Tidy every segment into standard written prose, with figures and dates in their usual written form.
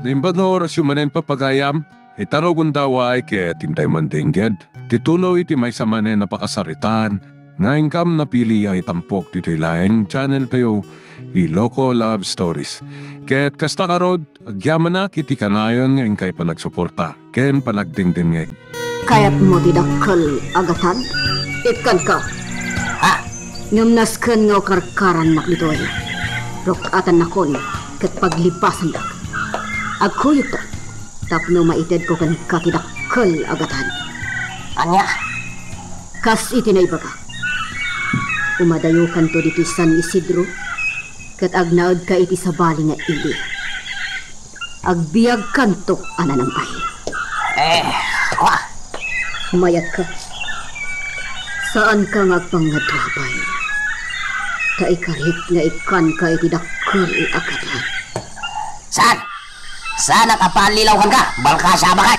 Nimbanor syumanen papagayam, itarog daway kaya tintay mandingged. Titulo iti may samanen napakasaritan, nga ingkam na pili ay tampok dito'y laing channel kayo, Iloko Love Stories. Kaya't kasta karod, agyaman na kiti kanayon nga ingkay panagsuporta, ken panagdingding ngay. Kaya't mo tidakkel agatan, itkan ka. Ha? Ngamnasken nga karkaran nak dito'y. Rokatan na kon, kat paglipasan dak. Agkuyot ta, tapno maited ko kan katidakkel agatan. Anya? Kas itinay baga. Umadayo kanto dito San Isidro, kat agnaod ka iti sa bali nga ili. Agbiag kanto ananang ay. Kwa? Mayat ka. Saan ka ngagpangadwabay? Kaikarit nga ikan ka iti dakkel agatan. Saan? Saan nakapalilawan ka? Balkasya ba ka?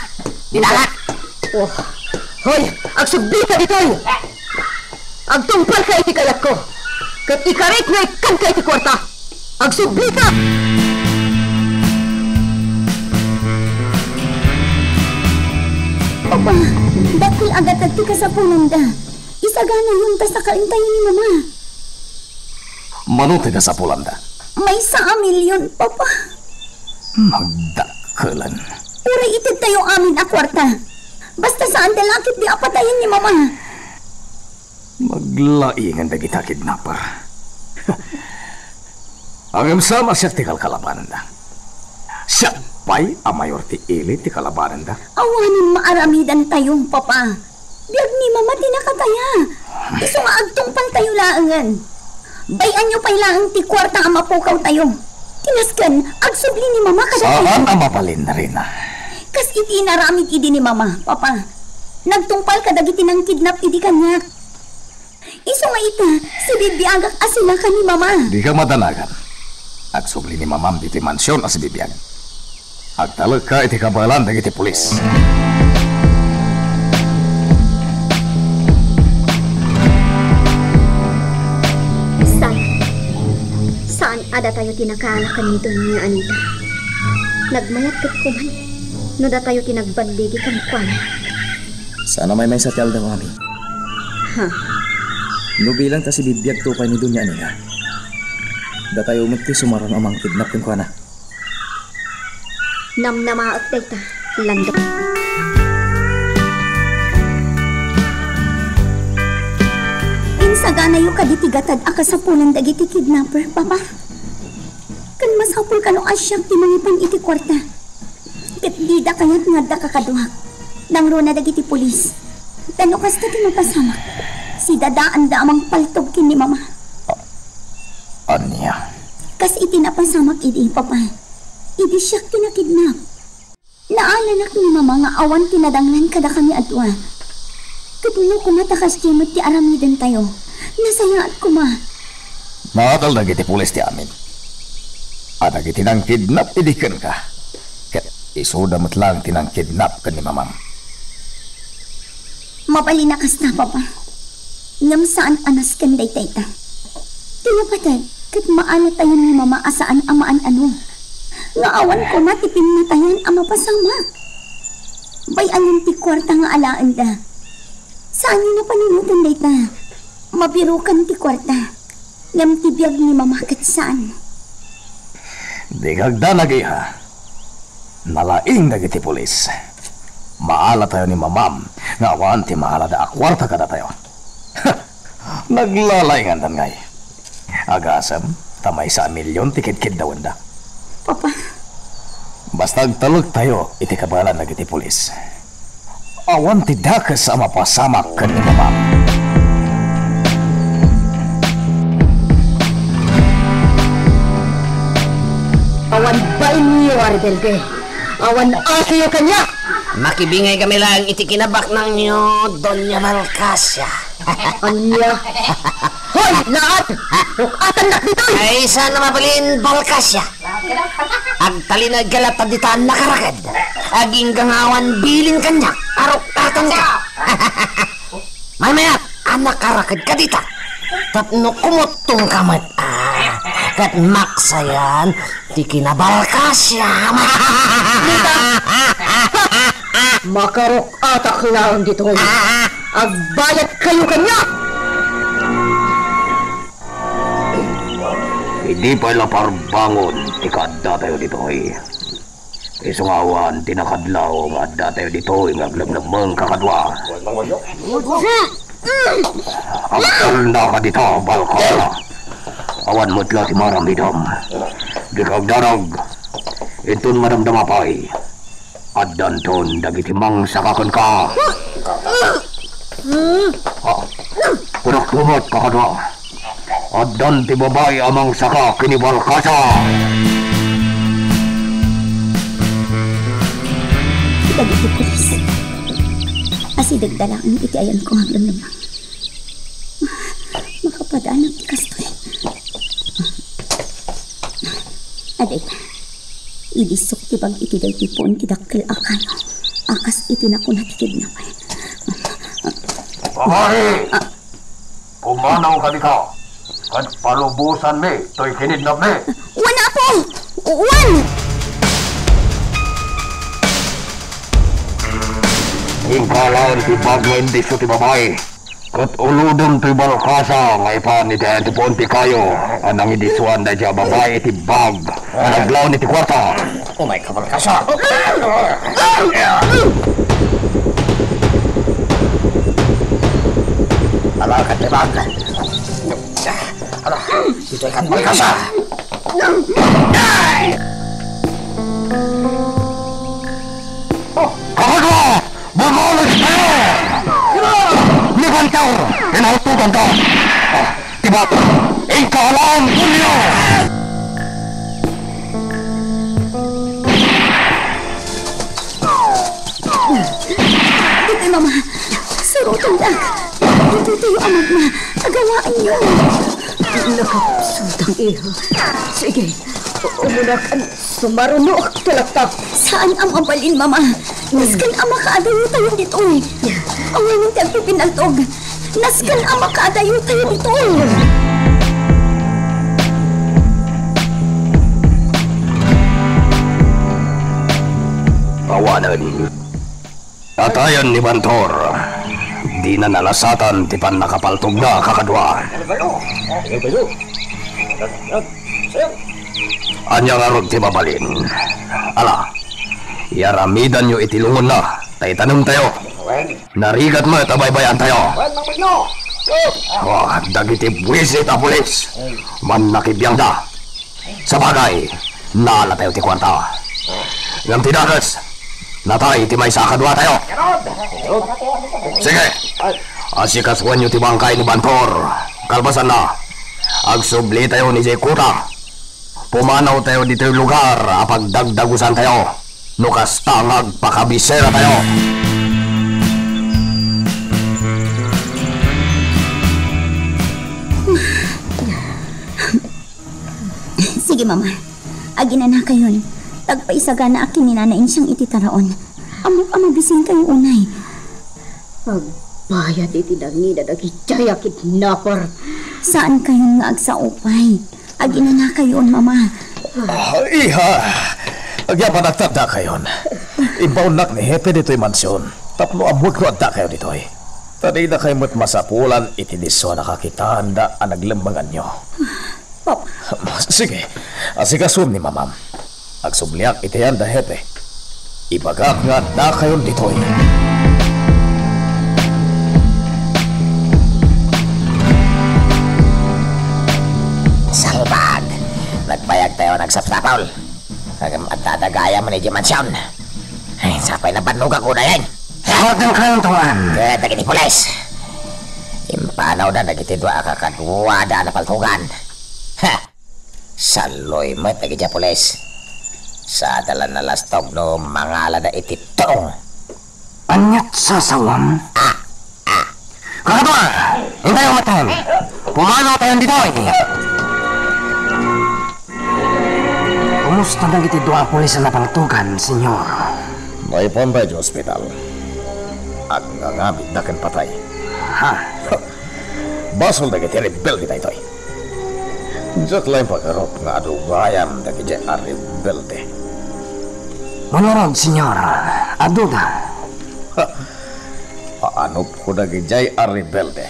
Dinangat! Oh, hoy! Agsubli ka ditoy! Agtungpal ka iti kayat ko! Kat ikarit nga ikan ka iti kwarta! Agsubli ka! Opa, dakil agad at tika sa punan da. Isagana yung ta sa kaintayin ni mama. Manuti na sa pulanda. May 1 milyon, papa. Magdakkelan. Uray itid tayo amin a kwarta. Basta saan dalakit di apatayin ni mama. Maglaingan na kita kidnapper. Ang sama siya tikal kalabanan da. Siya pa'y amayor ti ili ti kalabanan da. Awanin maaramidan tayong, papa. Biyag ni mama tinakataya. Iso nga agtungpal tayo laangan. Bayan nyo pa'y laang ti kwarta ang mapukaw tayo. Tinaskan, agsubli ni mama kadagiti. Saan ang mapalin na rin na? Kas iti naramid idi ni mama, papa. Nagtungpal kadagiti ng kidnap idi kanya. Iso nga ita, si bibiyagak asila ka ni mama. Di ka madanagan. Agsubli ni mamam diti mansyon as bibiyagan. Agtalag ka iti kabalan dagiti pulis. Saan ada tayo tinakaalakan nito niya, Anita? Nagmayat kat kuman. No da tayo tinagbandigi kang kwan. Sana may satyal daw kami. Ha? No bilang ta si bibiyag to kay ni Dunya Anita. Da tayo umiti sumarang amang kidnap yung kwana. Namnamaot tayo ta. Landok. Insagana yung kaditigatad akasapulan dagiti kidnapper, papa. Kan masapul ka no asyak ti mangipan iti kwarta. Ket dida kayat nga da kakaduhak. Nangro na dagiti pulis. Tano kasta ti mapasamak. Si dadaan da amang paltog kin ni mama. Anya? Kas iti napasamak idi, papa. Idi siyak tinakidnap. Naalanak ni mama nga awan tinadanglan kada kami adwa. Katulo kumatakas timot ti aramidan tayo. Nasaya at kuma. Nakakal na giti pulis ti amin. Anak iti nang kidnap idikan ka. Ket isudamat lang tinang kidnap ka ni mamam. Mapalinakas na, papa. Ngam saan anas kanday tayta. Tinapatad, kat maala tayo ni mama asaan amaan ano. Nga awan ko matipin na tayan ama pasama. Bayan yung ti kwarta nga alaan da. Saan yun na paninutan dayta? Mabirukan ti kwarta. Ngam ti biyag ni mama kat saan. Di kagdanag iha. Nalaing na giti pulis. Maala tayo ni mamam. Nga awan ti maala da akwarta kada tayo. Naglalaingan dan ngay. Agasam, tamay 1 milyon tikit-kid dawan da. Papa. Basta agtalog tayo, iti kabalan na giti pulis. Awan ti dakas sa mapasamak ka ni mamam. Awan ba inyo, Ardelke? Awan asiyo kanya! Makibingay kami lang iti kinabak ng nyo, Doña Balkasya. Anya? Hoy! Lahat! Rukatan na dito! Ay, sana mapalin Balkasya. Agtalinag kalapad ditaan nakarakad. Aging gangawan bilin kanya. Arukatan ka. Mamaya, anak karakad ka dita. Tapno kumutong kamat. kat maksayan ti kinabalkasya. Makarok atak lang dito. Agbayat kayo kanya! Hindi pala parbangon, ikadda tayo dito eh. Isungawan, tinakadlaw, adda tayo dito eh, ngaglaglamang kakadwa. Akal na ka dito, balkala. Awan mo't la ti maramidam. Di kag darag, itun maramdamapay. Addan ton, dagiti mang sakakan ka. Kunak lumot kakadwa. Addan ti babay amang saka kinibalkasa. Dagiti pulis. Asi dagdalaan iti ayan ko haglam lamang. Makapadaan ang kastoy. Aday, idisok ti bag iti day tipon ti dakkel akano. Akas iti na ko natikid na pa. Babae! Pumanaw ka di ka. At palubusan me, to'y kinidnap me. Wala po! Wan! Ingkalan ti bagwen di so ti babae. Kat uludon ti balkasa nga ipan iti antipon ti kayo. Anang idisuan na dya babae ti bag. Anaglaw ni ti kwarta. Oh my kabalkasya. Ala kat tibag. Ala, dito'y kat balkasya. Kakadwa! Bumolos kayo! Libantaw! Inautugan ka! Tibag! Ingkalan punyo! Dito'y mama, surutan lang. Dito'y amag ma, agawaan niyo. Nakapsudang iho. Sige, umunakan sumarunok talaktak. Saan ang mabalin, mama? Naskan ang makaadayo tayo dito eh. Awan ang tagpipinaltog. Naskan ang makaadayo tayo dito eh. Awanan. Atayan ni Bantor. Di na nalasatan ti pan nakapaltog na kakadwa. Anya nga rod ti babalin. Ala, yaramidan nyo itilungon na. Tay tanong tayo. Narigat mo tabaybayan tayo. Dagiti buwisit a pulis. Man nakibiyang da. Sa bagay, naala tayo ti kwarta. Ngam tidakas, natay ti may sakadwa tayo. Sige, asikasuan nyo ti bangkay ni Bantor. Kalbasan na, agsubli tayo ni Jekuta. Pumanaw tayo dito yung lugar, apagdagdagusan tayo. Nukas tangag pakabisera tayo. Sige, mama. Agina na kayon. Tagpaisaga na akin ni nanain siyang ititaraon. Amag-amabisin kayo unay. Agbayad iti dangida dagi jaya kidnapper. Saan kayon nga agsaupay? Agina na kayon, mama. Iha! Agyapan nagtagda kayon. Ibaunak ni Hepe dito'y mansyon. Tapno amot ko adda kayo dito'y. Tadi na kayo mo't masapulan, itiniso nakakitaan da ang naglambangan nyo. Pop, Sige, asikasum ni mamam. Agsubliak itayan da Hepe. Ibagak nga da kayon dito'y. Salbag. Nagbayag tayo nagsapsapol. Kagam at tatagaya man ni Mansyon. Ay, sapay na banog ako na yan. Huwag ng kanuntungan. Kaya nagiti pulis. Impanaw na nagitidwa kakadwada na paltugan. Ha! Saloy mo't nagiti pulis. Sa dalan na lastog no mangala na ititong. Anyat sasawam? Kakadwa! Hintay ang matan! Pumanaw tayo dito eh! Kumusta nang itidwa pulis na pangtugan, senyor? May pambay di hospital. Ag ngangabit na kan patay. Ha? Basol na kiti rebel kita ito'y. Diyak lain pagkarop nga adugayam dagi jay Aribelde. Menurut senyor, aduda. Paano ko dagi jay Aribelde?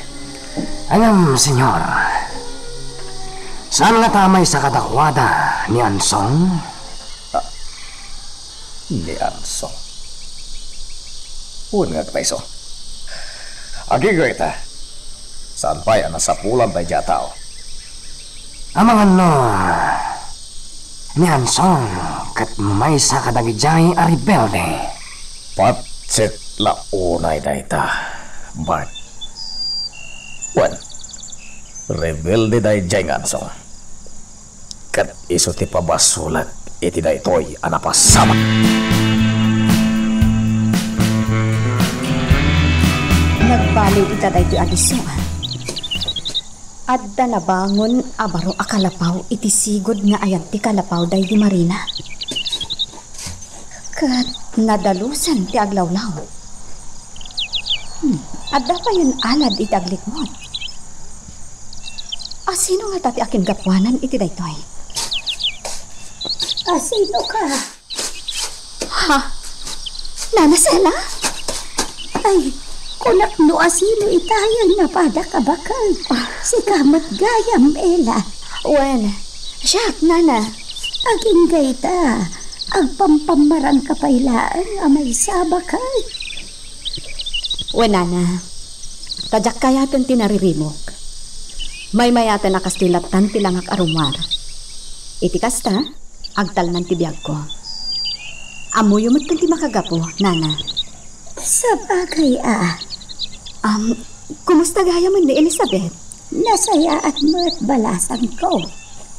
Alam, senyor, saan nga tamay sa kadakwada ni Ansong? Ni Ansong. Uwan nga kaiso. Agi kita. Saan pa yan nasa pulang tayo jataw? Amang ano, ni Ansong, kat may sa kadagijay Aribelde. Patsit launay dayta. Bart. Wan. Rebelde day jay Ansong. Kat iso ti pabasulat iti day toy anapasama. Nagbaliw ita dahi ti adiso. Adda na bangon abaro akalapaw iti sigod nga ayan ti kalapaw dahi di Marina. Kat nadalusan ti aglawlaw. Adda pa yun alad iti aglikmot. Sino nga tati akin gapwanan iti daytoy? Sino ka? Ha? Nana Sela? Ay, kunak no asino itayan na pada kabakal. Si kamat gayam, Ela. Wen, siyak, Nana. Aging gayta, agpampamarang kapailaan amay sabakal. Wen, Nana, tadyak kayaton tinaririmok. May mayatan nakastilatan tilangak arumar. Iti kasta, agtal ng tibiyag ko. Amoy umot ti makagapo, Nana. Sa bagay kumusta gaya man ni Elizabeth? Nasaya at mo't balasan ko.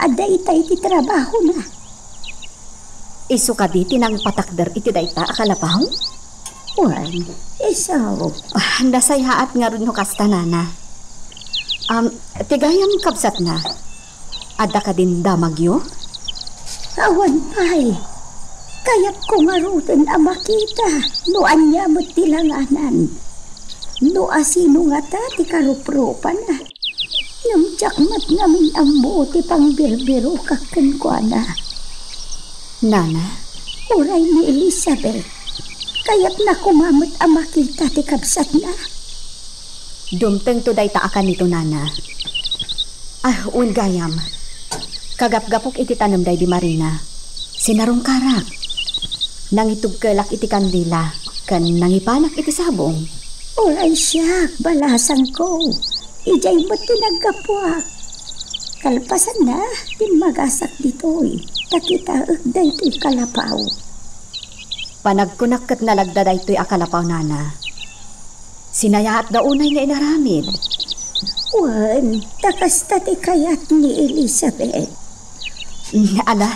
Ada itay ti trabaho na. Isu ka di tinang patakder iti dayta akalapaw? Wan, isaw. Nasaya at nga rin no kasta, Nana. Tigayam kabsat na. Ada ka din damagyo? Awan pa'y. Kaya't ko nga rutin makita. No anya mo't tilanganan. No asino nga ta ti karupropan na. Nung tiyakmat namin ang buti pang birbiro kakin ko na. Nana? Uray ni Elizabeth. Kaya't na kumamot makita ti kabsat na. Dumteng to day taakan nito, Nana. Un gayam. Kagap-gapok iti tanam day di Marina. Sinarong karak. Nangitugkelak iti kandila. Kan nangipanak iti sabong. Oray siya, balasan ko. Ijay mo't tinagkapwak. Kalpasan na, timagasak dito'y. Takita day to'y kalapaw. Panagkunak kat nalagda day to'y akalapaw, Nana. Sinaya at daunay nga inaramid. Wan, takas tati kayat ni Elizabeth. Ala,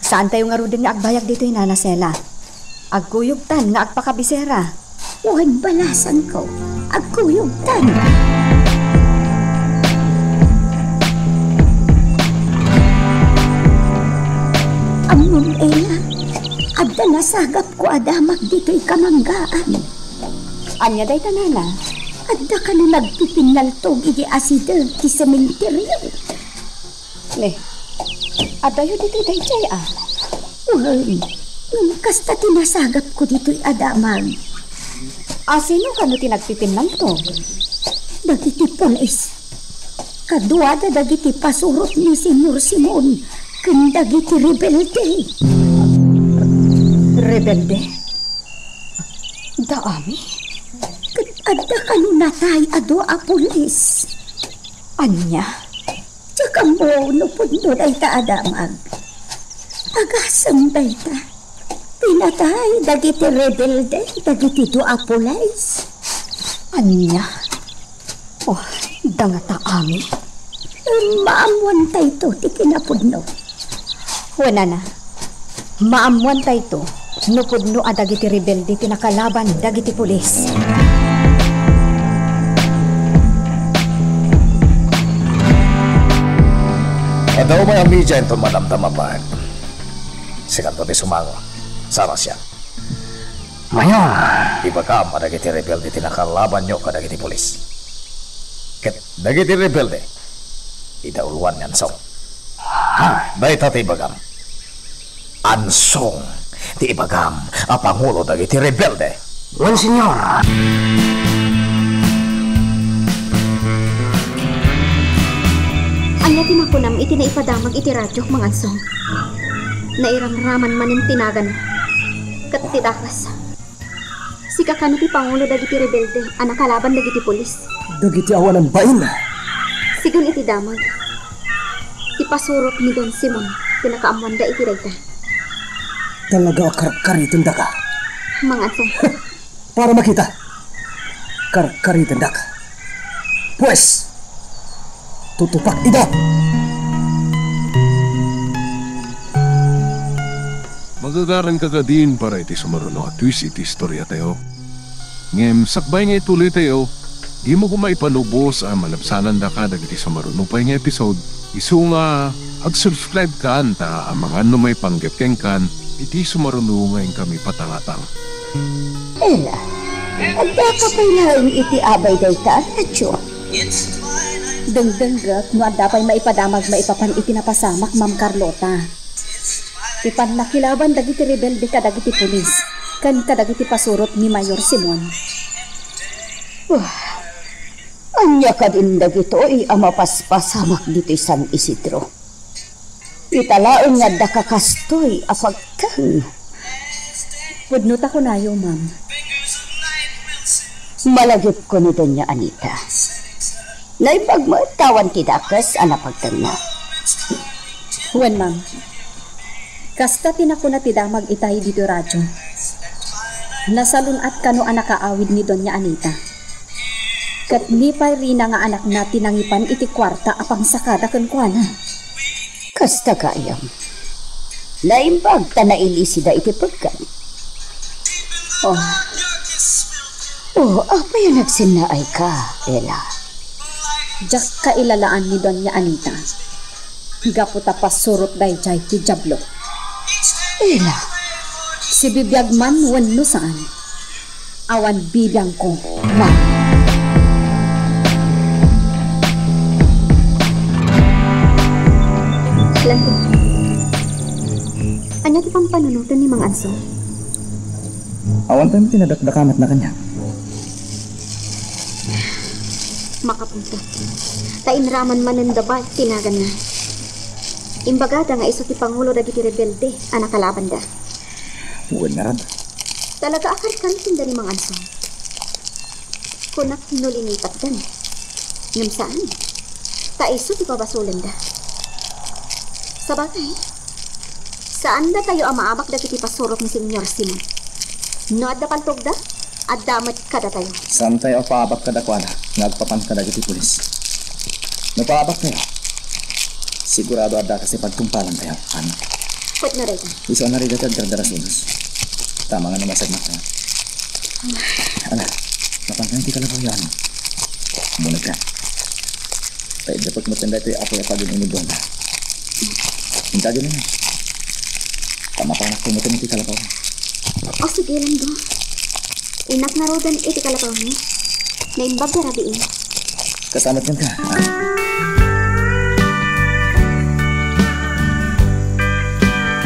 saan tayo nga rudin nga agbayag dito yung Nana Sela? Agkuyugtan nga agpakabisera. Wan, balasan ko. Agkuyugtan. Amon, Ella, adda nasagap ko adamak dito'y kamanggaan. Anya day tanana? Adda ka na nagpipinaltog iti asider ti sementeryo. Le, adda yun dito day chay Uy, kasta tinasagap ko dito'y adamag. Sino ka no tinagpipinaltog? Dagiti polis. Kaduada dagiti pasurot ni Senyor Simon kan dagiti rebelde. Rebelde? Daami? Adda ka natay ado a pulis. Anya? Tsaka mo nupod no day ta adamag. Agasang day ta. Pinatay dagiti rebelde, dagiti do a pulis. Anya? Oh, dangata ami. Maamuan tayo to, ti kinapod no. Wala na. Maamuan tayo to. Nupod no a dagiti rebelde tinakalaban dagiti pulis. Daw may amidya ito madamdamapan. Sikat to ti sumango. Sara siya. Mayor, Iba ka madagiti rebelde tinakalaban nyo kadagiti polis. Ket dagiti rebelde. Idauluan yan so. Dahil ti Ibagam. Ansong ti Ibagam ang pangulo dagiti rebelde. Wan, senyor. Anya tinakunam iti na ipadamag iti radyo, mga ansong. Nairamraman manin tinagan. Kat tidakas. Si kakano ti pangulo dagiti rebelde, anak kalaban dagiti pulis. Dagiti awan ng bain. Sigun iti damag. Ipasurot ni Don Simon, pinakaamwanda iti dayta. Talaga karkaritin da ka. Mga ansong. Para makita. Karkaritin da ka. Pues, tutupak ida. Magagaran ka din para iti sumaruno at twist iti istorya tayo. Ngem, sakbay nga ituloy tayo, di mo kumaipanubos ang malabsanan da ka dagiti sumaruno pa nga episode. Isu nga, ag-subscribe ka anta ang mga ano may panggapkeng kan, iti sumaruno ngayon kami patangatang. Ela, agda ka pa'y laing iti abay day ta, Nacho. Dengdenggat, no adda pa'y maipadamag maipapan iti napasamak, Ma'am Carlota. Ipan nakilaban dagiti rebelde ka dagiti pulis, kan kadagiti pasurot ni Mayor Simon. Anya ka din dagito amapaspasamak dito San Isidro. Italaon nga dakakastoy apagkang. Pudnot ako nayo, Ma'am. Malagip ko ni Doña Anita. Naipagmatawan ti dakas anapagkang na. Huwan, Ma'am. Kasta tinako na tidamag itay dito radyo. Nasalunat kano anak kaawid ni Doña Anita. Kat nipay rina nga anak na tinangipan iti kwarta apang sakada kan kuana. Kasta kayam. Naimbag ta na ilisida iti pagkan. Apa yung nagsinaay ka, Ella? Jak kailalaan ni Doña Anita. Gaputa pasurot day jay ti jablo. Ella? Si bibiyag man wenno saan. Awan bibiyang ko, Ma'am. Lando. Anya ti pang panunutan ni Mang Ansong? Awan tayong tinadakdakamat na kanya. Makapunta. Tainraman manandaba, tinagan na. Imbagada nga iso ti Pangulo dagiti rebelde, anak kalaban da. Huwag na rin. Talaga akar kantin da ni Mang Ansong. Kunak nulinipat dan. Ngam saan? Ta iso ti pabasulan da. Sabagay, saan da tayo amaabak dagiti pasurot ni Senyor Simon? No adda pantog da? Adda mat kada tayo. Saan tayo paabak kada kwa na? Nagpapan kada giti pulis. Napaabak tayo. Sigurado adda kasi pagtumpalan tayo. Ano? Pwet na rin. Iso na rin dati ang dardarasunos. Tama nga naman sagmak tayo. Ala, mapantay hindi ka lang yan. Munag ka. Tayo dapat mo tanda ito yung apoy apagin inibon. Hinta dyan na yan. Tama pa anak ko mo iti kalapaw. O sige lang do. Inak na rodan iti kalapaw mo. Naimbag na rabiin. Kasamat yan ka.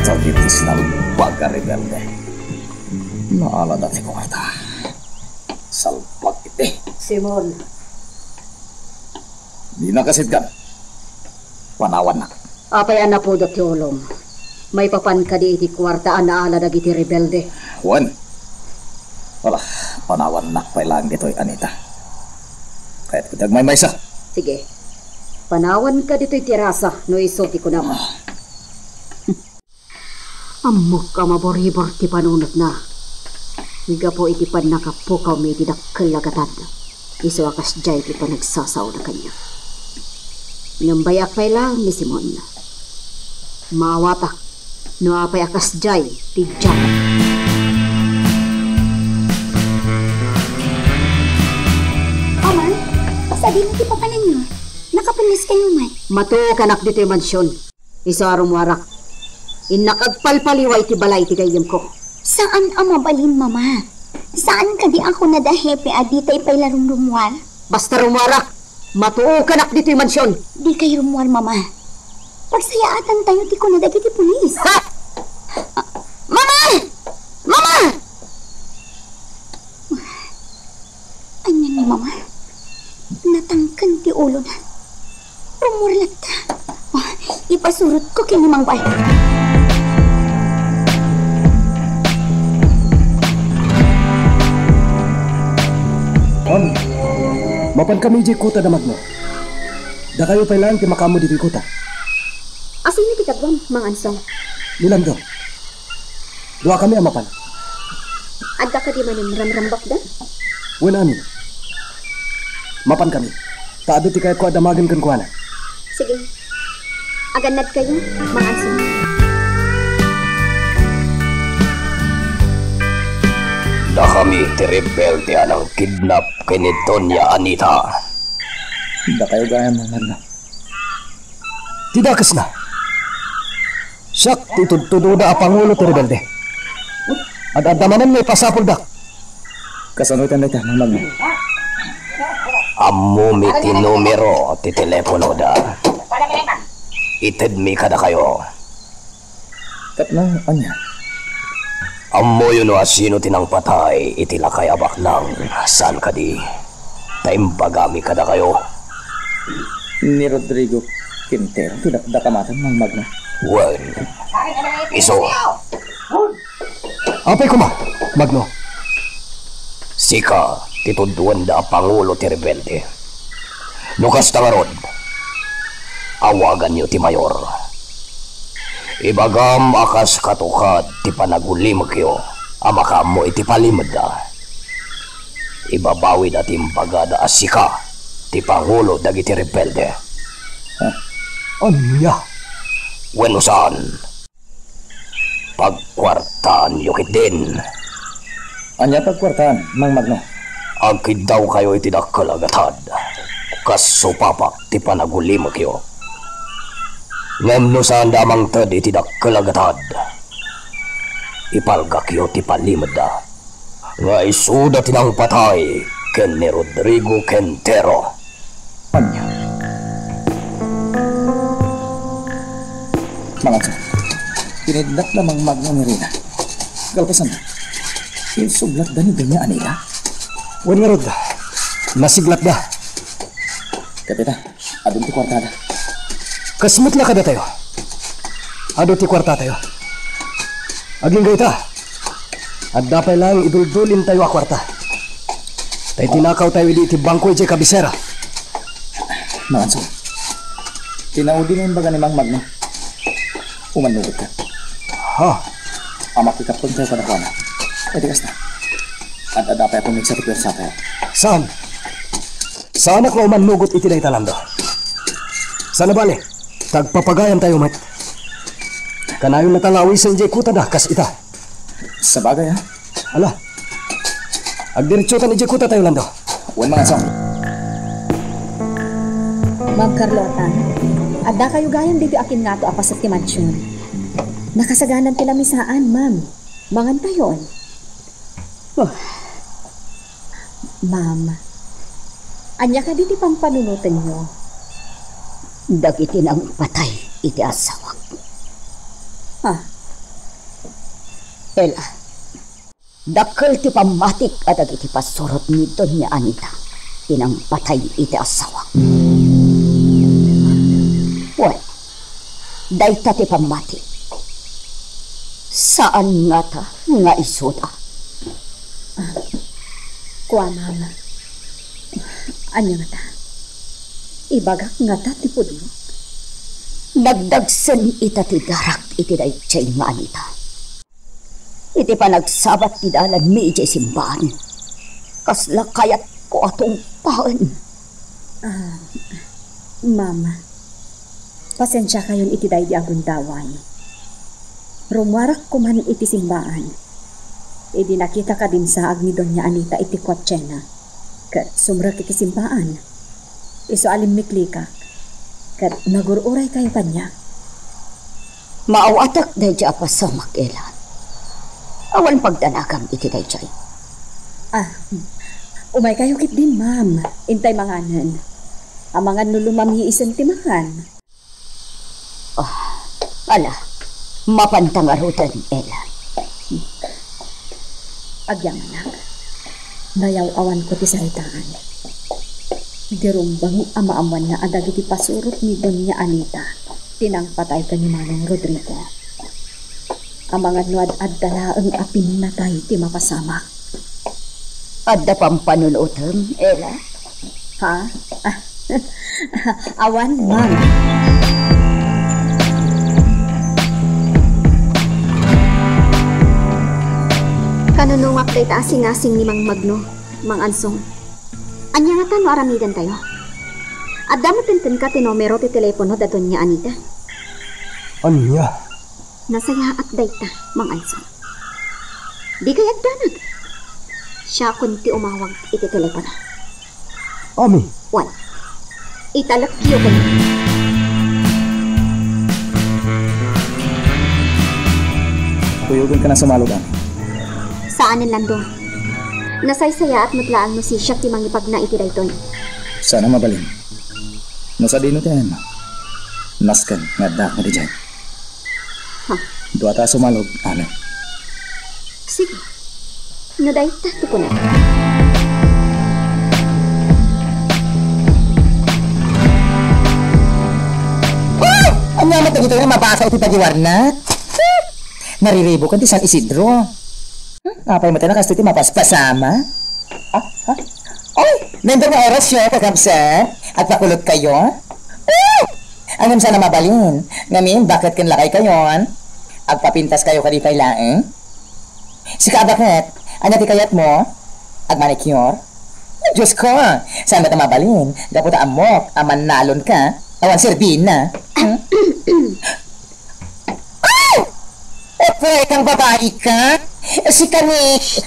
Sabitis ng pagka-rebelde. Naala dati ko ata. Salpag iti. Simon. Di na kasitgan. Panawan na. Apay anak po dati olom. May papan ka di iti kwarta anaala dagiti rebelde. Juan. Wala, panawan na pailang dito'y Anita. Kahit kitag may maysa. Sige. Panawan ka dito'y tirasa no isulti ko naman. Amok ka maboribor ti panunot na. Higa po iti pan nakapukaw may didakkel agatan. Iso akas jay ti panagsasaw na kanya. Ngambayak pa'y lang ni Simon. Maawatak. No apay akas jay ti jay. Omar, sabihin mo ti papa ninyo. Nakapulis kayo man. Matukanak dito yung mansyon. Iso arumwarak. Inakagpalpaliway ti balay ti gayem ko. Saan ang mabalin, Mama? Saan ka di ako nadahepe aditay pa'y larong rumwar? Basta rumwarak. Matukanak dito yung mansyon. Di kayo rumwar, Mama. Pagsayaatan tayo ti ko na dagiti pulis. Ha? Mama! Mama! Anyan ni mama. Natangkan ti ulo na. Rumurlat ta. Ipasurot ko kinamang bay. Mapan kami di kuta damat mo. Da kayo pailan ti makamo di kuta. Asin ni Pitagwam, Mang Ansong. Nilam do. Dua kami amapan. Adda ka di manin ramrambak da? Wala amin. Mapan kami. Taado ti kayo ko adamagan kan kuana. Sige. Aganad kayo, Mang Ansong. Da kami ti rebelde anang kidnap kay ni Doña Anita. Da kayo gaya mga na. Tidakas na. Siyak titutudo da apangulo ti rebelde. At adamanan may pasapol da. Kasanutan na ita, mga magna. Ammo mi ti numero ti telepono da. Ited mi kada kayo. Tapno, anya. Ammo yun o sino tinang patay itilakay abak lang saan ka di. Taimbagami kada kayo. Ni Rodrigo Quintero, tidak da kamatan mga magna. Well, iso, Apay ko ma, Magno. sika tituduan da pangulo ti rebelde. Lukas tangarod, awagan niyo ti mayor. Ibagam akas katukad ti panagulim kayo, amakam mo iti palimad da. Ibabawi da timbagada asika, ti pangulo dagiti rebelde. Anya? Weno saan? Pagkwartaan yukit din. Anya pagkwartaan, mga magno. Agkid daw kayo iti dakalagatad. Kasupapak ti panagulim kayo. Ngem no saan damang tad iti dakalagatad. Ipalgak yo ti palimad da. Nga isuda tinang patay ken ni Rodrigo Quintero. Anya. Mga sa, pinidlak na mga magno ni Rina. Galpasan na. Insublat da ni Doña Anita. Wen nga rod. Nasiglat da. Kapita, adun ti kwartada. Kasmut na kada tayo. Ado ti kwarta tayo. Aging gayta. At dapay lang iduldulin tayo a kwarta. Tay tinakaw tayo di ti bangko iti kabisera. Mga sa, tinaudi na yung baga ni Mang Magno. Umanugot ka. Ha? Amakikapag tayo ka na kuwana. E tikas na. At adapay ako migsa ti pwersa tayo. Saan? Saan ako manugot iti day talando? Sana bale? Tagpapagayan tayo mat. Kanayon na talawi sa injay kuta da kas ita. Sa bagay ha? Ala. Agdiretsutan injay kuta tayo lando. Wan mga song. Ma'am Carlota, adda kayo gayan dito akin nga to apas at timansyon. Nakasaganan tila misaan, ma'am. Mangan tayon. Ma'am, anya ka diti pang panunutan nyo? Dagiti nang patay iti asawak. Ha? Ela, dakkel ti pamatik at dagiti pasurot ni Doña Anita. Tinang patay iti asawak. Well, dayta ti pamatik. Saan nga ta nga isuta? Kuha, ma'am. Anya nga ta? Ibagak nga ta ti pudlo. Nagdagsen ita ti darak iti dayjay nga Anita. Iti pa nagsabat ti dalan mi iti simbahan. Kasla kayat ko atong paan. Ma'am, pasensya kayon iti day di agundaway. Rumwarak ko man iti simbaan. Idi nakita ka din sa agni Doña Anita iti kwatsena. Kat sumrak iti simbaan. Iso alim miklikak. Kat nagururay kayo kanya. Maawatak dayjay pa sa makilan. Awan pagdanakam iti dayjay. Umay kayo kit din, ma'am. Intay manganan. Amangan no lumamhi isan timakan. Ah, Ala, mapantangarutan, Ella. Agyang anak, nayaw-awan ko ti salitaan. Dirumbang amaaman na adag iti pasurot ni Doña Anita, tinang patay ka ni Manong Rodrigo. Amangan no ad dala ang apin na tayo ti mapasamak. Adda pang panunutom, Ella. Ha? Awan, ma'am. Kanunungak day ta asing-asing ni Mang Magno, Mang Ansong. Anya nga ta no aramidan tayo. Adda mo tenten ka tinomero ti telepono da Doña Anita. Anya? Nasaya at day ta, Mang Ansong. Di kay agdanag. Siya kunti umawag iti telepono. Ami? Wan. Italakyo ko na. Tuyogan ka na sa malugan. Saanin lando? Nasaysaya at matlaan mo si siya ti mangipag na iti daytoy. Sana mabalin. Nasa dino tayo. Naskan nga dak mo di dyan. Ha? Doa ta sumalog, amin. Sige. No day tato ko na. Ang namat na dito na mabasa iti pagiwarnat. Nariribo ka ti San Isidro. Apay mo tayo na kasto iti mapaspasama. Ay, nandun na oras yun, kakamsa. At pakulot kayo. Angam sana mabalin. Ngamin, bakit kinlakay kayo? Agpapintas kayo kaditay laeng. Sika bakit? Ano ti kayat mo? Agmanicure? Diyos ko, saan ba ito mabalin? Dapat amok, aman nalon ka. Awan sirbin na. Pwede kang babae ka? Si Kanish.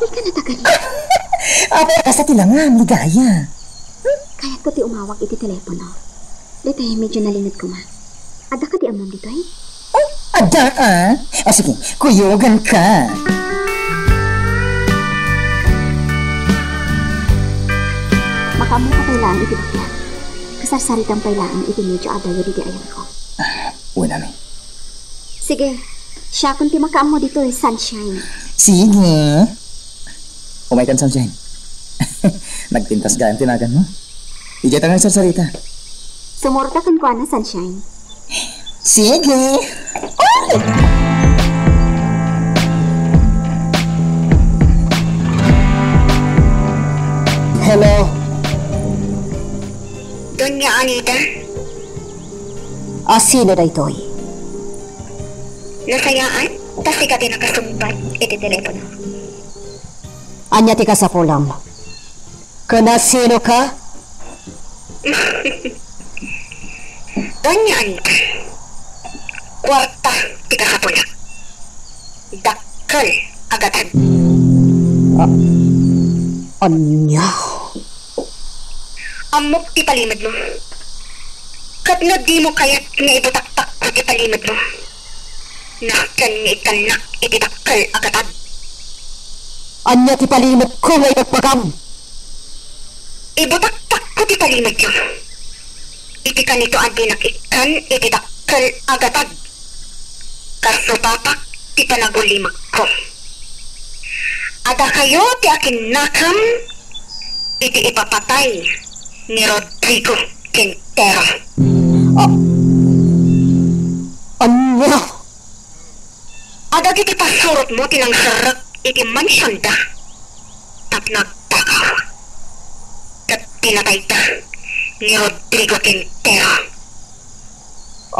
Di ka natagali. Apa ka sa tilangam, ligaya. Kaya ko ti umawag iti telepono. Dito medyo nalinod ko ma. Ada ka di amon dito eh? Ada ah? O sige, kuyogan ka. Makamu ka pailaan iti bakla. Kasarsaritan pailaan iti medyo adaya di ayan ko. Uwi namin. Sige, siya kung ti makaam mo dito eh, sunshine. Sige. Umaikan sunshine. Nagtintas gaan tinagan mo. Ijay tangan sa sarita. Sumurta kan ko na sunshine. Sige. Hello? Doña Anita, Sino na ito'y? nasayaan? Kasi ka din nakasumbat iti telepono. Anya ti ka sa pulam. Kana sino ka? Doña Anita, kwarta ti kasapula. Dakkel agatan. Anya? Amok ti palimad mo. Kat na di mo kayat nga ibutaktak ko ti palimad mo. Nakan nga itanak iti dakkel agatan. Anya ti palimot ko nga ipagpagam? Ibutaktak ko ti palimad mo. Iti kanito ang pinakikan iti dakkel agatan. Kasupapak ti panagulimag ko. Ada kayo ti akin nakam iti ipapatay ni Rodrigo Quintero. Anya? Ada iti pasurot mo tinang sarak iti mansyon da. Tapnag takaw. Kat pinatay da ni Rodrigo Quintero.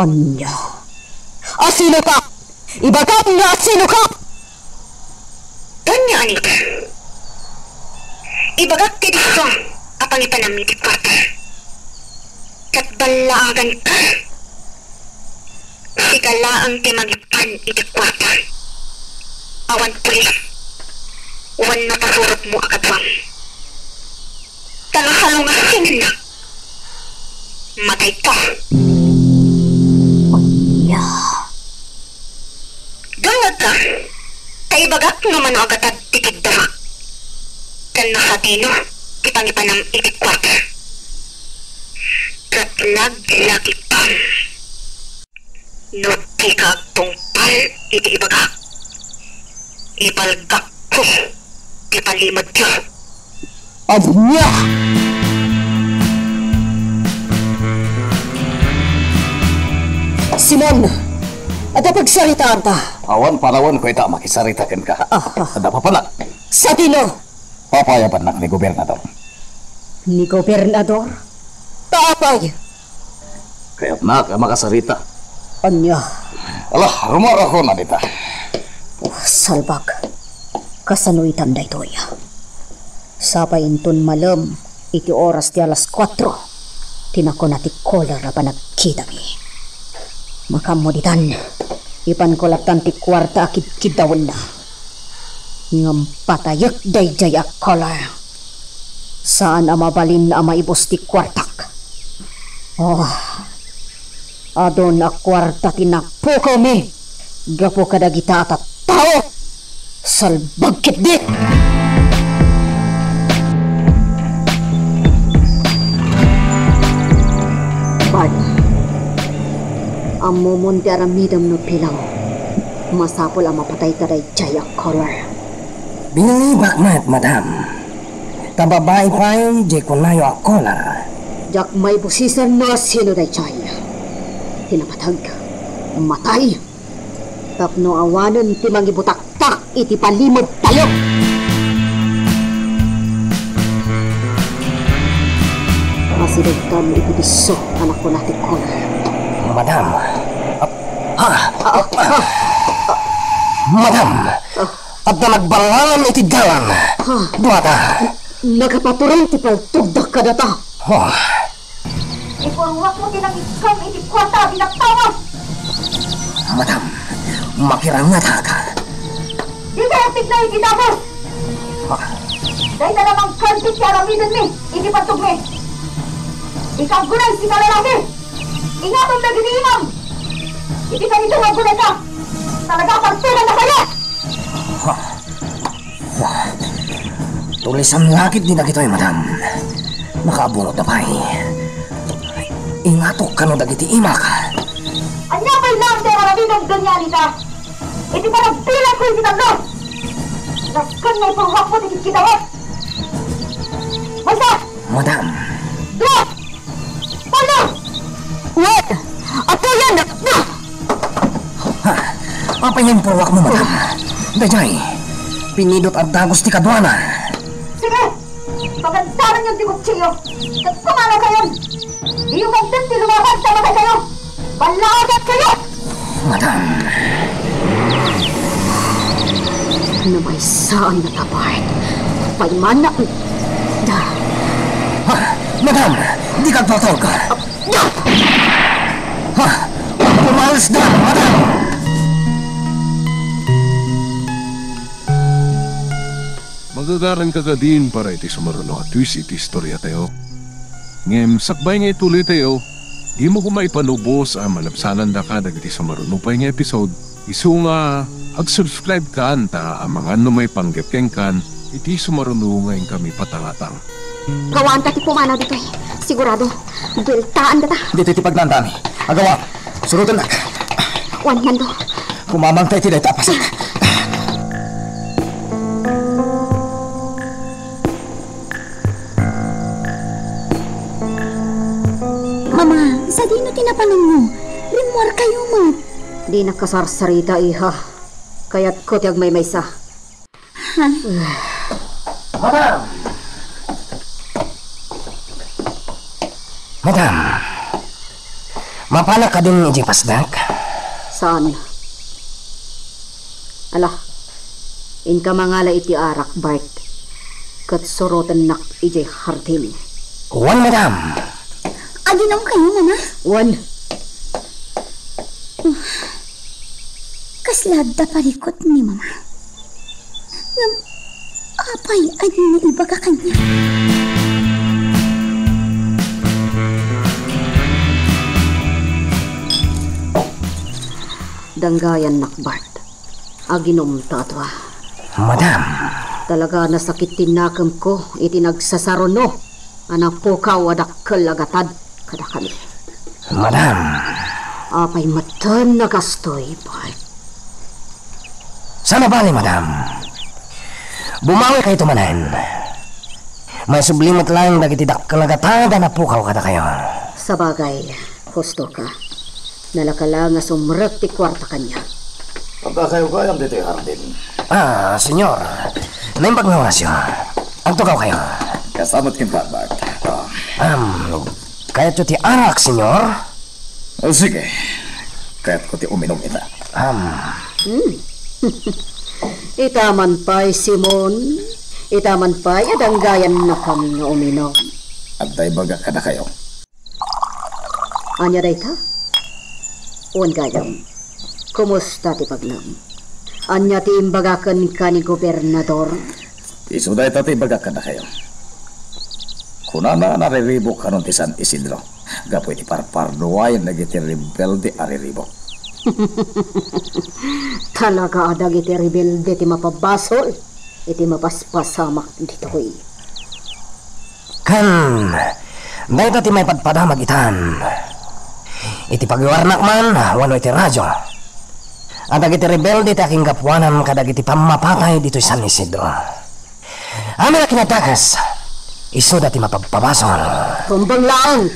Anya? Sino ka? Ibagam nga sino ka? Doña Anita, ibagak ti diso apang ipanam iti kwarta. Kat balaagan ka. Sigala ang timagipan iti kwarta. Awan pulis. Uwan na pasurot mo akadwang. Talasalungasin na. Matay ka. Anya? Gangad ka. Kaibagak naman o agatad tikid dama. Kan nakatino, ipangipanam iti kwarta. Katlag lagi pa. No di ka tungpal iti ibaga. Ipalgak ko. Ipalimad ka. Anya! Simon, ada pagsaritaan ta. Awan parawan ko ita makisaritakan ka. Ada pa pala. Sa tino? Papayaban nak ni gobernador. Ni gobernador? Taapay. Kaya't nak makasarita. Anya? Alah, rumara ko na dita. Salbag. Kasanoy tanda ito ya. Sapay inton malam, iti oras ti alas 4. Tinako na ti kolera pa nagkita mi. Makamuditan, ipan kolaptan ti kwarta akid kidawan na. Ngam patayak dayjay ak kolar. Saan amabalin na maibos ti kwartak? Oh, adon ak kwarta tinapukaw mi. Gapo kadagita at tao. Salbag kitdi. Bad. Ang mumunti aramidam no pilaw. Masapol ang mapatay taray jaya color. Binalibak mat, madam. Tababae ko ay di ko nayo ako na. Jak may busisan na sino day jaya. Tinapatag. Matay. Tapno awanan ti mangibutak-tak iti palimod tayo. Masidagkan iti biso anak ko natin color. Madam. Madam. At na nagbalangan iti dalan. Duwata. Nagapaturan ti paltugdak ka data. Ipurwak mo din ang ikam iti kwarta binaktawan. Madam. Makirangat ka. Di kaya tignan iti tapos. Dahil na namang kantik ti aramidan mi. Iti pantugmi. Ikaw gunay si kalalaki. Ingatong na giniimam. Iti ganito ang gunay ka. Talaga partunan na kayo. Tulis ang lakit din na kito'y, madam. Makaabunot na pa'y. Ingatok ka no dagiti imak. Anya pa'y lang tayo aramidan ganyan ita. Iti parang bilang ko iti tanda. Naskan na ipurwak mo iti kitawat. Masa! Madam. Dua! Pala! What? Ato yan! Apa yung purwak mo, madam? Dajay, pinidot at dagos ti kadwana. Sige! Pagandaran yung dibutsilyo. At pumana kayo! Di yung magdun ti lumaban sa mga kayo! Balagat kayo! Madam. Na may saan na tapat. Paimana. Madam, di ka totog. Pumalas na, madam. Magagaran ka din para iti sumaruno at twist iti istorya tayo. Ngem, sakbay nga ituloy tayo. Di mo kung maipanubos ang malapsanan da ka dagiti sumaruno pa nga episode. Isu nga, ag-subscribe ka anta ang mga may panggapkeng kan iti sumaruno ngayon kami patalatang. Gawaan ta ti pumanaw dito eh. Sigurado, biltaan ta. Dito iti pagnandami. Agawa, surutan nak. Wan yan do. Kumamang tayo ti tapas. Mama, sa dino tinapanan mo? Rimwar kayo mo. Di nakasarsarita iha. Kaya't ko tiyag may maysa. Madam. Madam. Mapala ka din iti pasdak? Saan? Ala, inka mangala iti arak, Bart. Kat sorotan nak iti hardili. Wan, madam. Aginom kayo, mama? Wan. Kaslad da parikot ni mama. Ngam, apay adi na iba ka kanya. Danggayan nak, Bart. Aginom tatwa. Madam. Talaga nasakit tinakam ko iti nagsasarono. Anak po ka wadak kalagatad kada kami. Madam. Apay matan na gastoy, Bart. Sana bali, madam. Bumawi kayo tumanan. May sublimot lang dagiti dakkalagatada na pukaw kada kayo. Sa bagay, husto ka. Nalakala nga sumrek ti kwarta kanya. Pagka kayo kayam dito, Hardin. Senyor. Naimbag nga wasyo. Ang tukaw kayo. Kasamot kin Bart. Kaya ti arak, senyor? Sige. Kaya't ko ti uminom ita. Itaman pa'y Simon. Itaman pa'y adanggayan na kami nga uminom. At day baga kada kayo. Anya day ta? Uwan gayam. Kumusta ti pagnam? Anya ti imbagakan ka ni gobernador? Iso day tati baga kada kayo. Kunana nariribok kanon ti San Isidro. Gapoy ti parparduwayan nagiti rebelde ariribok. Talaga adag iti rebelde ti mapabasol. Iti mapaspasamak dito ko'y. Kan, dahil ti may padpadamag itan. Iti pagwarnak man, wano iti radyo. Adag iti rebelde ti aking kapwanan kadag iti pamapatay dito'y San Isidro. Amin na kinatakas, iso dati mapagpabasol. Tumbang lang!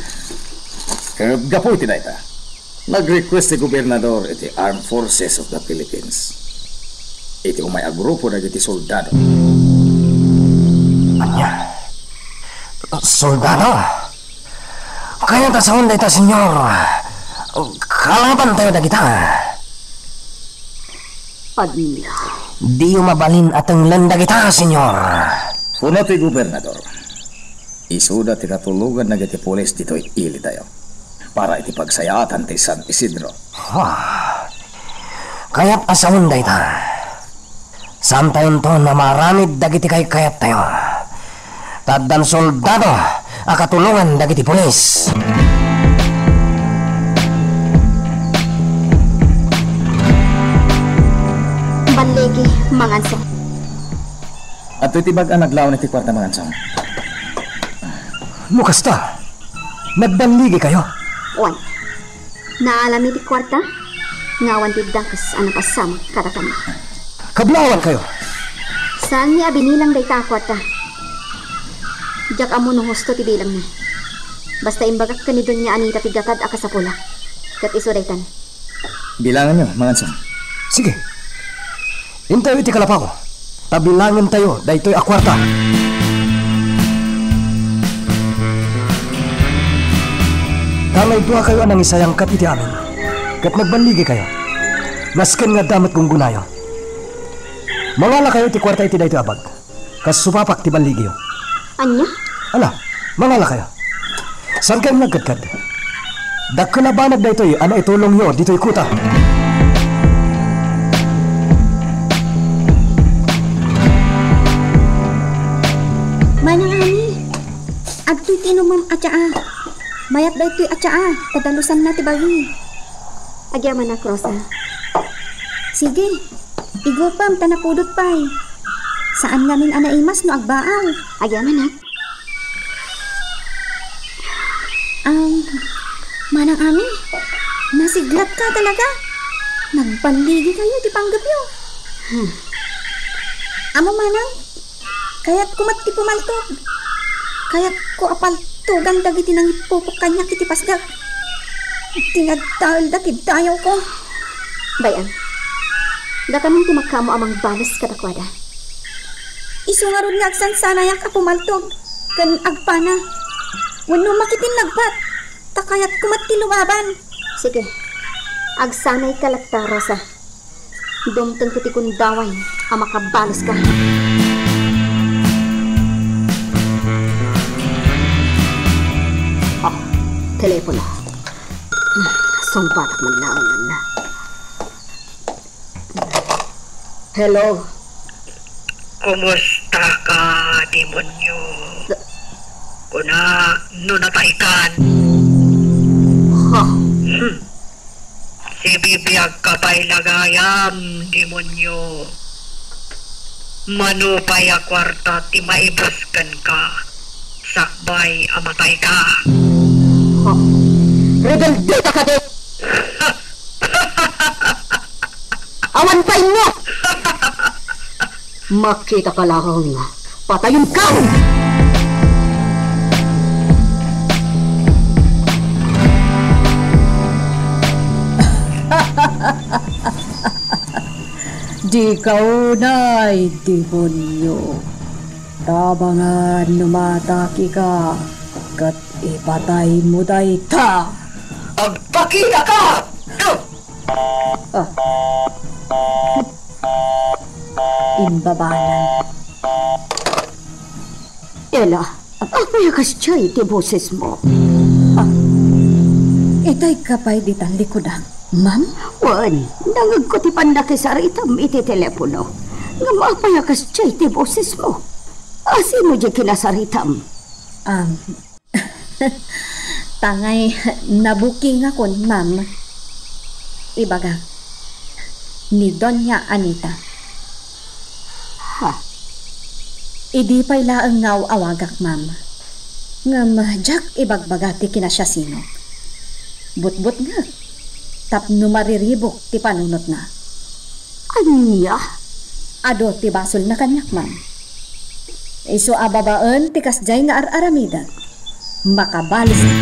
Kaya gapoy ti dayta. Nag-request ti gobernador iti Armed Forces of the Philippines. Iti umay a grupo na iti soldado. Anya? Soldado? Kaya ta sa onda ita, senyor. Kalaban tayo na kita. Anya? Di mabalin at ang landa kita, senyor. Kuno ti gobernador. Isuda ti katulugan na iti pulis dito'y ili tayo. Para iti pagsayatan ti San Isidro. Kaya't asawon da ita. Saan tayon to na maramid dagiti kayat tayo. Taddan soldado, akatulungan dagiti pulis. Banlegi, mangansong. At iti baga naglaw na ti kwarta mangansong. Mukasta, nagbanligi kayo. Wan, naalami di kwarta? Ngawan di dangkas anak asam kada kami. Kablawan kayo. Saan niya binilang day ta kwarta? Jak amo no husto ti bilang na. Basta imbagak ka ni Doña Anita tigatad aka sa pula. Kat iso day tan. Bilangan nyo, mangansong. Sige. Hintayo iti kalapaw. Tabilangin tayo, daytoy akwarta. Kamay duha kayo anang isayang kat iti amin. Kat nagbanligi kayo. Nasken nga damat kong gunayo. Mangala kayo iti kwarta iti daytoy abag. Kas supapak ti banligi yo. Anya? Ala, mangala kayo. San kayo nagkadkad? Dakkalabanag daytoy ana itulong yo dito'y kuta. Manang ani, agto'y tinumam atyaa. Mayat daytoy atyaa, tadalusan na ti bagi. Agyaman na, Rosa. Sige, igupam tanapudot pay. Saan namin anaimas no agbaaw? Agyaman na. Manang ami, nasiglat ka talaga. Nagpanligi kayo di panggapyo. Amo manang, kaya't kumat ti pumaltog. Kaya't ko apaltugan dagiti nang ipupok kanya kiti pasdag. Tinagdahal dakid tayo ko. Bayan, da kaming timakamo amang balas katakwada. Isu nga ron nga agsansanayak a pumaltog. Kan agpana. Wano makitin nagbat. Takayat kumat ti lumaban. Sige, agsanay kalakta, Rosa. Dumtang kiti kundaway, amakabalas ka. Telepono. Sumbatak man lang na. Hello. Kumusta ka, demonyo? Kuna, nunataykan. Ha? Si bibiyag ka pa'y lagayam, demonyo. Manupay a kwarta ti maibaskan ka. Sakbay amatay ka. Ha? Rebelde ka din! Awan pa inyo! Makita ka lang. Patayon ka! Di kaunay, demonyo. Tabangan numataki ka, kat ipatay mo dayta. Agpakita ka! Imbabanan. Ela, apaya kas chay ti boses mo. Itay kapay ditang likodan. Ma'am? Wan, nangag ko ti pandaki sa ritam iti telepono. Nga maapaya kas chay ti boses mo. Asin mo di kinasaritam. Tangay nabuking ako, ma'am. Ibaga, ni Doña Anita. Ha? Idi pa'y laang ngaw awagak, ma'am. Ngam, jak ibagbagati kina siya sino. But-but nga. Tapno mariribok ti panunot na. Anya? Ado ti basol na kanyak, ma'am. Iso ababaan ti kasjay nga ar-aramida. Makabalis na.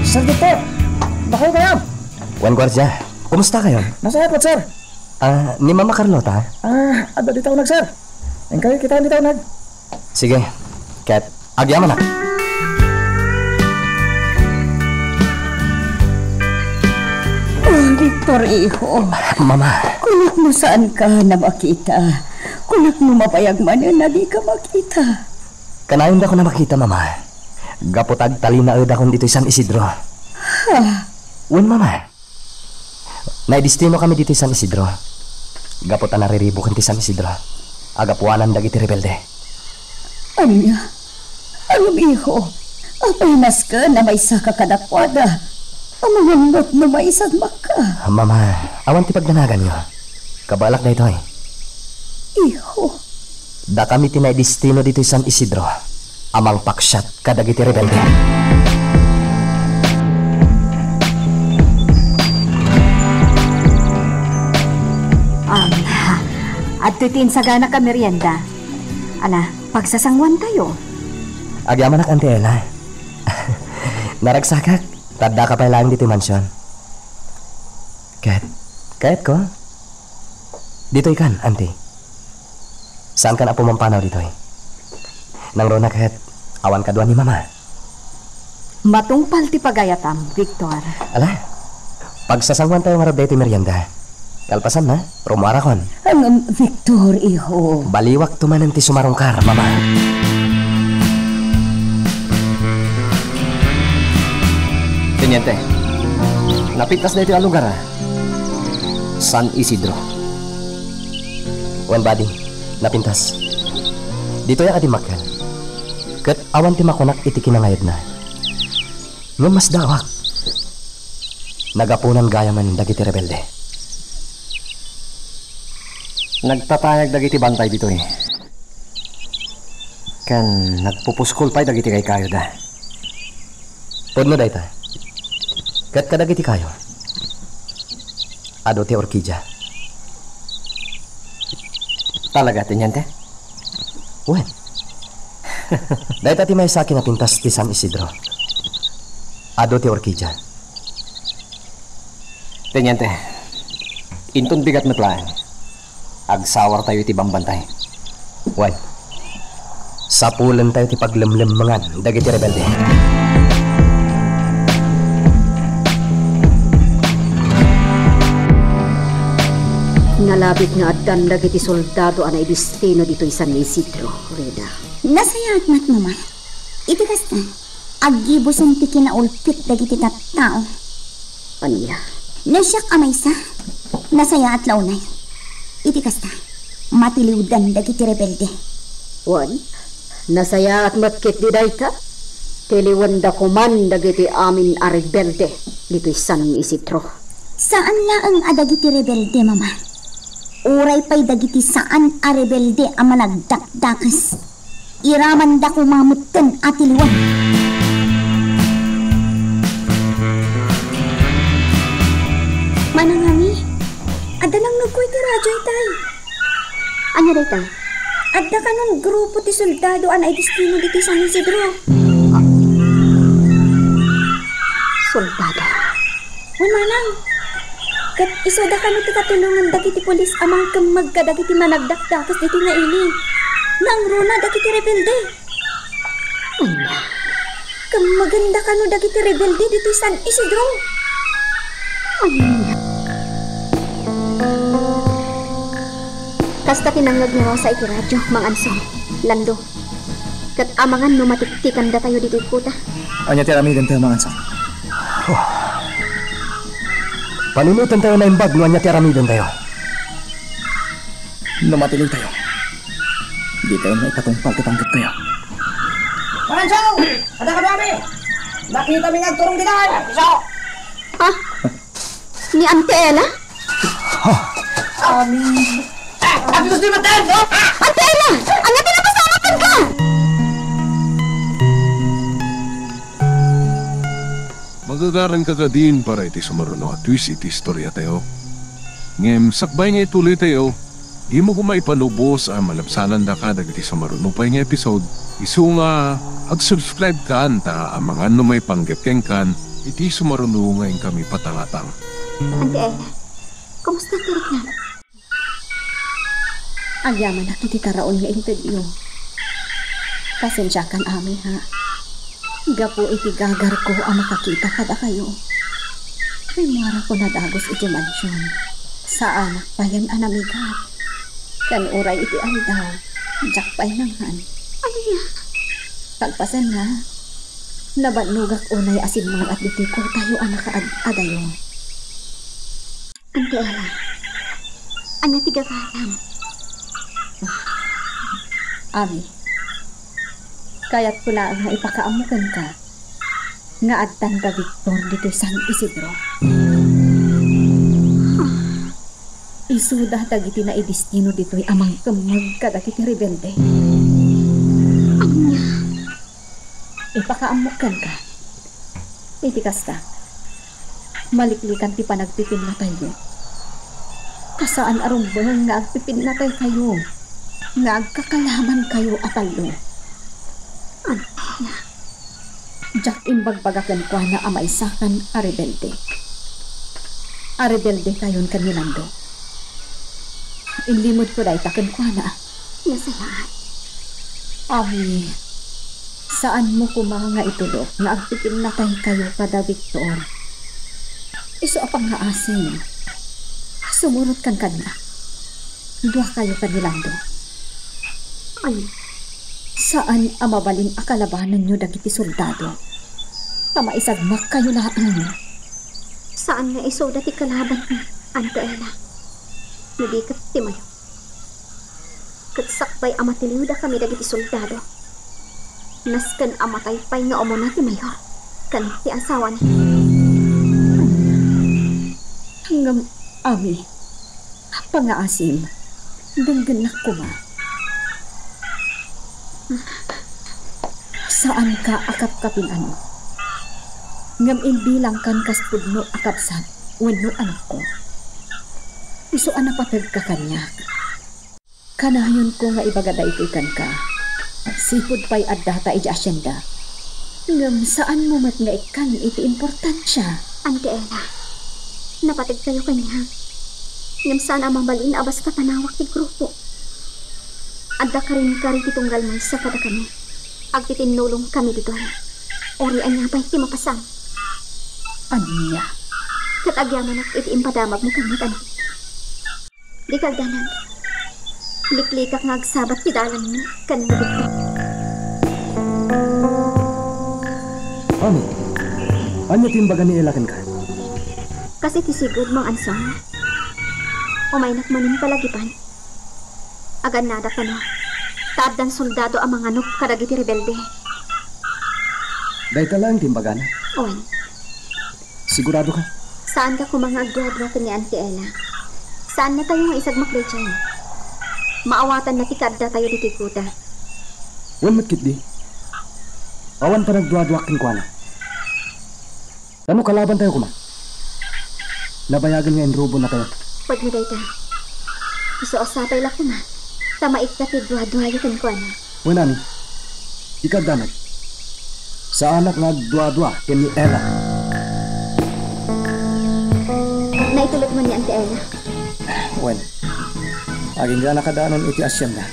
Sir Dito, bakaw kayo? Juan Guardia, kumusta kayo? Nasa airport, sir. Ni Mama Carlota? Ado dito nag, sir. Ang kayo kita dito nag. Sige, Kat, agyaman na. Victor, iho. Mama. Kunak mo saan ka na makita? Kunak mo mapayag man na di ka makita. Kanayon da ko na makita, Mama. Gapotag talina ed akong dito San Isidro. Ha? Wen, Mama. Naidistino kami dito San Isidro. Gapotan nariribukan ti San Isidro. Agapuanan dagiti rebelde. Anya? Anong iho? Apay nas ka na may saka kadakwada. Amanganot na may isang maka. Mama, awan ti pagdanagan nyo. Kabalak na ito eh. Iho. Da kami tinaidistino dito San Isidro. Amang paksyat kadagiti rebelde. At tutin sagana ka merienda. Ala, pagsasangwan tayo. Agyaman na kantela. Naragsakak. Tadda ka pa lang dito mansyon. Kahit ko? Dito ikan, auntie. Saan ka na pumampanaw dito eh? Nang rona kahit awan ka doon ni Mama. Matungpal ti pagayatam, Victor. Ala, pagsasangwan tayo nga dito merienda. Kalpasan na, rumarakon. Ang Victor, iho. Baliwak tumanan ti sumarungkar, Mama. Teniente, napintas na ito ang lugar, San Isidro. Wen buddy, napintas. Dito yung adimakal. Kat awan ti makunak iti kinangayad na. Nga mas dawak. Nagapunan gaya man dagiti rebelde. Nagtatayag dagiti bantay dito eh. Kan nagpupuskol pa'y dagiti kay kayo da. Podno da ita. Kat kadagiti kayo. Ado ti Orquídea. Talaga, Teniente? Wen. Dahil ti may sakin na pintas ti San Isidro. Ado ti Orquídea. Teniente, inton bigat matlaan. Agsawar tayo ti bambantay. Wen. Sapulan tayo ti paglemlemangan dagiti rebelde. Nalabit nga addan dagiti soldado anay destino dito San Isidro, Reda. Nasayat mat mama. Iti kasta. Agibusan ti kinaulpit dagiti tattao. Anya? Nasyak amay sa. Nasaya at launay. Iti kasta. Matiliwdan dagiti rebelde. Wan? Nasaya at matkit di dayta? Tiliwan da kuman dagiti amin a rebelde dito San Isidro. Saan na ang adagiti rebelde, mama? Uray pa'y dagiti saan a rebelde ang managdakdakas. Iraman da kumamutten at iliwan. Ano dayta? Adda ka nun grupo ti soldado anay destino dito San Isidro. Soldado. Wan manang. Kat isoda ka no ti katulungan dagiti polis amang kamag ka dagiti managdakdakas dito nga ili. Nang runa dagiti rebelde. Anya? Kamaganda ka no dagiti rebelde dito San Isidro. Anya? Kasta tinanggag nga sa ikiradyo, Mang Ansong, Lando. Kat amangan no matiktikan da tayo dito kuta. Anya ti aramidan tayo mga ansong. Panunutan tayo na imbag, no anya ti aramidan tayo. Namatilig tayo. Di tayo na ipatungpal kitangkit tayo. Maransaw! Ada ka dami! Nakita mi nagturong dinan! Iso! Ha? Ni Ante Ella? Abi gusto yung matahan, no? Ante Ella! Anya pinapasalakan ka! Magagaran ka ka din para iti sumaruno at twist iti istorya tayo. Ngem, sakbay nga ituloy tayo. Di mo kumay panubos ang malapsanan da ka dagiti sumaruno pa nga episode. Isu nga, ag-subscribe ka anta ang mga may panggepkeng kan iti sumaruno ngayon kami patangatang. Ante Ella, kumusta ang tirik na? Agyaman na kiti taraon nga interview. Pasensya kan ami ha. Gapo iti gagar ko ang makakita kada kayo. May mara ko na dagos iti mansyon. Sa anak pa yan anamigat. Kan uray iti aldaw. Jak pa'y nanghan. Anya? Tagpasan na. Nabanugak unay asin mga at diti ko tayo anak adayo. Ante Ella, anya tiga karam. Ami, kaya't ko lang nga ipakaamukan ka nga adtan ka Victor dito San Isidro. Isuda dagiti na idestino dito'y amang kamag kadagiti rebelde. Anya? Ipakaamukan ka. Iti kasta, maliklikan ti panagpipin na tayo. Kasaan arumbang nga agpipin na kayo. Nga agkakalaman kayo atalo. Anya? Jak imbagbagakan ko na amaisakan a rebelde. A rebelde kayon kanilando. Inlimod ko dahi takan ko na. Nasayaan. Ami, saan mo kumanga itulog na agpipin na kayo kada Victor? Iso apang haasin. Sumurot kan na. Dua kayo kanilando. Anya? Saan ang mabalin akalabanan nyo dagiti soldado? Pamaisagmak kayo lahat ninyo. Saan nga iso dati kalaban ni Ante Ella? Nabikat ti mayo. Katsakbay amatiliw da kami dagiti soldado. Naskan amatay pay nga umuna ti mayor. Kan ti asawa ni. Hanggang ami, pangaasim, dangganak ko ma. Saan ka akap-kapin ano? Ngam inbilang kan kaspudno akapsat, wano anak ko. Iso anapatag ka kanya. Kanayon ko nga ibagada ito'y kan ka. Sipod pa'y addata iti asyenda. Ngam saan mo mat nga ikan iti importansya? Ante Ella, napatid kayo kanya. Ngam saan amang balin abas katanawak ti grupo. Adda ka rin titunggal may sa kada kami. Agtitinulong kami dito. Ori anya pa'y ti mapasang. Anya? Kat agyaman at iti impadamag mo kami tanong. Di kagdanan. Liklikak nga agsabat ti dalan mo kan nabito. Ami, anya timbaga ni Ella kan ka? Kasi ti sigod mong ansong. Umaynak manin palagipan. Agan nada ka no. Taabdan soldado ang mga nuk kadagiti rebelde. Dahil ka lang timbaga na. Owen, Sigurado ka? saan ka kumanga agduha-duha ka ni Auntie Ella? Saan na tayo nga isagmak dyan? Maawatan na tikadda tayo di kuta. Wan matkit di. Awan pa nagduwa-duwakin ko na. Ano kalaban tayo kuma? Nabayagan nga yung rubo na tayo. Pag na dayta. Iso asapay lang ko na. Tamaikta ti dua-duayo kan ko na. Wanan, ikagdanag. Sa anak nga dua-dua, kini Ella. Naitulot mo ni Auntie Ella. Wen, aging nga nakadaanon iti asyan na.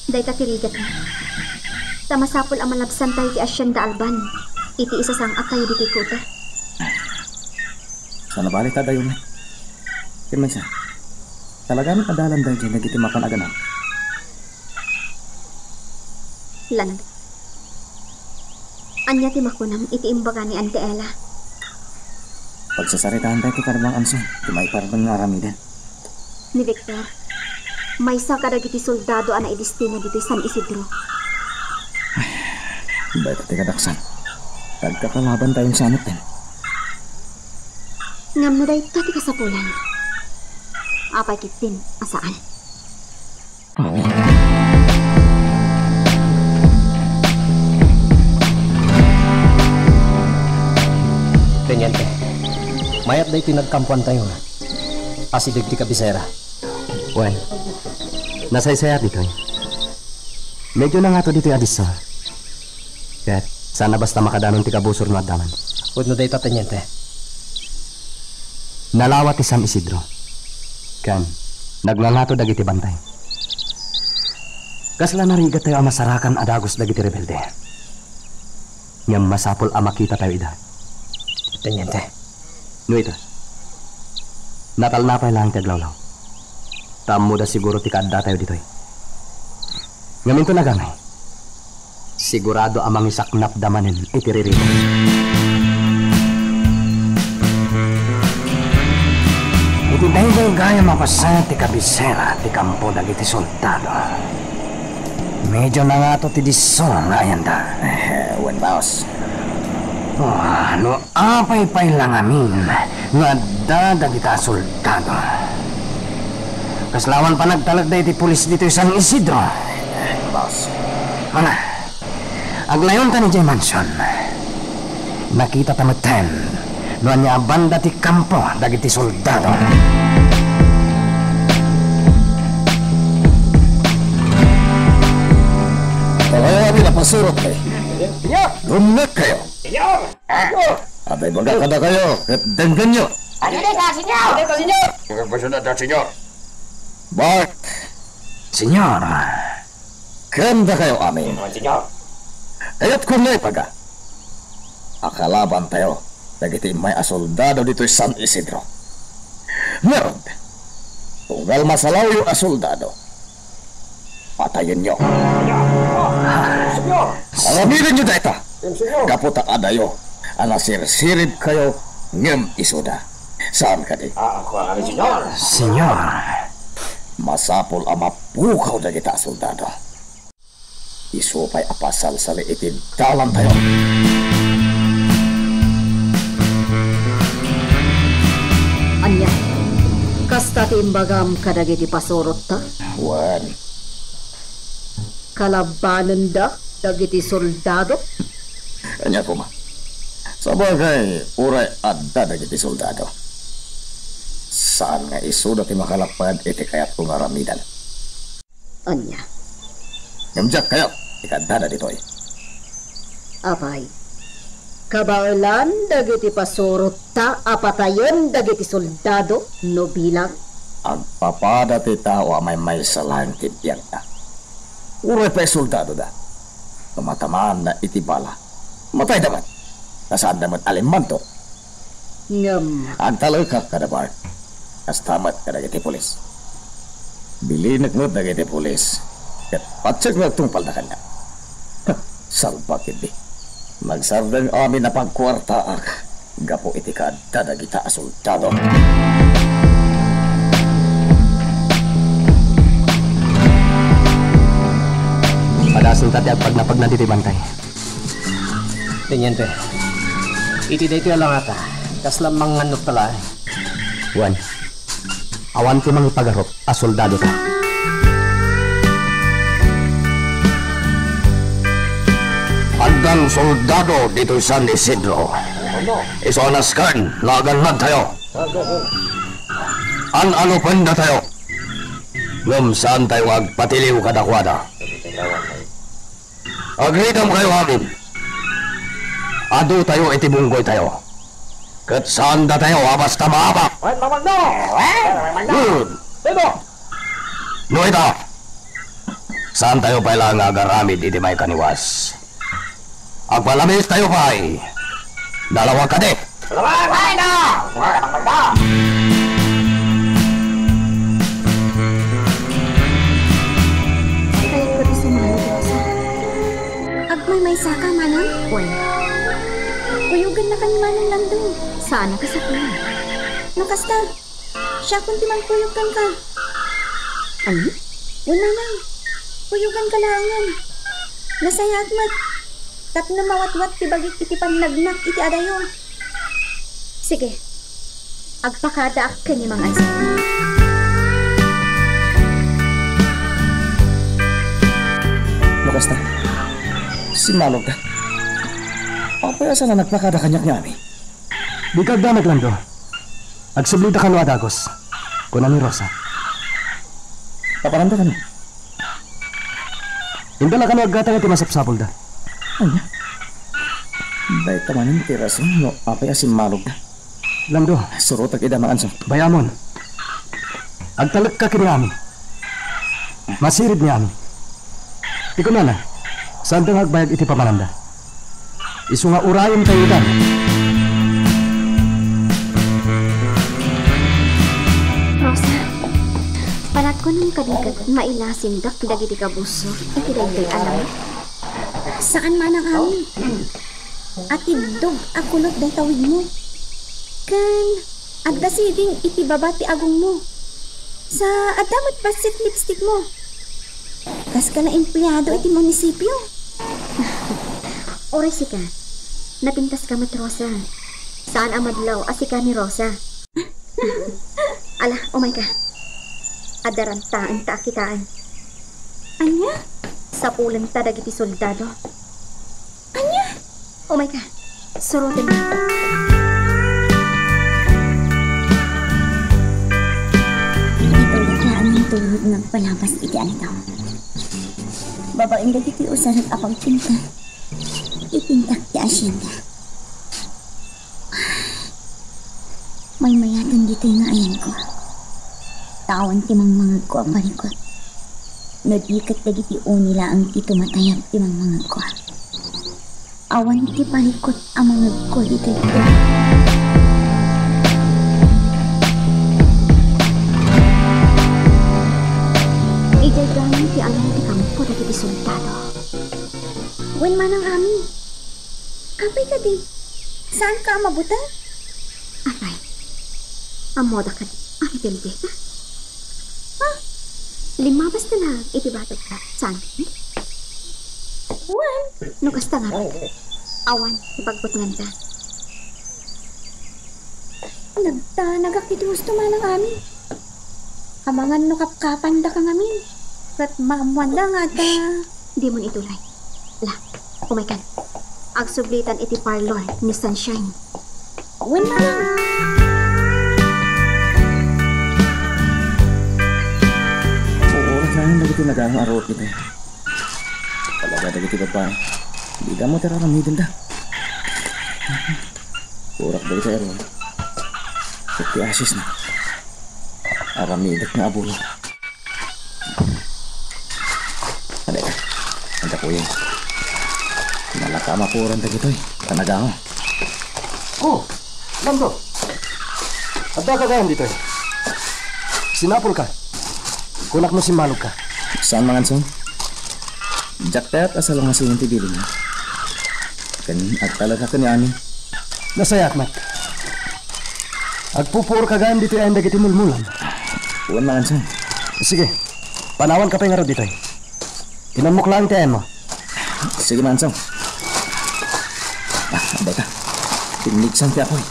Day katirigat na. Tamasapol ang malabsan tayo ti asyan da Alban. Iti isa sang tayo di kay Kuta. Sana balik ta dayon. Kinman siya. Talaga na kadalan dahil dyan nagiti makan aganan. Lan. Anya ti makunam iti imbaga ni Auntie Ella. Pagsasaritaan tayo ito karabang ansong, di may parang ngaramiden. Ni Victor, may sa kadagiti soldado ana idestino dito San Isidro. Ba't ati kadaksan? Nagkakalaban tayong sanot din. Ngam na dahi tati kasapulan. Apay kitin, asaan? Oo. Tenyente, mayat dahi tinagkampuan tayo nga. Asidig ti kabisera. Wen, nasaysaya dito eh. Medyo na nga to dito adis so. Kaya sana basta makadanon ti kabusor no adaman. Huwag no dahi ta, Tenyente. Nalawat ti San Isidro. Kan, nagngangato dagiti bantay. Kasla narigat tayo ang masarakan adagos dagiti rebelde. Ngam masapol ang makita tayo ida. Tenyente. No ito. Natalnapay lang taglawlaw. Tamo da siguro ti kadda tayo dito eh. Ngamin to nagamay. Sigurado amang isaknap damanin itiririto. Iti dahi gaya mapasa ti kabisera ti kampo dagiti soldado. Medyo na nga to ti disong ayan da. Wen baos. No apay-pay lang amin nga dadagita soldado. Kaslawan pa nagtalag da iti pulis dito San Isidro. Baos. Mga, aglayon ta ni J. Mansion. Nakita tamatan no anya banda ti kampo dagiti soldado. Kaya kami napasurot eh. Senyor! Rumnak kayo. Senyor! Abay magkakada kayo. At denggan nyo. Ano na, senyor? Ano senyor? Magkasunod na, senyor. Bart, Senyor! kanda kayo amin. Senyor! Kaya't kung naipaga. Akalaban tayo. Dagiti may asoldado dito San Isidro. Meron. Tunggal masalaw yung asoldado. Patayin nyo. Senyor! Alamirin nyo dito. Senyor! Kaputa adayo. Anasirsirib kayo ngem isuda. Saan ka di? Ako ang senyor! Senyor! Masapol ang mapukaw na kita soldado. Isupay apasal sa liitin. Dalan tayo. Anya, kasta ti imbagam kadagiti pasorot ta? Wan. Kalabanan da, dagiti soldado? Kanya ko ma. Sabagay, uray adda na giti soldado. Saan nga isuda ti makalapad iti kayat kong aramidan. Anya, Ngamjak kayo, ikadda na dito eh. apay. Kabaulan, dagiti pasorot ta, apatayon, dagiti soldado, no bilang. Agpapada ti tao may salahan ti biyang na. Uray pa soldado da. Tumatamaan na iti bala. Matay daman. Nasaan daman alimman to. Ngam, Agtalagkak ka na Bart. Kastamat ka na iti polis. Bilinak mo na iti polis. Kat patsag nagtungpal na kanya. Salbakid di. Magsardang amin na pagkwartaak. Gapo iti ka dadagita asultado. Padasin tati at pag na dito bantay. Tenyente, iti dito lang ata. Kasla manganok tala. Juan, awan ko mang ipagarop a soldado ta. Andang soldado dito San Isidro. Isoanaskan, lagan tayo. Ano panda tayo. Ngam saan tayo agpatiliw kadakwada. Agridam kayo amin. Ado tayo itibunggoy tayo. Kat saan da tayo abas tamaaba. Good. No ito. Saan tayo pala nga agaramid iti may kaniwas. Agpalamis tayo pa'y. Dalawa ka di. Kaya ko di sumalo, Rosa. Agmay may saka manon. Uy, Kuyugan na kani manon lando. saan ka sa kuya? Nakasta. Siya kundi man kuyugan ka. Ano? Uy manang. Kuyugan ka langan. Nasayat mat. Tapno mawat-wat ti bagit iti panlagnak iti adayo. Sige. Agpakada ak kani mga aso. Lukas na. Simalog ka. Apaya sana nagpakada kanyak niya ni. Di ka agdamag lang do. Agsublita ka no adagos. Kuna ni Rosa. Paparanda ka no? Indala ka no aggatang iti masapsapol da. Ano? Bay tamanin tiraso no apaya simalog ka. Lando, Surot ag idamaan sa. bayamon. Agtalak ka kini amin. Masirib ni amin. Ikaw na na. Saan tang agbayag iti pamananda? Isu nga urayon tayo dan. Rosa, palat ko nung kadikat mailasin dak dagiti kabuso. Iti dagday alam. Saan man ang amin? Atidog akulot day tawid mo. Kan, adda siding iti babati agong mo. Sa adamat basit lipstick mo. Kas ka na empleyado iti munisipyo. Oras ka. Napintas ka mat Rosa. Saan amadlaw asika ni Rosa? Ala, umay ka. Adarantaan ta akitaan. Anya? Sa pulan ta dagiti soldado. Anya? Umay ka. Surutin mo. Itulog na ang tulog ng palabas iti alitaw. Babaeng dagiti usan at apang pinta. Ipintak ti asyenda. May mayatan dito nga ayan ko. Tawan ti mangmangag ko ang barikot. Nadikat dagiti unila ang ti tumatayag ti mangmangag ko. Awan ti parikot ang mangag ko dito ito. Igagangin ti alam ti kampo dagiti soldado. Wen man ang amin. Apay ka di. Saan ka mabuta? Aray. Amoda ka. Ay, pilde ka. Ha? Limabas na lang. Itibatag ka. Saan? Wen? Nukas ta nga. Awan. Ipagputngan ta. Nagakiti gusto man ang amin. Amangan no kapkapan da ka ngamin. Kat maamuan da nga ta. Di mo itulay. La, kumaykan. Agsublitan iti parlor ni Sunshine. Wen man lang. Oras na yung dagiti nagang arot nito. Talaga dagiti babae. Di ka mo tararamidin da. Urak dagiti arot. Iti asis na. Aramidak na abulo. Ada ka. Anda po yun. Nalakama po rin dagito eh. Tanaga ako. Oh, Lando. Adda ka gayan dito eh. Sinapol ka. Kunak mo si Malog ka. Saan mga ansong? Jaktayat asal nga siya yung tigiling niya. Kan agtalaga ka ni Ani. Nasayat mat. Agpupur ka gayan dito ay dagiti mulmulan. Uwan mga ansong. Sige, panawan ka pa nga ro dito eh. Tinamok lang tayo mo. Sige mga ansong. Abay ka. Tinigsan ti ako eh.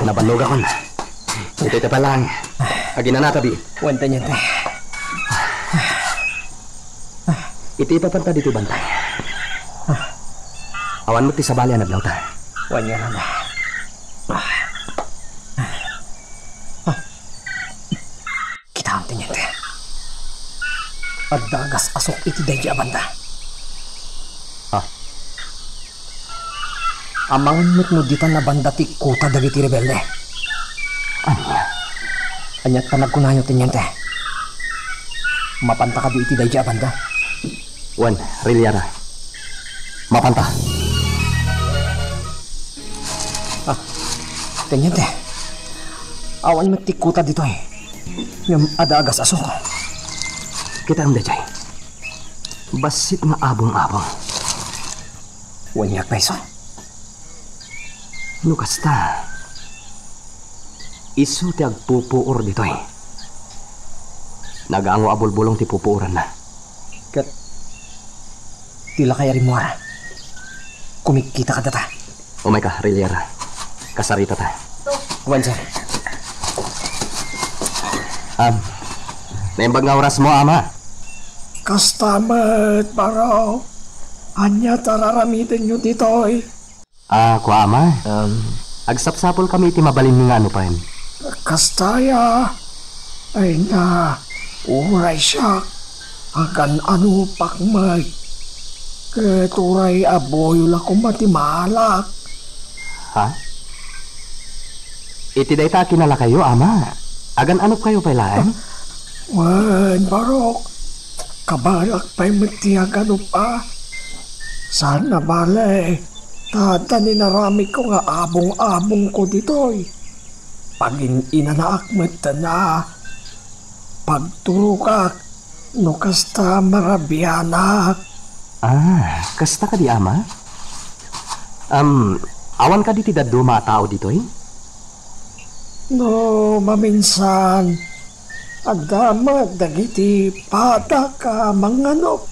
Nabanlog ako na. Ito pa lang. Agi na natabi. Wanta niya tayo. Iti ipapanta dito bantay. Awan mo ti sabali na ta. Wanya na. Kita ang tinyente. At dagas asok iti dahi abanda. Amangan mo't nuditan na banda ti kuta dagiti rebelde. Anyat pa nagkunayo tinyente. Mapanta ka di iti dahi abanda. Wan, Rilyara. Mapanta. Tinyente. Awan mo't ti kuta dito eh. Yung adagas asok. Kita ang dajay. Basit nga abong-abong. Wanyak peso. Lukas ta. Isu ti agpupuor dito eh. Nagaango abol-bulong ti pupuoran na. Kat tila kaya rin mo kumikita ka data. Umay ka, Rilyara. Kasarita ta. Wan, sir. Naimbag nga oras mo, ama. Kastamet, baro. Anya tararamitin nyo ditoy. Kwa ama. Agsapsapol kami iti mabalin nga ano pa rin. Kastaya. Ay na, uray siya. Agan ano pakmay. Keturay aboyol ako matimalak. Ha? Iti day ta kinala kayo, ama. Agan ano kayo pailaan? Wan, barok. Kabalak pa'y matiyag ano pa. Sana bale. Tata ninarami ko nga abong-abong ko ditoy. Pagin inanaak mata na. Pagturukak. No kasta marabianak. Kasta ka di, ama? Awan ka di ti daddo mga tao dito eh? No, maminsan. Agdamag dagiti pata ka manganok.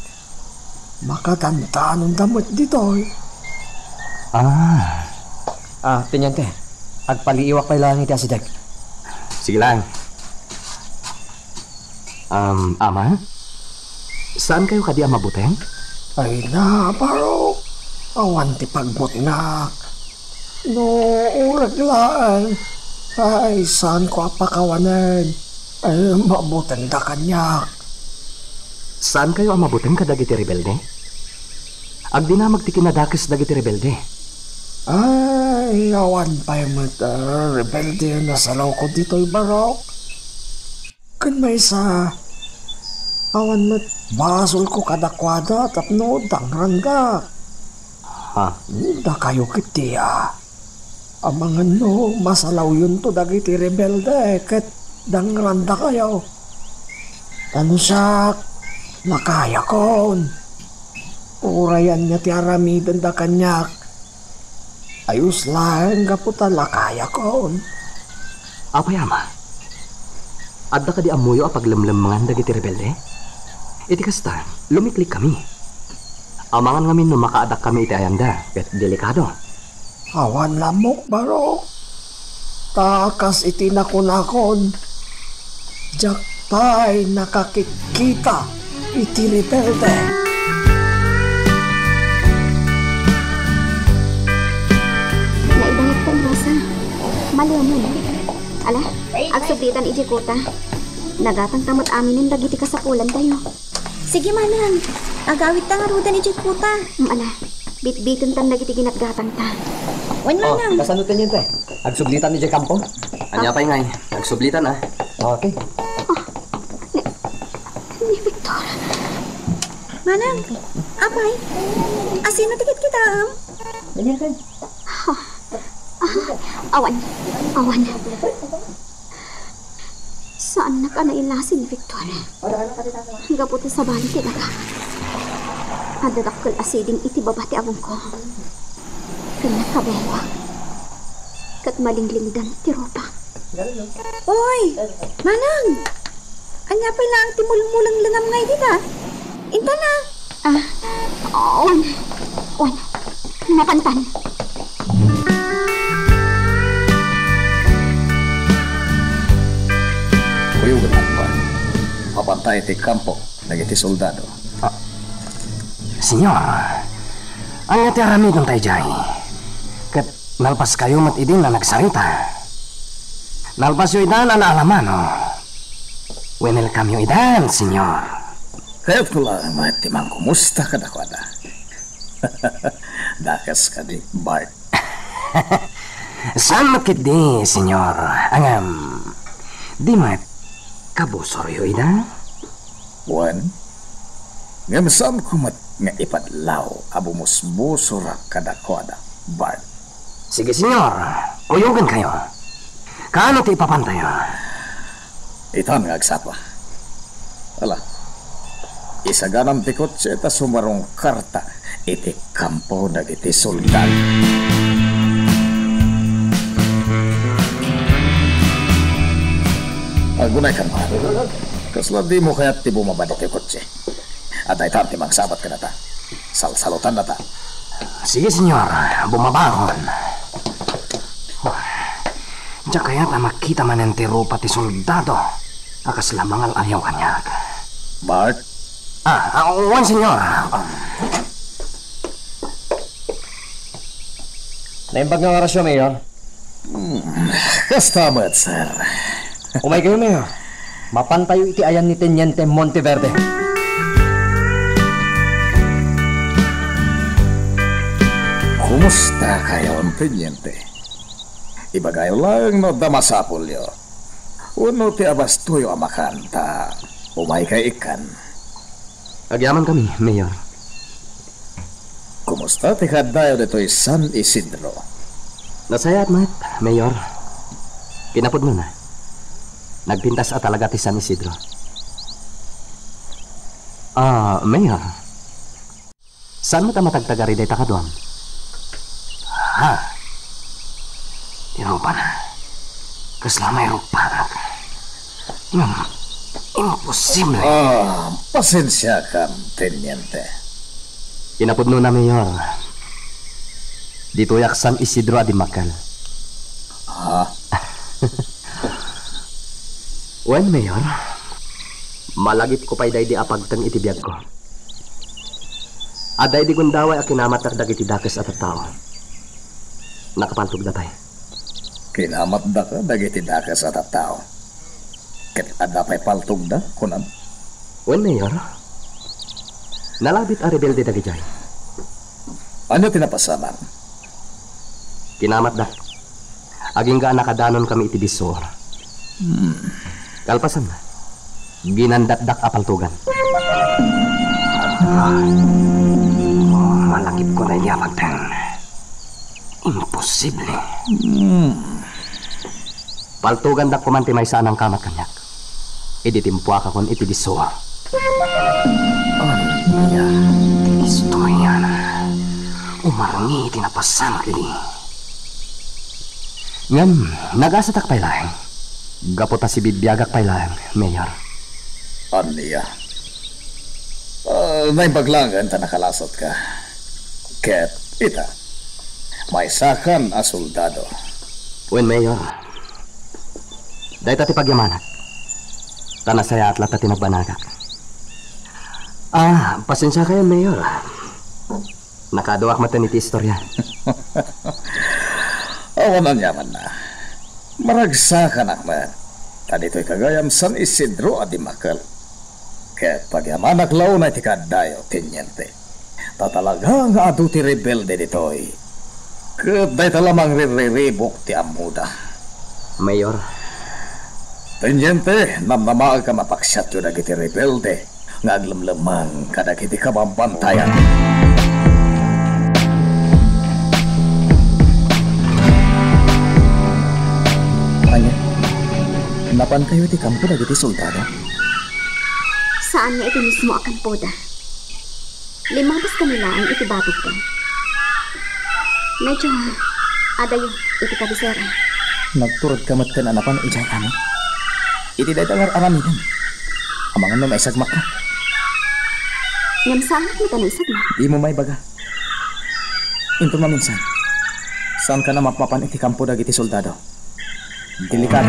Makatantanong damot ditoy. Tinyente. Agpaliiwak pa lang iti asideg. Sige lang. Ama? Saan kayo kadi ang mabuteng? Ay na, baro. Awan ti pagbutnak. No, urag laan. Ay, saan ko apakawanan? Ay, mabutan da kanyak. Saan kayo ang mabuteng kadagiti rebelde? Agdi na magtikinadakis dagiti rebelde. Ay, awan pa yung rebelde na salaw ko dito'y barok. Kan may sa awan mat basol ko kadakwada tapno dangrangga. Da kayo kitiya. Amangan no, masalaw yun to dagiti rebelde ket dangranda kayo. Ano siya, makaya kon. Urayan niya ti aramidan da kanyak. Ayos lang kaputa lakaya kon. Apay ama, adda ka di amuyo apaglamlamangan dagiti rebelde? Iti kasta, lumiklik kami. Amangan ngamin no makaadak kami iti ayanda, ket delikado. Awan lamok baro. Takas iti nakunakon. Jaktay nakakikita iti rebelde. Naibangat ko ang rasa. Maliw mo na. Ala, agsublitan iti kuta. Nagatang tamot aminin dagiti kasapulan tayo. Sige, manang. Agawit ta nga rudan iti kuta. Ala, bitbitin tan dagiti ginatgatang ta. Wan, manang. Kasano tinyente? Agsublitan ni Jay Kampo? Anya pa'y ngay, agsublitan Okay. Ni Victor. Manang, apay. Asino tikit kita, Ganyan ka. Awan. Saan na ka nailasin, Victor? Gaputi sa bali talaga. Adadakkel asiding iti babati abong ko. Kinakabewa. Kat malinglingdan ti ropa. Oy, manang. Anya pa'y lang timulmulang langam ngay dita. Inta na. Wan. Napantan. Kuyo ganun pa. Papantay ti kampo, nagiti soldado. Senyor, Ang nga ti aramidon tayo jay. Kat nalpas kayo mat idin na nagsarita. Nalpas yung idan na alaman, oh. Welcome yung idan, senyor. Kaya't ko lang, matimang kumusta ka na ko na. Dakas ka di, Bart. Saan makit di, senyor? Angam, di mat kabusor yung idan? Juan, ngamsam ko mat nga ipadlaw abumusbusor kada ko na, Bart. Sige, senyor. Uyugan kayo. Kaano ti ipapantayo? Itan nga agsapa. Ala, isaganam ti kotse ta sumarong karta iti kampo dagiti soldad. Agunay kan man. Kasla di mo kaya't ti bumabado ti kotse. At ay tam ti magsabat ka na ta. Salsalutan na ta. Sige, senyor. Bumabahon. Diya kaya ta makita man ang tiro pati soldado. Akas lamang ayaw kanya. Bart? Wan, senyor. Naimbag nga orasyon, Mayor. Kastamat, sir. Umay kayo, Mayor. Mapantayo iti ayan ni Teniente Monteverde. Kumusta kayo, Teniente? Ibagayo lang no damasapulyo. Uno ti abastuyo amakanta. Umay kay ikan. Agyaman kami, Mayor. Kumusta ti kadayo dito'y San Isidro? Nasaya at mat, Mayor. Pinapod mo na. Nagpintas at talaga ti San Isidro. Mayor. Saan mo ta matagtagari day takaduam? Irupa na. Kasla may rupa. Imposible. Pasensya ka, Teniente. Pinapudno na, Mayor. Dito yak San Isidro Adimakal. Well, Mayor, malagip ko pa'y day di apagtan itibiyag ko. Aday di gundaway a kinamatak dagiti dakes at tao. Nakapantog na tayo. Kinamat da ka dagiti dakas at tao. Ket ada pa'y paltog da, kunan. Well, Mayor, nalabit a rebelde dagijay. Ano tinapasaman? Kinamat da. Aging ga nakadanon kami itibisor. Kalpasan na. Ginandatdak apaltugan. Malakip ko na iyapagtan. Imposible. Paltugan dak kumanti may saan ang kamat kanyak. Iditimpuak akon itibiso. Isto yan. Umarangi itinapasan kini. Ngam, nagasatak pay lang. Gapota si bibiyagak pay lang, Mayor. Aniya. May baglangan ta nakalasot ka. Ket, ita. May sakan a soldado. Wen, Mayor. Dahi tati pagyamanak. Tanasaya at lata tinagbanagak. Pasensya kayo, Mayor. Nakaduwak matan iti istorya. Awanan yaman na. Maragsakan akman. Tanito'y kagayam San Isidro Adimakal. Kaya't pagyamanak law na itikadayo, Teniente. Tatalaga nga adu ti rebelde dito'y. Kaya't dahi talamang riribok ti amuda. Mayor. Teniente, namnamaag ka mapaksyat yun nagiti rebelde. Nga aglamlamang kadagiti kabambantayan. Napan kayo iti kampo dagiti soldado? Saan nga iti mismo akan poda? Limabas kanila ang itibatog ko. Medyo adayo iti kabisera. Nagturod ka matan anapan ijay kami. Iti datangar aramidan. Amangan mo may sagmak ka. Ngam saan mo tanisag na? Di mo may baga. Into maminsan. Saan ka na mapapan iti kampo dagiti soldado? Delikado.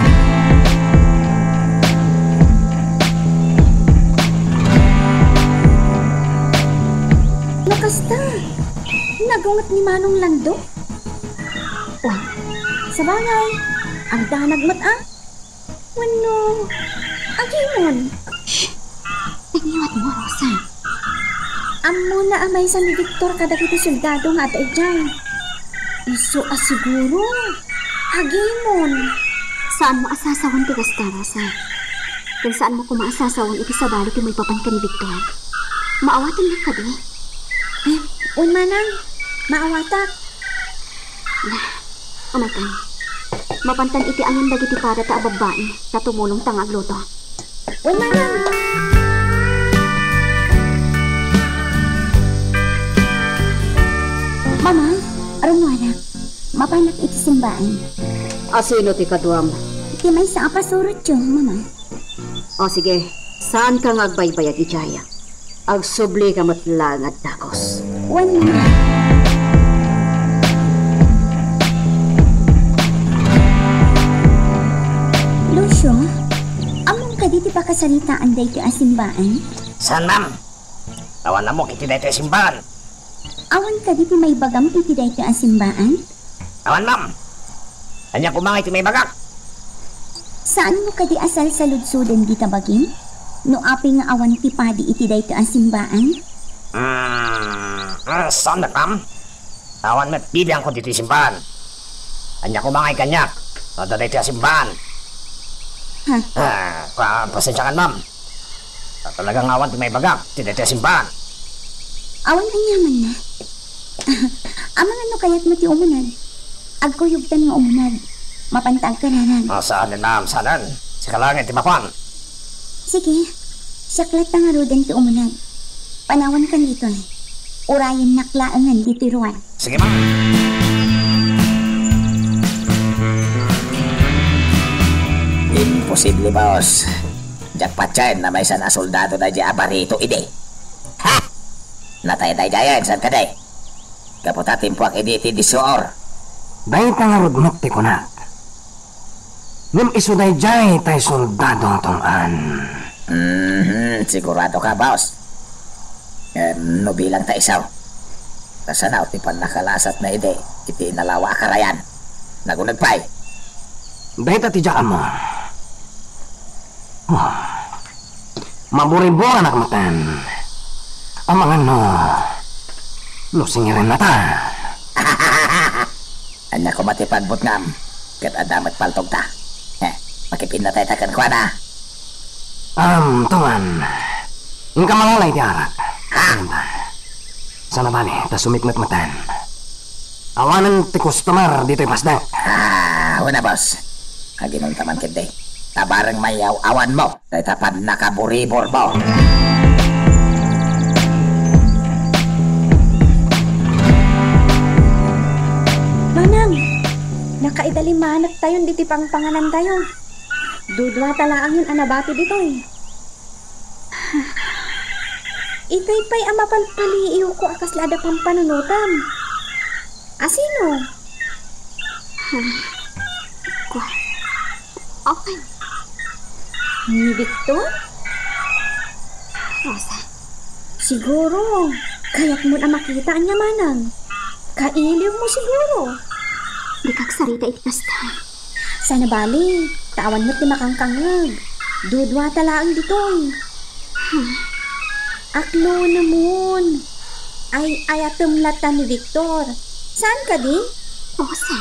Nakasta. dungat ni Manong Lando? Uy, sa bagay, ang danagmat ah. Wano, agimon. Tingniwat mo, Rosa. Amo na amay sa ni Victor kada kiti soldado nga at dyan. Iso asiguro. Agimon. Saan mo asasawan ti Gasta, Rosa? Kung saan mo kumaasasawan iti sa balik yung may papan ka ni Victor? Maawatan na ka di. Un manang, maawatak. Umaykan. Mapantan iti angon dagiti para ta ababae na tumulong tangag luto. Un manang. Mama, arumwara. Mapanak iti simbahan. Asino ti kaduam? Iti may sa apasurot yun, mama. O sige, saan ka nga agbaybayag ijaya? Agsubli ka matlang at dakos. Wan mama. Lucio, among ka diti pa kasalitaan day ti asimbahan? Saan, ma'am? Awan na mo, kiti dahito yung simbahan. Awan ka diti may bagam iti day ti asimbahan? Awan, ma'am. Anya kumangay ti may bagak. Saan mo ka di asal sa ludsudan di tabagin? No api nga awan ti padi iti day ti asimbahan? Saan na, ma'am? Awan met bibiang ko dito yung simbahan. Anya kumangay kanyak. Nada dahito yung simbahan. Pasensya kan, ma'am. Talagang awan ti may bagak. Ti dahito yung simbahan. Awan kanyaman na. Amang ano kaya't mo ti umunag? Agkuyugtan nga umunag. Mapantag ka nanan. Saan na, ma'am? Saan? Sa kalangit, ti mapang. Sige, saklat na nga rodan ti umunag. Panawan kan dito eh. Urayan naklaangan dito ruwan. Sige, ma'am. Imposible, boss. Jackpot yan na may sana soldado na dyan abarito ide. Ha! Natay-tay dyan, saan ka day? Kaputa timpuak ide ti disuor. Dahil tangarod ti kunak. Nim iso day jay tay soldadong tongan. Sigurado ka, boss. No bilang ta isaw. Kasanaw ti pan nakalasat na ide. Iti nalawa karayan. Nagunagpay. Dahil tatidyakan mo. Maburibo anak matan. Ang mga no. Lusingirin na ta. Anya ko matipagbot ngam. Kat adamat paltog ta. Makipin na tayo takan kwa na. Tuman. Yung ka malalay ti arak. Sana bali, ta sumikmat matan. Awanan ti customer dito'y pasda. Wala boss. Kaginong taman kinde. Tabarang mayaw awan mo. Dahil tapad nakaburibor mo. Manang, nakaidalimanak tayo diti pangpanganan tayo. Dudwa talaang yun anabati dito eh. Ito'y pa'y amapalpaliiw ko akas lada pang panunutan. Asino? Okay. Ni Victor? Rosa. Siguro, kaya't mo na makita niya manang. Kailiw mo siguro. Di kagsarita iti Gasta. Sana bali, tawan mo't ni makangkangag. Dudwa talaang ditoy. Aklo namun. Ay ayatumlatan ni Victor. Saan ka di? Rosa.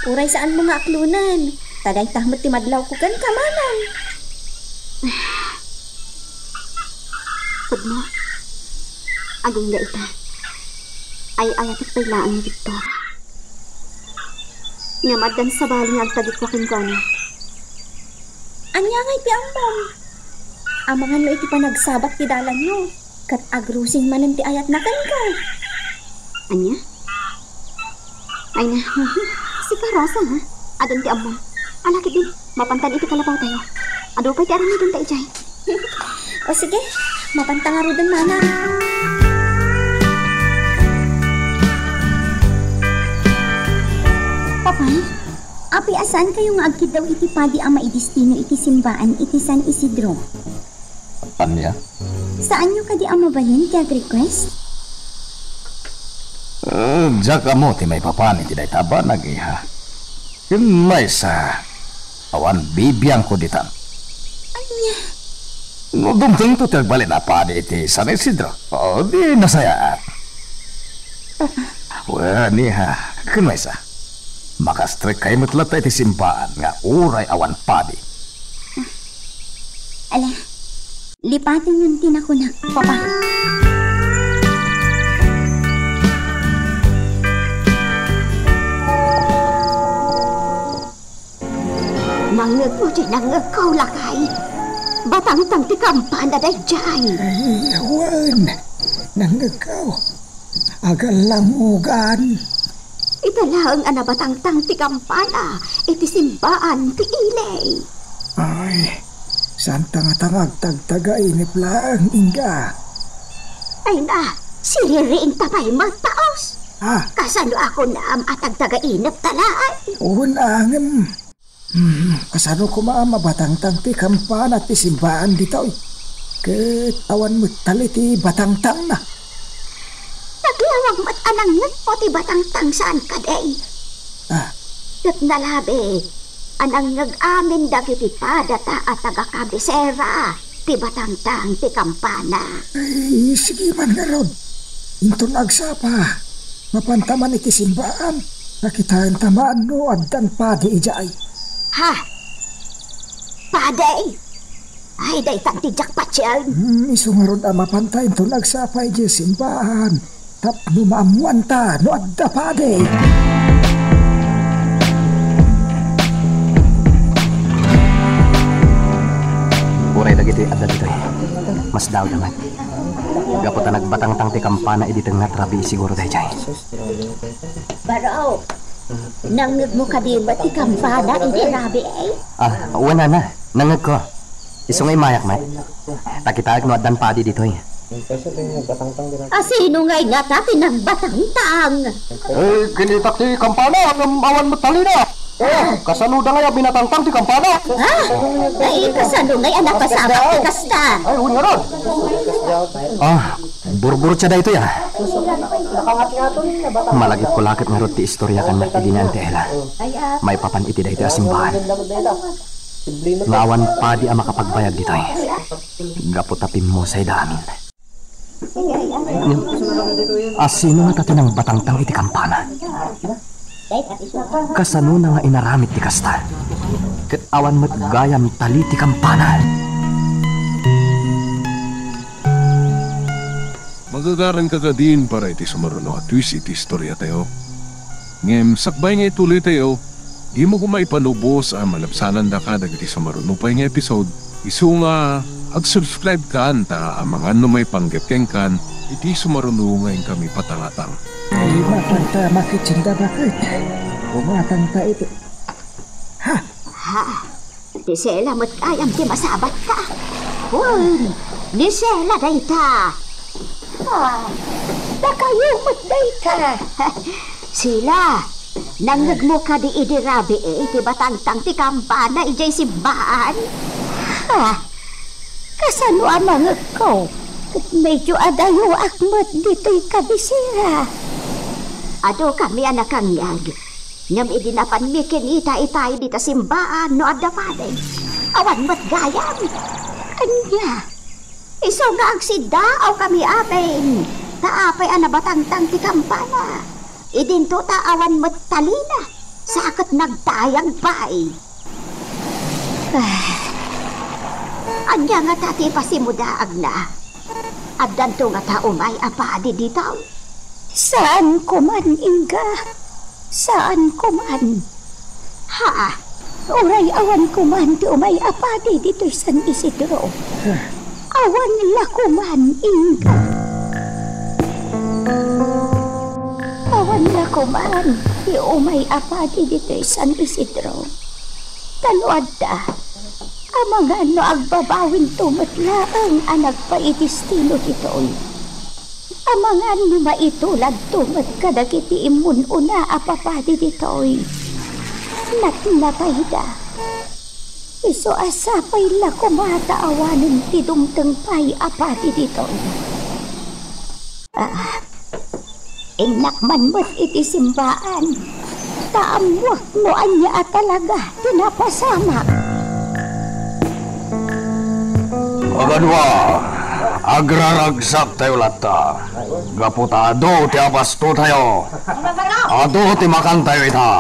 Uray saan mo nga aklunan? Taday tahmat ti madlaw ko kan kamanan. Pudno. Aging da ita. Ay ayatik pailaan ni Victor. Ngamadan sa baling agtagitwakin ko ano. Anya ngay ti ampom. Amangan mo iti panagsabat ti dalan nyo. Kat agrusing manan ti ayat na kan ka. Anya? Ay na. Si Rosa ha? Adon ti ambong. Alakit din. Mapantan iti kalabaw tayo. Ado pa'y ti aramidon tayo jay. O sige. Mapantang arudan mana. Papa, api asaan kayo nga agkid daw iti padi ang maidistino iti simbaan iti San Isidro? Anya? Saan nyo kadi ang mabayan kag request? Diyak mo ti may papani ti day taba nagiha. Yun may sa awan bibiyang ko ditan. Anya? No, dumteng to tiyag bali na pa di iti San Isidro. O, di nasayaan. Well, niha, kun may sa. Makastrek kayo matlat iti simpaan nga uray awan padi. Ala, lipatin yung tinakunak, Papa. Nangag mo di nangag kau lakay. Batang-tang ti kampana day jay. Ay, awan. Nangagaw. Agalamugan. Italaang ana batang-tang ti kampana. Iti simbaan ti ilay. Ay, santa nga tangag tagtagainip lang inga. Ay na, siririing tapay magtaos. Ah, Kasano ako na atag tagainip talaan. unangem. Kasano ko maama batang-tang ti kampana ti simbaan dito. Ket awan mo taliti batang-tang na. Naglawag mat anang mo ti batang-tang saan ka day. Ah, Ket nalabi, anang nag-amin dagiti padata at taga-kabisera. Ti batang-tang ti kampana. ay, sige man nga rod. Into nagsapa. Mapantaman iti simbaan. Nakitaan tamaan no addan padi ijay. Ha? Paday? Ay, day tanti jakpat yan. Iso nga rod mapantay into nagsapa iti simbaan. Tapno maamuan ta no adda padi. Uray dagiti adda ditoy. Mas daw naman. Gapot na nagbatang-tang ti kampana edi tengat rabi siguro dayjay. Baro, nangag mo ka din ba ti kampana hindi rabi eh? Wala na. Nangag ko. Iso ngay mayak, may. Takitaag no addan padi ditoy. Sino nga'y nga tati ng batang-tang? Kinitak ti kampana ng awan mo talina. Kasanuda nga binatang-tang ti kampana. Ha? Ay, kasano nga'y anak kasama ti kasta? Ay, hunya ron. Burbur siya da ito ya. Malagip ko lakit nga rot ti istorya kan mat idi na Ela. May papan iti da ito asimbahan. Naawan pa di ang makapagbayag dito eh. Gaputapin mo sa idamin. Sino nga tati ng batang-tang iti kampana? Kasano na nga inaramit ti kasta? Ket awan mat gayam tali ti kampana. Magagaran ka ka din para iti sumaruno at twist iti istorya tayo. Ngem, sakbay nga ituloy tayo, di mo kumay panubos ang malapsanan da ka dagiti sumaruno pa yung episode. Isu nga, ag-subscribe ka ta ang mga may panggapkeng kan, iti sumaruno ngayon kami patangatang. Ay, mapanta makitsinda bakit? Umatang ta ito. Ha? Di sela mo't kayam ti masabat ka. Hun, di sela day ta. Nakayo mo't day ta. Sila, nangag mo ka di idirabi iti batang-tang ti kampana ijay simbaan. Kasano ang mga ko? Medyo adayo akmat dito'y kabisira. Ado kami anak ang yag. Ngam idinapan mi kinita-itay dita simbaan no adapaday. Awan mat gayam. Anya, iso nga ang sidaaw kami apeng. Taapay anabatang-tang ti kampana. Idinto taawan mat talina. Sakot nagtayang pay. Anya nga tati pasimudaag na. Addan to nga taumay apadi dito. Saan ko man, Inga? Saan ko man? Ha? Uray awan ko man ti umay apadi dito San Isidro. Awan la ko man, Inga. Awan la ko man ti umay apadi dito San Isidro. Tanuad da. Ang mga no agbabawin tumatlaang anak pa itistilo dito'y. Ang mga no maitulad tumat kadagiti imun una apapadi dito'y. Natnatay da. Iso asapay la kumataawanin ti dumteng pay apadi dito'y. Inakman mo't iti simbaan. Taamwak mo anya talaga tinapasama. Kagadwa, agraragsak tayo lata. Gaputado ti abasto tayo. Ado ti makan tayo ita.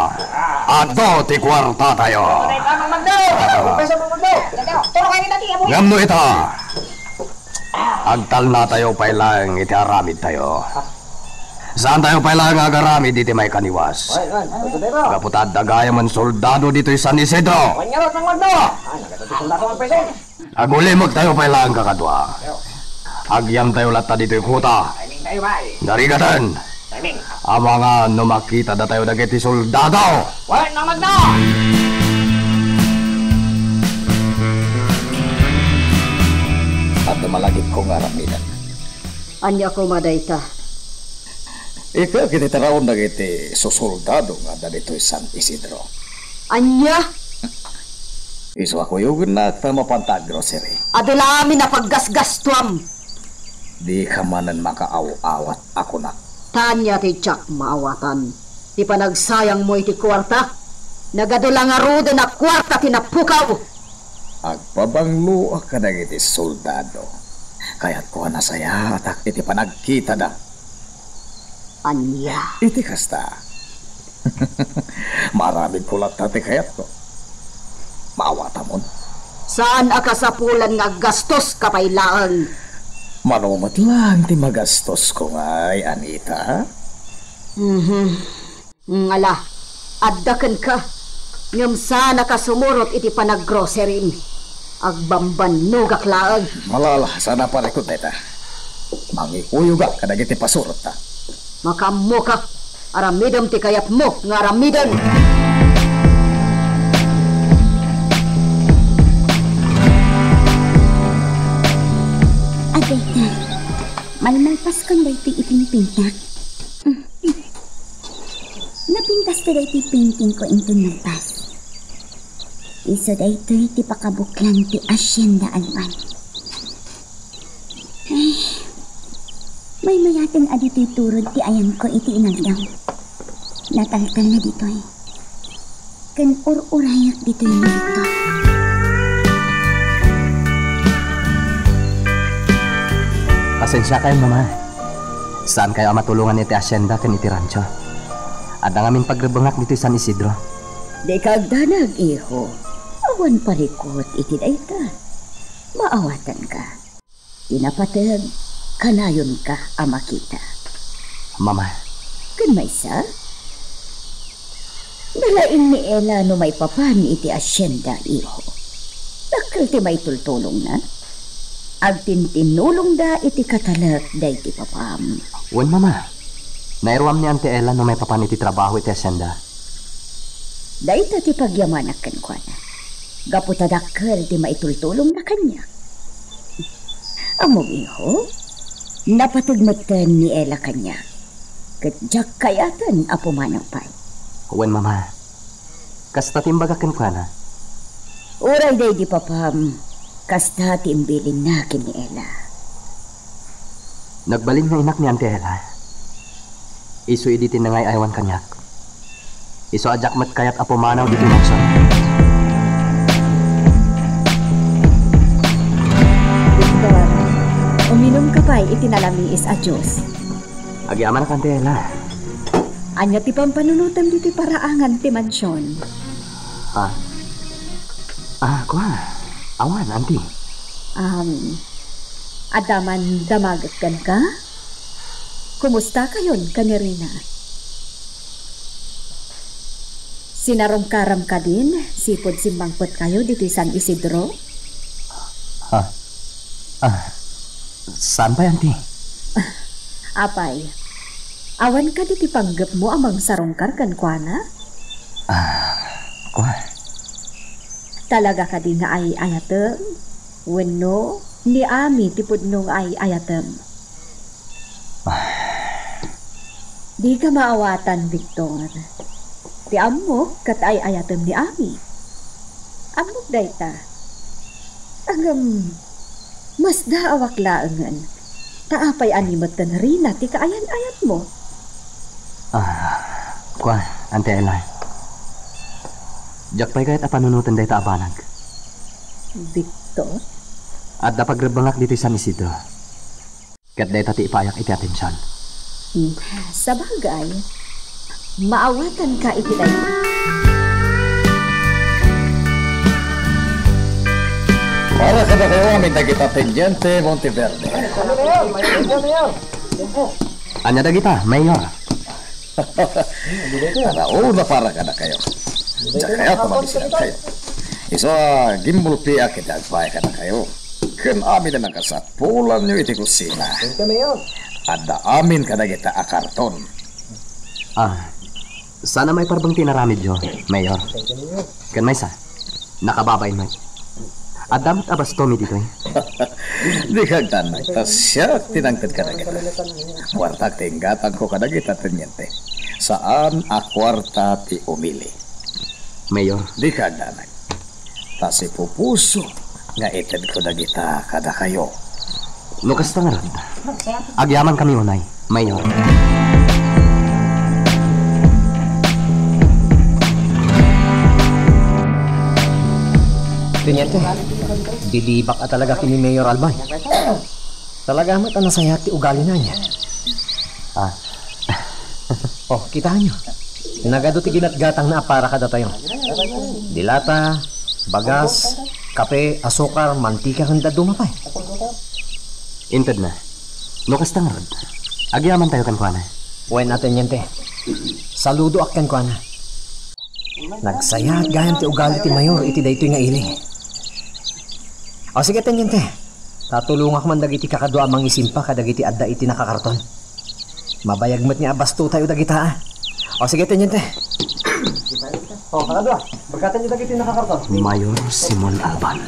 Ado ti kwarta tayo. Ngamno ita. Agtal na tayo pailang iti aramid tayo. Saan tayo pailang agaramid iti may kaniwas? Gaputad dagaya man soldado dito sa San Isidro. Agulimag tayo pailang kakadwa. Agyam tayo lata dito yung kuta. Narigatan. Ang mga numakita na tayo dagiti soldado. At dumalagit ko nga ramidan. Anya ko madayta. Ikaw kiti taraon dagiti susoldado nga dito San Isidro. Anya? Iso ako yung na tamapantag grocery. Adulami na paggasgastuam. Di ka manan makaaw-awat ako na. Tanya ti Jack maawatan. Di pa nagsayang mo iti kwarta. Nagadulang arudo na kwarta tinapukaw. Agpabanglo ka na iti soldado. Kaya't ko na saya at iti panagkita na. Anya? Iti kasta. Maraming kulat tati kayat ko. Maawata mo. Saan akasapulan nga gastos kapailaan? Manumat lang ti magastos ko ngay, Anita. Ngala, addakan ka. Ngam sana ka sumurot iti panaggrocery. Agbamban no gaklaag. Malala, sana parekot neta. Mangikuyo ga kadag iti pasurot ta. Makammo ka. Aramidam ti kayat mo nga aramidan. Adayta, malmalpas kang dayti ipinpintak. Napintas ta dayti painting ko into nagpas. Iso daytoy ti pakabuklan ti asyenda alwan. Ay, may mayating adito'y turod ti ayam ko iti inagdaw. Nataltal na dito'y. Kan ur-urayak dito'y nilito. Pasensya kayo, mama. Saan kayo matulungan iti asyenda kan iti rancho? At ang aming pagrebengak dito San Isidro. Di kagdanag, iho. Awan parikot iti dayta. Maawatan ka. Tinapatag, kanayon ka ama kita. Mama. Kan may sa? Nalaing ni Ella no may papan iti asyenda, iho. Dakal ti may tultulong na. Agtintinulong da iti katalak da iti papam. Wen, mama. Nairuam ni Ante Ella no may papan iti trabaho iti asyenda. Dayta ti pagyamanak kan kwa na. Gaputadakal ti maitultulong na kanya. Among iho, napatagmatan ni Ella kanya. Kadyak kayatan apumanang pay. Wen, mama. Kasta timbaga kan kwa na. Uray day di papam. Kasta timbilin na kini Ella. Nagbalin nga inak ni Ante Ella. Isu iditin na ngay aywan kanyak. Isu ajak mat kayat apumanaw di pinaksan. Victor, uminom ka pa'y itinalami is a Diyos. Agyaman na Ante Ella. Anya ti pampanunutan diti paraangan ti mansyon. Kwa. Awan, Auntie. Adaman damagat kan ka? Kumusta kayon, kanirina? Sinarong-karam ka din? Sipod simbangpot kayo dito San Isidro? Saan pa, Auntie? Apay, awan ka diti panggap mo amang sarongkar kan kwa na? Kwa. Talaga ka din nga ay ayatem? Wenno, ni ami tipod nung ay ayatem. Di ka maawatan, Victor. Ti amok kat ay ayatem ni ami. Amok dayta. Agam, mas daawak laangan. Taapay animat ka na rin ti kaayan-ayat mo. Kuan, Ante Ella. Jak pa'y kahit apanunutan dahi ta abanag. Victor? At dapagrabangak dito sa Isidro. Kat dahi tati ipayak iti atensyon. Sa bagay, maawatan ka iti tayo. Para ka na kayo amin na kita Teniente Monteverde. Anya da kita, Mayor. Una para ka na kayo. Diyan kayo, tumabisilan kayo. Iso, gimbulpi kita agpaya ka na kayo. Kan amin na nakasapulan nyo iti kusina. Ada amin ka na kita akarton. Sana may parbang tinaramid yo, Mayor. Kan may sa, nakababain mo. At damat abas Tommy dito eh. Di kag tanay, tas siya tinangkad ka na kita. Kwarta tinggatan ko ka na kita, Teniente. Saan a kwarta ti umili? Mayor. Di kag tanay. Tas ipupuso nga ited ko na kita kada kayo. Lukas ta nga ron. Agyaman kami unay, Mayor. Teniente, dilibak at talaga kini Mayor Albay. Talaga mat ang nasaya ti ugali na niya. Oh, kita nyo. Nagado ti ginatgatang na para kada tayo. Dilata, bagas, kape, asukar, mantika kanda dumapay. Inted na. Lukas ta nga ron. Agyaman tayo kan kuana. Uwen natin Teniente. Saludo akan kuana. Nagsaya at gayam ti ugali ti Mayor iti daytoy nga ili. O sige, Teniente. Tatulungak man dagiti kakadwa mang isimpa kadagiti adda iti nakakarton. Mabayagmat niya abasto tayo dagita. O sige, Teniente. O, kakadwa. Bagkatan niyo dagiti nakakarton. Mayor Simon Alban.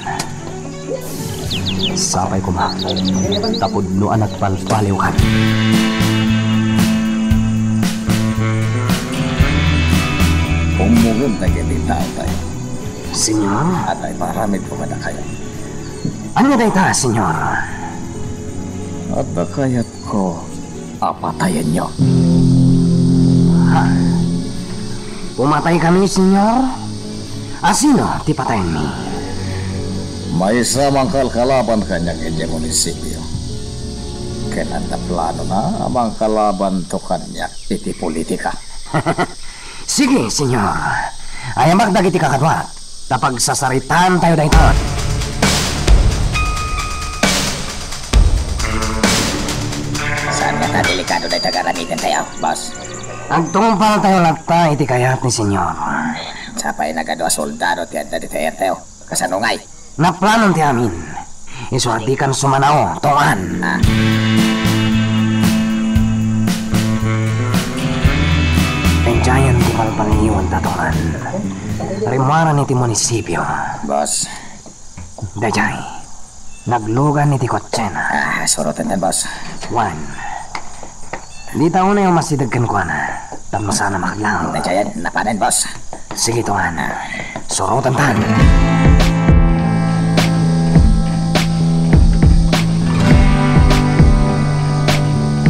Sabay ko ma. Tapod noan at palpaliw kan. Umuhon na ganit tao tayo. Senyor? At ay maramid po na kayo. Ano na ita, senyor? At nakayat ko, apatayan nyo. Pumatay kami, senyor? Sino ti patayin mi? May samang kalkalaban kanyang inyong munisipyo. Kailan na plano na amang kalaban to kanya iti politika. Sige, senyor. Ay magdagiti kakadwa. Tapag sasaritan tayo dahito. Saan nga ta delikado na tagaramitin tayo, boss? Agtumpal tayo lagta iti kayat ni senyor. Sapay nagadwa soldado ti adda di tayo. Kasanungay. Naplanon ti amin. Isuardi kan sumanao, tungan. Enjayan ti palpaniwan tatungan. Rimuaran iti munisipyo. Boss. Dajay. Naglugan iti kotsena. Sorotan tan, boss. Juan. Di taon na yung masidagkan ko na. Tama sana maklang. Dajayan, napanan, boss. Sige, tungan. Sorotan tan.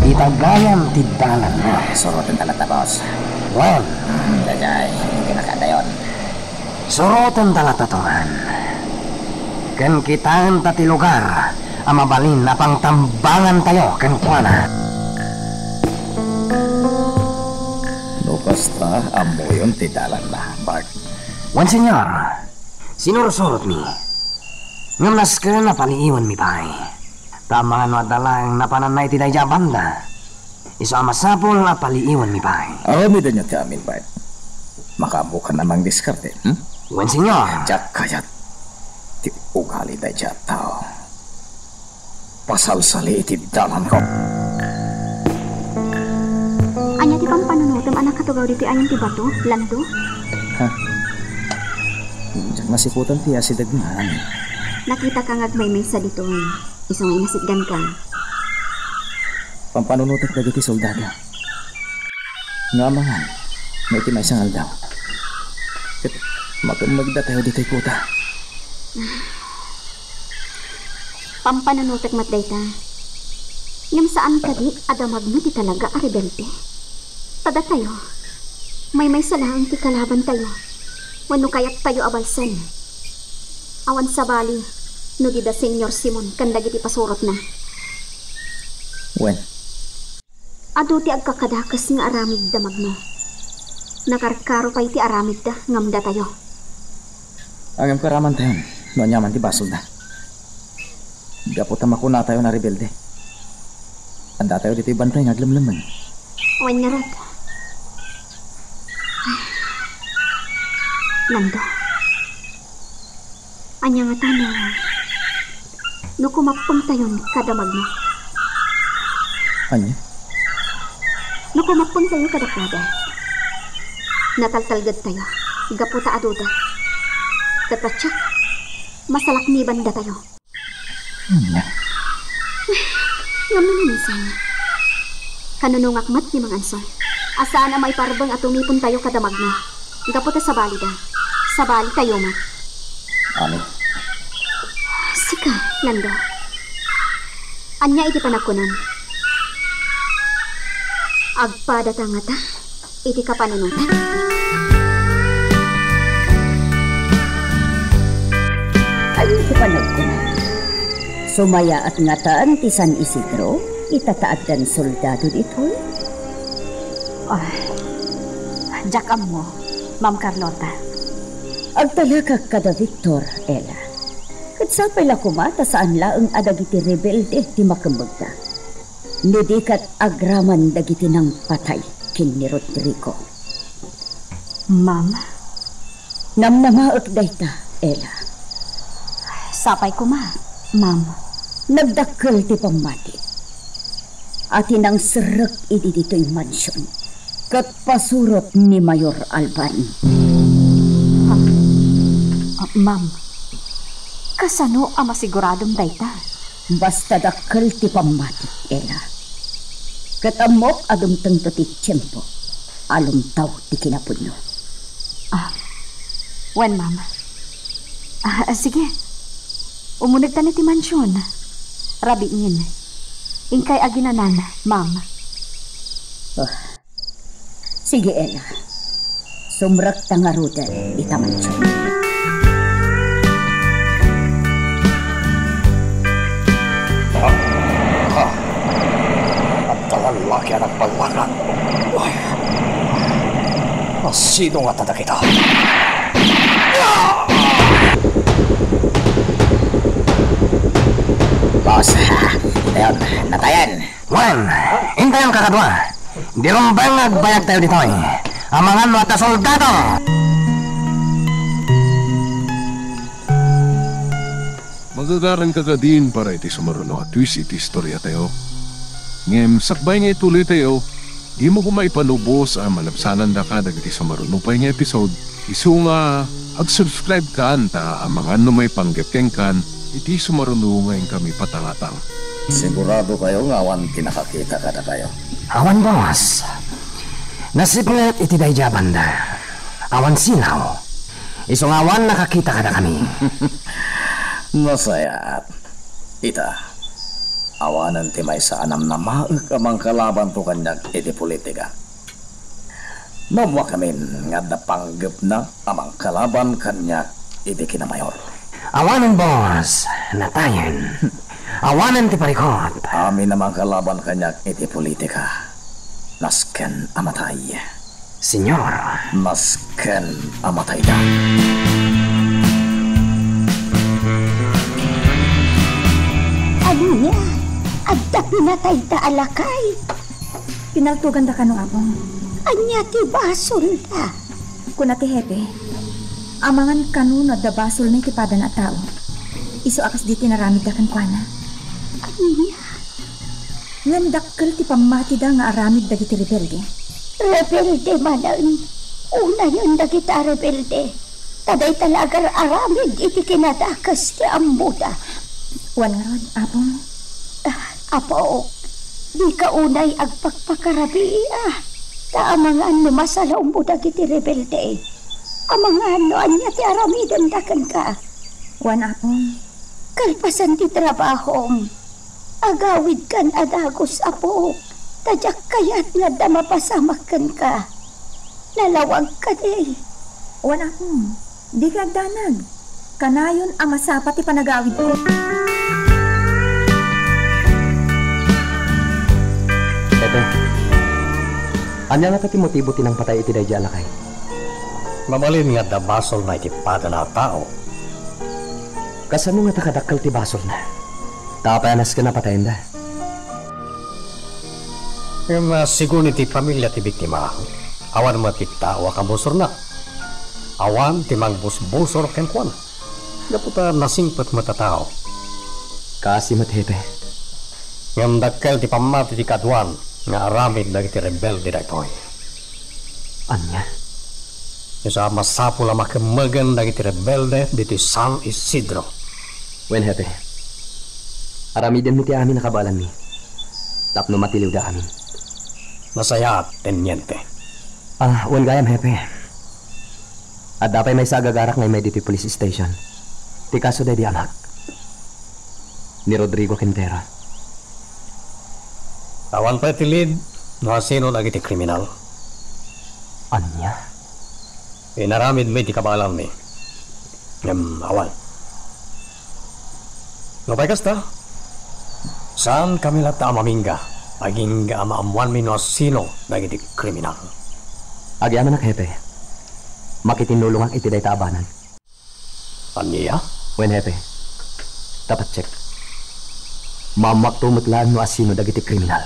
Itagayan tidalan na. Sorotan talata, boss. Juan. Dajay, hindi nakada yun. Sorotan talata tungan. Ken kitaan tati lugar. Amabalin na pang tambangan tayo ken kuana. Basta amo yun tidalan na, Bart. Wan, senyor. Sinurusurot mi. Ngam nasker na paliiwan mi pay. Tama no adalang napananay ti dayja banda. Iso amasapol na paliiwan mi pay. Arami din niya ti amin, Bart. Makabukan namang diskarte, Wan, senyor. Jak kayat ti ugali dayja tao. Pasal-sali iti dalan ko. Anya ti pang panunutom anak katugaw diti ayon ti bato, lando? Jak nasiputan ti asidagnan. Nakita ka ngagmaymay sa dito. Isang ay nasidgan ka. Pampanunutan dagiti soldado. Nga mangan, may timay sang aldaw. Ket magda tayo dito'y kuta. Pampanunutek matday ta. Ngam saan ka di adamag mo ti talaga a rebelde. Tada tayo. May salaang ti kalaban tayo. Wano kayak tayo abalsan. Awan sa bali, no di da Senyor Simon kandag iti pasurot na. Wen, Ado ti agkakadakas nga aramid da magno. Nakarkaro pa iti aramid da ngamda tayo. agam karaman tayo. No nyaman ti basol na. Gaputam ako na tayo na rebelde. Anda tayo dito ibantay nga aglamlaman. Wan nga rat. Nando. Anya nga tanong. No kumapong tayon kada magno. Anya? No kumapong tayo kada kada. Nataltalgad tayo. Gaputa aduda. Tatratsak. Masalak ni banda tayo. Anya? Ngayon minsan. Kanunong akmat ni mga ansol. Asaan na may parbang at umipon tayo kada magno. Gaputa sa bali da. Sa bali tayo mat. Ano? Sika, Lando. Anya iti panagkunan. Agpada tangata, iti kapanunutan. Ay, iti panagkunan. Sumaya at ngataan ti San Isidro, itataad dan soldado dito'y. Jakam mo, Ma'am Carlota. Agtalakak kada Victor, Ella. Katsapay la kumata saan laang adagiti rebelde ti makambagda. Nidikat agraman dagiti ng patay kin ni Rodrigo. Ma'am? Namnamaak dayta, Ella. Sapay ko ma, Ma'am. Nagdakkel ti pamati. Atin ang serak idi dito'y mansyon. Kat pasurot ni Mayor Alban. Ma'am, kasano ang masiguradong dayta? Basta dakkel ti pamati, Ella. Katamok adong tengto ti tiyempo. Alumtaw ti kinapuno. Wen, Ma'am. Sige. Umunag ta ni ti mansyon. Rabiin. Inkay aginanan, Ma'am. Sige, Ella. Sumrak tangarudan ita mansyon. At talalaki ang nagpagwakan. Sino nga tada kita? Boss, ayun, natayan. Wan, hintay ang kakadwa. Di rumbang nagbayag tayo dito eh. Amangan mo at soldado! Magagaran ka din para iti sumaruno at twist iti istorya tayo. Ngem, sakbay nga ituloy tayo. Di mo kumaipanubos ang malapsanan da ka dagiti sumaruno pa nga episode. Isu nga, ag-subscribe ka anta ang mga may panggapkeng kan iti sumaruno ngayon kami patangatang. Sigurado kayo nga awan kinakakita ka na kayo. Awan, boss. Nasipngat iti dayja banda. Awan sinaw. Isong awan nakakita ka na kami. Nasayat. Ita, awanan ti may sa anam na maag amang kalaban to kanyag iti politika. Namwa kami nga napanggap na amang kalaban kanyag iti kinamayor. Awanan, boss. Natayan. Awanan ti parikot. Amin namang kalaban kanyag iti politika. Nasken amatay. Senyor. Nasken amatay da. Ano niya? Adda pinatay ta alakay. Pinaltugan da ka no abong. Anya ti basol da. Kuna ti hepe, amangan kanuna da basol na ikipada na tao. Iso akas di tinaramid da kan kuana. Anya? Ngam dakkel ti pamati da nga aramid da giti rebelde. Rebelde manan. Una yun da kita rebelde. Taday talagar aramid iti kinadakas ti ambuda. Wan nga ron, abong. Apo, di ka unay agpagpakarabi Taamangan no masalaw mo dagiti rebelde. Amangan no anya ti aramidan dakan ka. Wan apong. Kalpasan ti trabahom. Agawid kan adagos apo. Tadyak kayat nga da mapasamakan ka. Lalawag ka day. Wala di ka danag. Kanayon ang masapat ipanagawid ko. Ebe, anya nga pati motibo tinang patay iti daydi alakay. Mamalin nga da basol na itipada na tao. Kasano nga takadakkel ti basol na? Tapayanas ka na patayin da. Sigun iti pamilya ti biktima. Awan mo ti tao kabusor na. Awan ti mangbusbusor ken kwan. Gaputa nasingpet mo tatao. Kasi mathepe. Ngam dakkel ti pamati ti kaduan nga aramid dagiti rebelde daytoy. Anya? Isa masapo la makemagan dagiti rebelde diti San Isidro. Wen hepe. Aramiden mo ti amin nakabalan mi. Tapno matiliw da amin. Masaya, tenyente. Wan gayam hepe. At dapay may sagagarak ngay may diti police station. Ti kaso day di anak. Ni Rodrigo Quintero. Awan pa itilid, no sino dagiti kriminal. Anya? Inaramid may ti kabalan ni. Awan. No pay kasta? Saan kami lata mamingga? Aging amaamuan mi no sino dagiti kriminal. Agyaman na hepe. Makitinulungan iti day taabanan. Aniya? Wen hepe. Dapat check. Mamaktumutlaan no asino dagiti kriminal.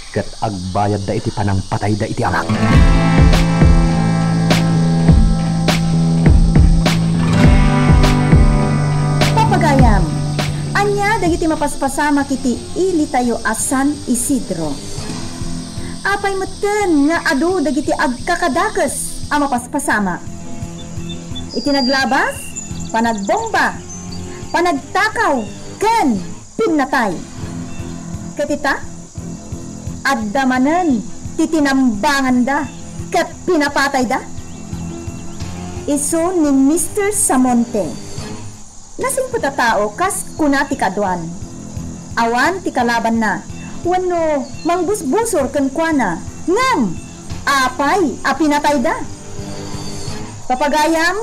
Kat agbayad da iti panang patay da iti anak. Papagayam, anya dagiti mapaspasama kiti ili tayo San Isidro. Apay meten nga adu dagiti agkakadakas ang mapaspasama. Iti naglabas, panagbomba, panagtakaw, ken pinatay. Katita, addamanen titinambangan da, ket pinapatay da. Iso ni Mr. Samonte. Nasing putatao kas kuna ti kaduan. Awan ti kalaban na. Wano mangbusbusor ken kuana. Ngam, apay apinatay da. Papagayam,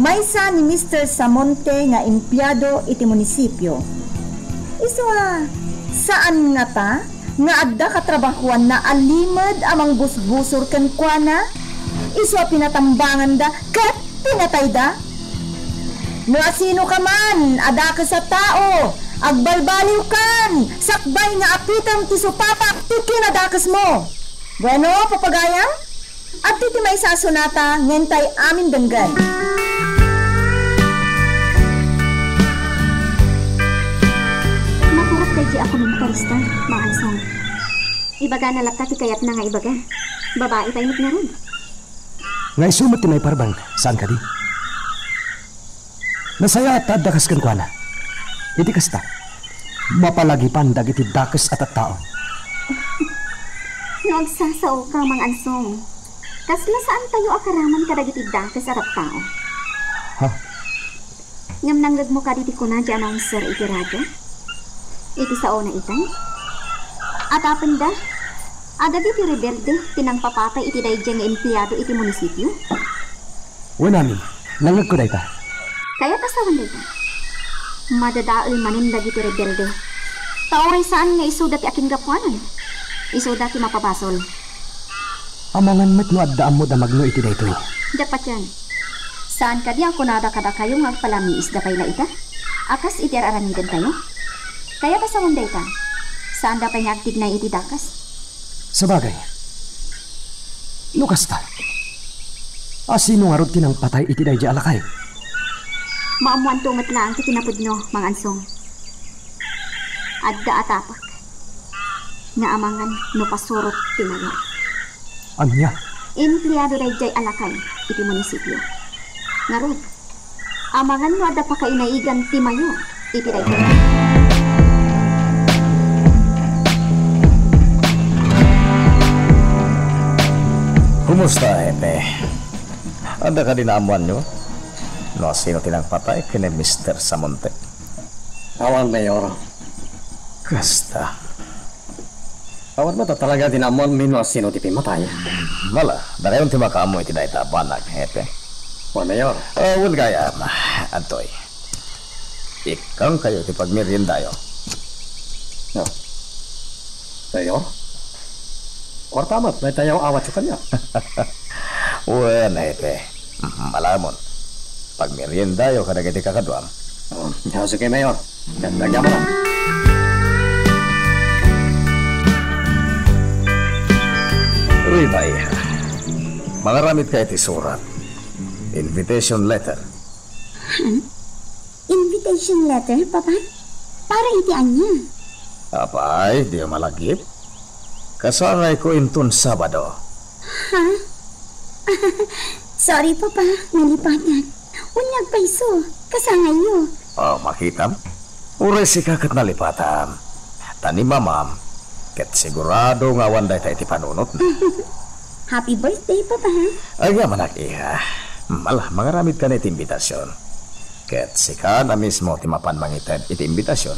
maysa ni Mr. Samonte nga empleyado iti munisipyo. Iso saan nga ta nga adda katrabahuan na alimad amang busbusor ken kuana? Iso pinatambangan da ket pinatay da. No asino ka man, ada ka sa tao, agbalbaliw kan, sakbay nga apitam ti supapak, ti kinadakas mo. Bueno, papagayam, at ti may sasunata, ngentay amin denggan. Maturap kayo ako ng karista, maansong. Ibaga na lapta ti kayat na nga ibaga. Babae tayo na ron. Ngay sumot ti may parbang, saan ka di? Nasaya at dakas kan kuana. Iti kasta. Mapalagipan dagiti dakas at tao. No agsasao ka mang ansong. Kasla saan tayo akaraman ka dagiti dakas at tao? Ha? Ngam nanggag mo ka diti kuna di announcer iti radyo? Iti sao na itay? At apan da? Ada diti rebelde tinang papatay iti dayjang nga empleyado iti munisipyo? Wenami, nanggag ko day ta. Kaya tasawan dito. Madadaol manin dagiti rebelde. Taoray saan nga iso dati aking gapuanan. Iso dati mapabasol. Amangan met no addaan mo da magno iti daytoy. Dapat yan. Saan ka di ang kunada kada kayo nga agpalamiis da payla ita? Akas iti araramidan tayo? Kaya tasawan dito. Saan da pay nga agtignay iti dakas? Sabagay. Lukas ta. Asino nga rod tinang patay iti daydi alakay? Maamuan tungat lang ti kinapudno, mga ansong. Adda atapak. Nga amangan no pasurot tinayo. Anya? Empleyado dayjay alakay iti munisipyo. Ngarod, amangan no adda pa kainaigan ti mayo iti dayjay. Kumusta, Hepe? Anda ka din amuan nyo? No, sino tinang patay kini Mr. Samonte? Awan, Mayor. Kasta. Awan mo talaga dinamon minwa sino ti pimatay. Wala, darayon ti makaamoy ti dayta banag, hepe. O, Mayor. Wal gaya, Antoy. Ikang kayo ti pagmeriendayo. No. Mayor? Kwartamat, may tayaw awat sa kanya. Wen, hepe. Malamon. Pagmeriendayo kada kiti kakadwam. Sige, Mayor. Gandagyan mo lang. Uy, Maiha. Mangaramit ka iti surat. Invitation letter. Invitation letter, Papa? Para iti anya? Apay, di malagip. Kasangay ko intun Sabado. Ha? Sorry, Papa. Nalipatan. Unyag paiso. Kasangay yo. Makitam? Uray si kakat nalipatan. Tani mamam. Ket sigurado nga wanday tayo iti panunot. Happy birthday, Papa. Ay, manak iha. Malah, mangaramit ka na iti imbitasyon. Ket sika na mismo ti mapan mangited iti imbitasyon.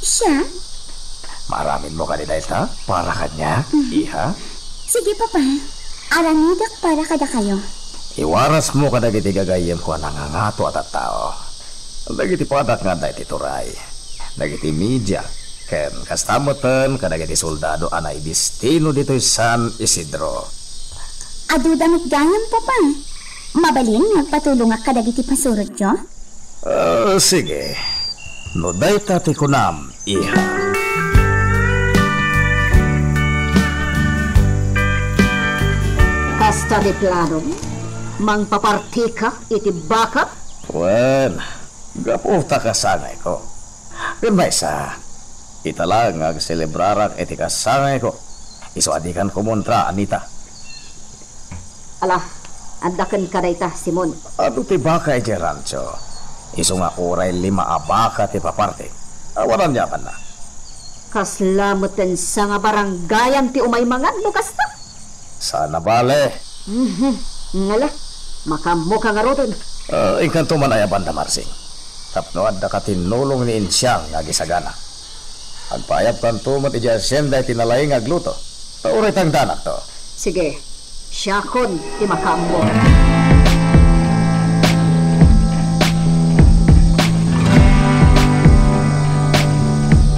Siya? Maramin mo ka ni dayta para kanya, iha. Sige, Papa. Aramidak para kada kayo. Iwaras mo ka dagiti gagayem ko nangangato at tao. Dagiti padak nga dahi tituray. Dagiti media. Ken kastamoten kadagiti soldado anay destino dito'y San Isidro. Adudamit gayam, Papa. Mabalin, magpatulong ak kadagiti pasurot nyo? Sige. No dayta ti kunam, iha. Kasta di plano, mangpaparti ka iti baka? Wen, gaputa kasangay ko. Pero may isa, italang ag-celebrarak iti kasangay ko. Iso adikan ko montra, Anita. Ala, andakan ka na ita, Simon. Ano ti baka iti rancho? Iso nga oray 5 abaka ti paparte. Awalan niya pa na. Kaslamutan sa nga baranggayan ti umaymangan mo kasta. Sana bale. Ngala, makamukha nga roton. Inkanto man ay abanda, Marsing. Tapno adda ka tinulong ni Insyang nga gisagana. Agpayap kanto mo ti Jasyenda tinalay nga gluto. Uray tang danak to. Sige, siyakon ti makamo.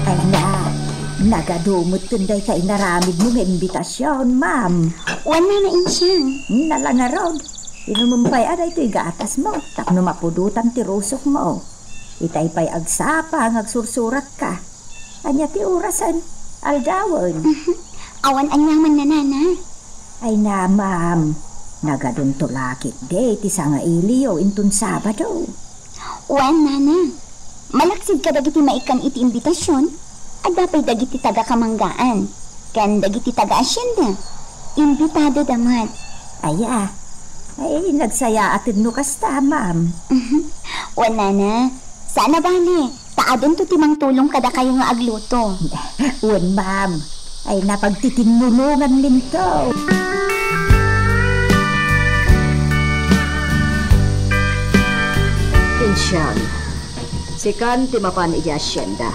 Ay na, nagadumot tunday kay naramid mong imbitasyon, ma'am. Wala na insyang. Nalangarod. Inumumpay aday to'y gatas mo. Tapno mapudutan ti rusok mo. Itay pa'y agsapa, agsursurat ka. Anya ti orasan, aldawon. Awan anyaman na nana. Ay na, ma'am. Nagadun tulakit day ti sanga iliyo intun Sabado. Wan, nana. Malaksid ka dagiti maikan iti imbitasyon. At dapay dagiti taga kamanggaan. Kan dagiti taga asyenda. Imbitado damat. Aya. Ay, nagsaya atin no kasta, ma'am. Wan, nana. Sana bali. Taadon to timang tulong kada kayo nga agluto. Wan, ma'am. Ay napagtitinulungan linto. Insyang, sikan ti mapan iti asyenda.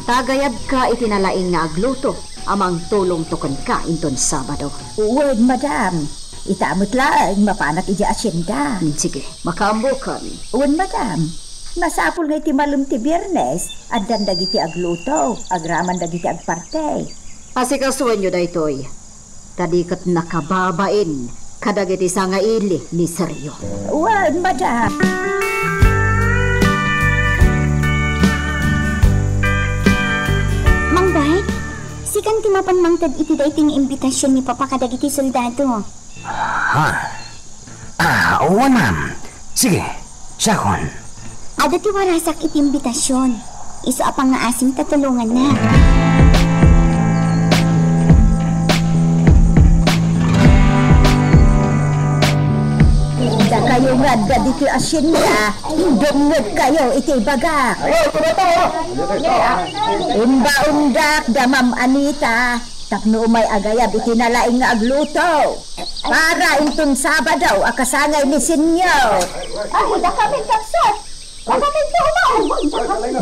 Tagayad ka itinalaing nga agluto, amang tulong tukan ka inton Sabado. Uwag, madam. Itamot lang, mapanak iti asyenda. Sige, makambo kami. Uwag, madam. Masapul nga iti malum ti Biyernes, addan dagiti agluto, agraman dagiti agparte. Asikasuan nyo daytoy. Tadikat nakababain, kadagiti sanga ili ni Seryo. Uwag, madam. Mangbay, sikan ti mapan mangtad iti dayting imbitasyon ni Papa kadagiti soldado. Oo, ma'am. Sige, siyakon. Ada ti warasak iti imbitasyon. Iso apang nga asim tatulungan na. Ida kayo nga dito asyenda, dungod kayo iti bagak. Imba-undak damam Anita, tapno umay agayab iti nalaing nga agluto. Para intun Sabado akasangay ni Sinyo. Ako da kami taksot.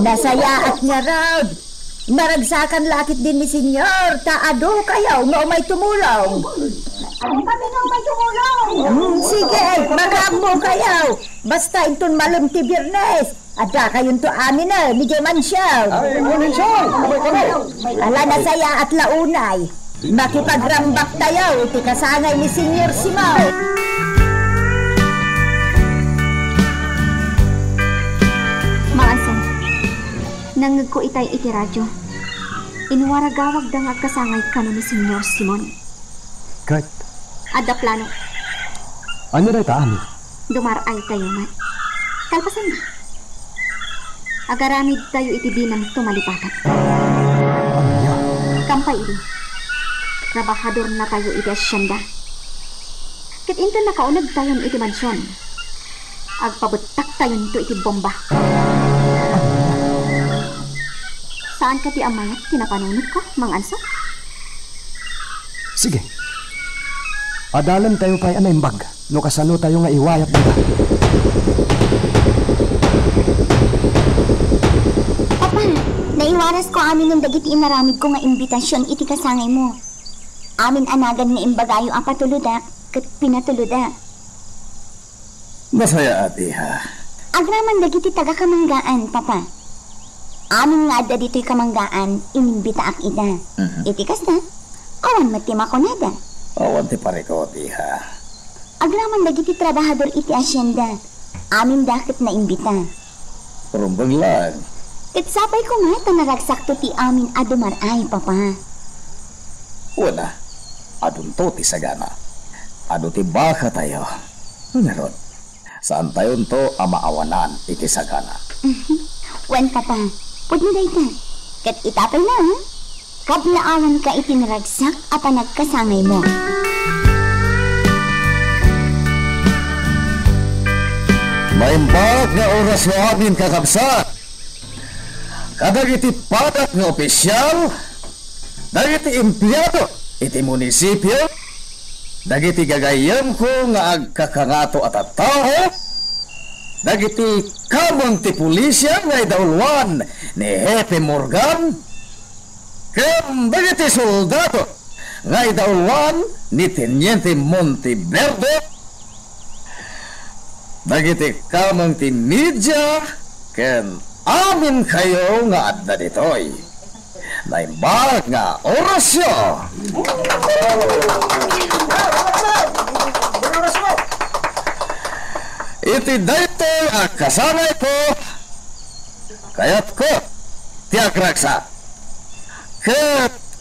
Nasaya at nga raw. Maragsakan lakit din ni senyor. Taado kayaw nga may tumulong. Ang kami nang may tumulong. Sige, magamo kayaw. Basta itong malam ti Biyernes. Ada kayon to amin na, ni Mansyal. Ay, morning, Sean! Abay kami! Ala na saya at launay. Makipagrambak tayo, iti kasangay ni Senyor Simao. Maasan, nangag ko itay iti radyo. Inuwaragawag dang agkasangay ka ni Senyor Simon. Kurt, Ada plano, ano na itaani? dumaray tayo mat. Kalpasan ba? Agaramid tayo iti dinang tumalipakat. Kampay iti. Trabahador na tayo iti asyenda. Kit into nakaunag tayo iti mansyon. Agpabutak tayo nito iti bomba. Saan ka ti amayat kinapanunod ko, Mang Anso? Sige. Adalan tayo kay anaimbag. No kasano tayo nga iwayap dito. Papa, naiwaras ko amin ng dagiti inaramid ko nga imbitasyon iti kasangay mo. Amin anagan nga imbagayo ang patuluda kat pinatuluda. Masaya ati ha. Agraman dagiti taga kamanggaan, Papa. Amin nga adda dito'y kamanggaan, inimbita ak ida. Iti kas na, awan matima ko nada. Awan ti pareko ati ha. Agraman dagiti trabahador iti asyenda. Amin dakit na imbita. Rumbang lang. Kitsapay ko nga tanaragsakto ti amin adumaray, Papa. Una, adun to ti sagana. Adu ti baka tayo. Ngaron, saan tayo to amaawanan iti sagana? Wan, Papa. Pud mo dayta. Kat itapay na, ha? Kablaawan ka itinaragsak apa nagkasangay mo. Maimbag nga oras nga amin kakabsat. Kadag iti patat nga opisyal, dagiti empleyado iti munisipyo, dagiti gagayam ko nga agkakangato at tao, dagiti kamang ti pulisya nga idawlwan ni Jefe Morgan, kem dagiti soldado nga idawlwan ni Teniente Monteverde, dagiti kamang ti media, ken amin kayo nga adda ditoy. Naimbag nga orasyo. Iti dayto ang kasangay ko, kayat ko tiagragsa.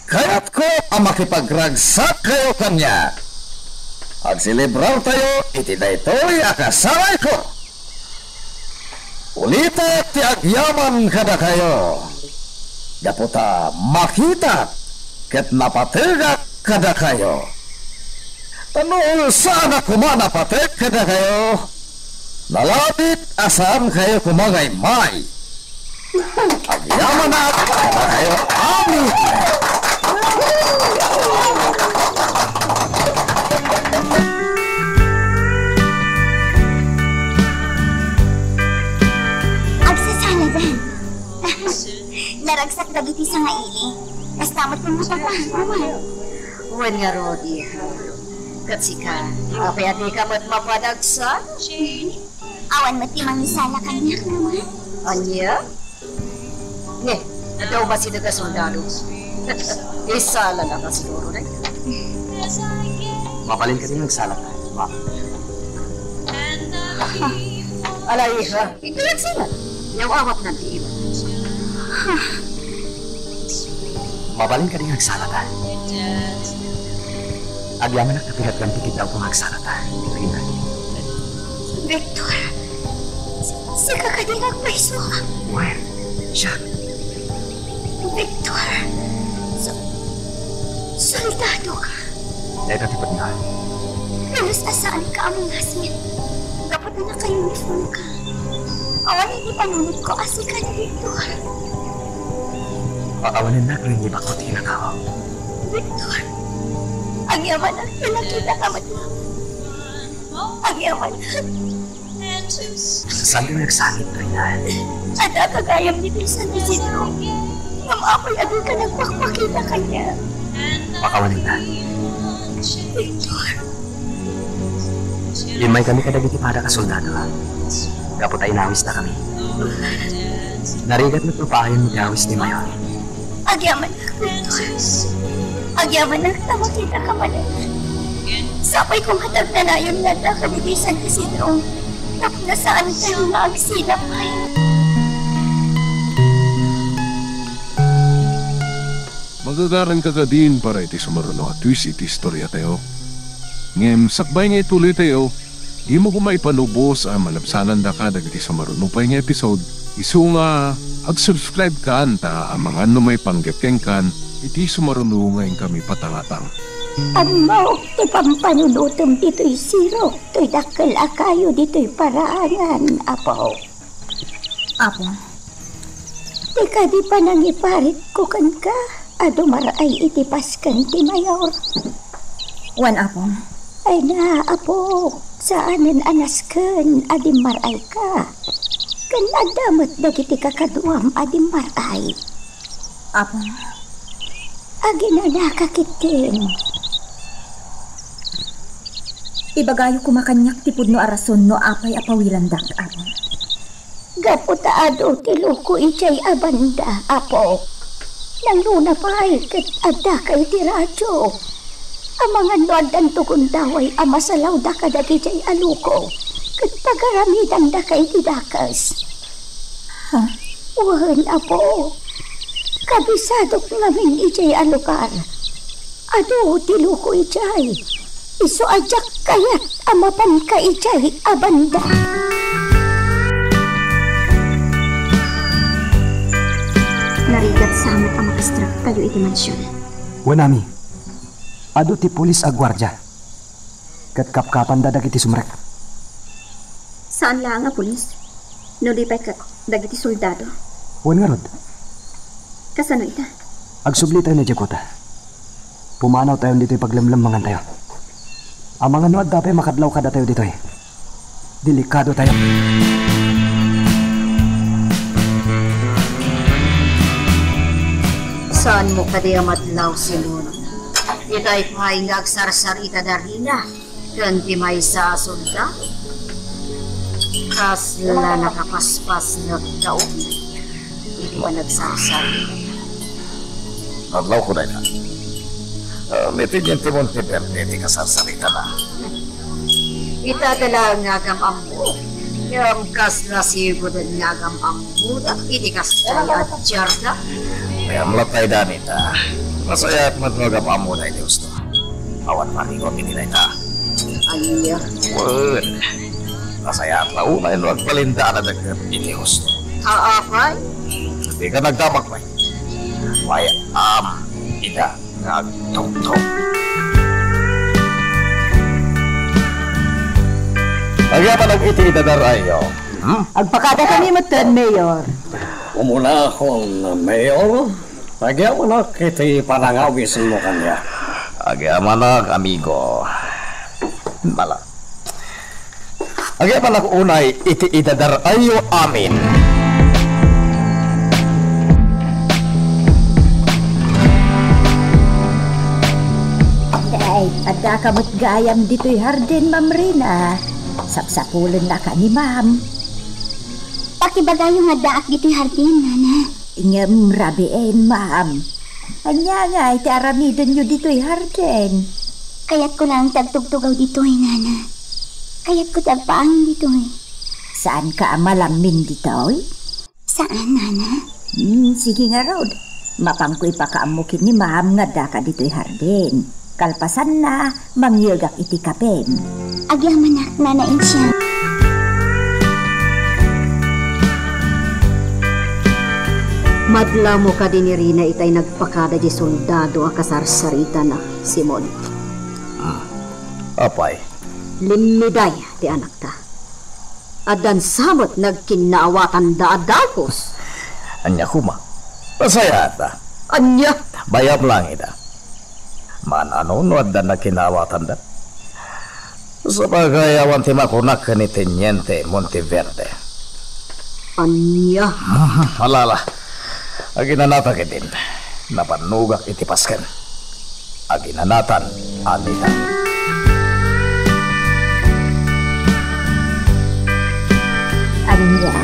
Kayat ko ang makipagragsak kayo kanya. Agsilibrar tayo, iti daytoy ang kasangay ko. Ulita ti agyaman kada kayo. Daputa makita ket napategak kada kayo. Tanong saan ako manapatek kada kayo? Nalapit asaan kayo kumagay-may. Agyaman na kada kayo amin. Naragsak dagiti sa nga ili. Kastamot mo Papa. Wan nga Rodi. Katsika, apayat di ka mat mapadagsa? Awan mati mangisala kanya naman. Anya? Nye, daw ba si daga soldado? Isala na ka siguro na. Mapalin ka din nagsala ka, ma. Alay ha, ito lang sila. Yaw awat ng tiim. Mabalin ka rin nagsalata. Agyaman na kapilat ng tikit daw kung nagsalata. Victor, sa kakadingag paiso ka. Well, siya. Victor, soldado ka. Dahil natipad na. Halos asaan ka among hasmin. Dapat na naka-uniform ka. Awan hindi panunod ko asi ka ni Victor. Paawanin na kung hindi ba ko tinakaw. Victor, ang yaman na pinakita ka matlang. Ang yaman na. Saan ka nagsangit na yan? Ada kagayam ni San Isidro. Ng ako'y agad ka nagpakpakita kanya. Pakawaling na. Victor. Limay kami kadagiti para ka soldado. Kapot ay nawis na kami. Narigat na tupayan mo gawis ni Mayor. Agyaman na, Victor. Agyaman na kita makita ka man. Sapay kong hatag na layon nga na kami di San Isidro. Tapos nasaan tayo na agsilap ay. Magagaran ka din para iti sumaruno at twist iti istorya tayo. Ngem, sakbay nga ituloy tayo, di mo kumay panubos ang malabsanan da ka dagiti sumaruno pa nga episode. Isu nga, ag-subscribe ka anta ang mga numay panggapkeng kan, iti sumaruno ngayon kami patangatang. Amaw, ti pampanunutom dito'y siro, to'y dakkel akayo dito'y paraangan, apo. Apo, Tika di pa nang iparit ko kan ka, adumaray itipas kan ti Mayor. wan apo. Ay na, apo, saanen anas kan, adimaray ka. Kan adamat dagiti kakaduam adimaray. Apo, Agi na nakakiting. ibagayo kumakanyak ti pudno arason no apay apawilandak, apo. Gaputaado ti luko ichay abanda, apo. Nang luna pa'y kat adda kay ti radyo. Ang mga nuadan tukon daway amasalaw da kadagi chay aluko. Kat pagaramidan da kay ti dakas. Ha? Wahan, apo. Kabisadok ngamin ichay alukar. Ado ti luko ichay. Iso ajak kayat amapan ka ichay abanda. Narigat samat ang makastrak kayo iti mansyon. Wanami, ado ti pulis a gwardya. Kat kapkapan dadag iti sumrek. Saan lang nga pulis? Nulipay ka dagiti soldado. Wan nga rod, Kasano ita? agsubli tayo na Jakota. Pumanaw tayo dito'y paglamlamangan tayo. Ang mga nuad dapay makadlaw kada tayo dito'y. Delikado tayo. Saan mo ka di amadlaw sinunod? Ita'y pahinga agsarsar ita darina. Kanti may sa asunta. Kasla nakapaspas na taon. Hindi pa nagsarsar. Adlaw ko na ina. Mitinyente Monte Verde, di kasarsarita na. Ita talagang ngagam ambo. Yung kasla sigo din ngagam ambo. Iti kasla at jarda. May amlat tayo danita. Masaya at matnagap amo na iti gusto. Awan maringon minilay na. Anya. Wan. Masaya at launa yun magpalinda na nagkat iti gusto. Kaapay? Hindi ka nagdamak pa. May ina nagtungtong. Agyaman ang iti dadarayo. Agpakada kami matan, Mayor. Umuna akong mayor, agyaman na kiti panangawisin mo kanya. Agyaman na, amigo. Bala. Agyaman ako unay, iti idadarayo amin. Ay, adda kamot gayam dito'y harden, Ma'am Rina. Sapsapulan na ka ni Ma'am. Pakibagayo nga daak dito'y hardin, nana. Ingam rabiin, Ma'am. Anya nga, iti aramidon nyo dito'y harden. Kaya't ko lang tagtugtugaw dito'y, nana. Kaya't ko tagpaangin dito'y. Saan ka malamin dito'y? Saan, nana? Sige nga, Rod. Mapangkoy pa kaamukin ni Ma'am nga daka dito'y harden. Kalpasan na, mangyagak iti kapem. Agyaman na, nanain siya. Madla mo ka din ni Rina itay nagpakada di soldado a kasarsarita na, Simon. Apay. Limiday ti anak ta. Adan samot nagkinaawatan da adalpos. Anya kuma. Masaya ata. Anya? Bayam lang ita. Man ano no adda na kinawatan da. Sa pagayawan ti makunak ni Teniente Monteverde. Anya? Halala. Aginanata kitin, napanugak itipasken. Aginanatan, Anita. Anya,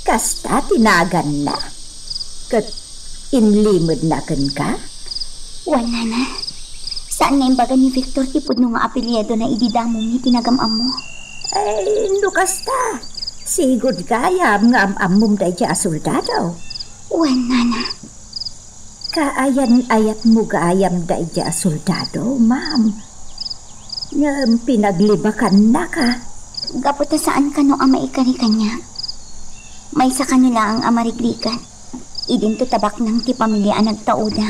kasta tinagan na. Kat inlimod na kan ka? Wala na. Saan na imbaga ni Victor tipod nung apelyedo na ididamo ni tinagam-am mo? Ay, lukas ta. Sigod kayam nga am-amum day dya soldado. Wala na. Kaayan-ayat mo gayam day dya soldado, ma'am. Nga pinaglibakan na ka. Gaputa saan ka no ama ikani kanya? May sa kanila ang amarigrikan. Idinto tabak ng ti pamilya nagtauda.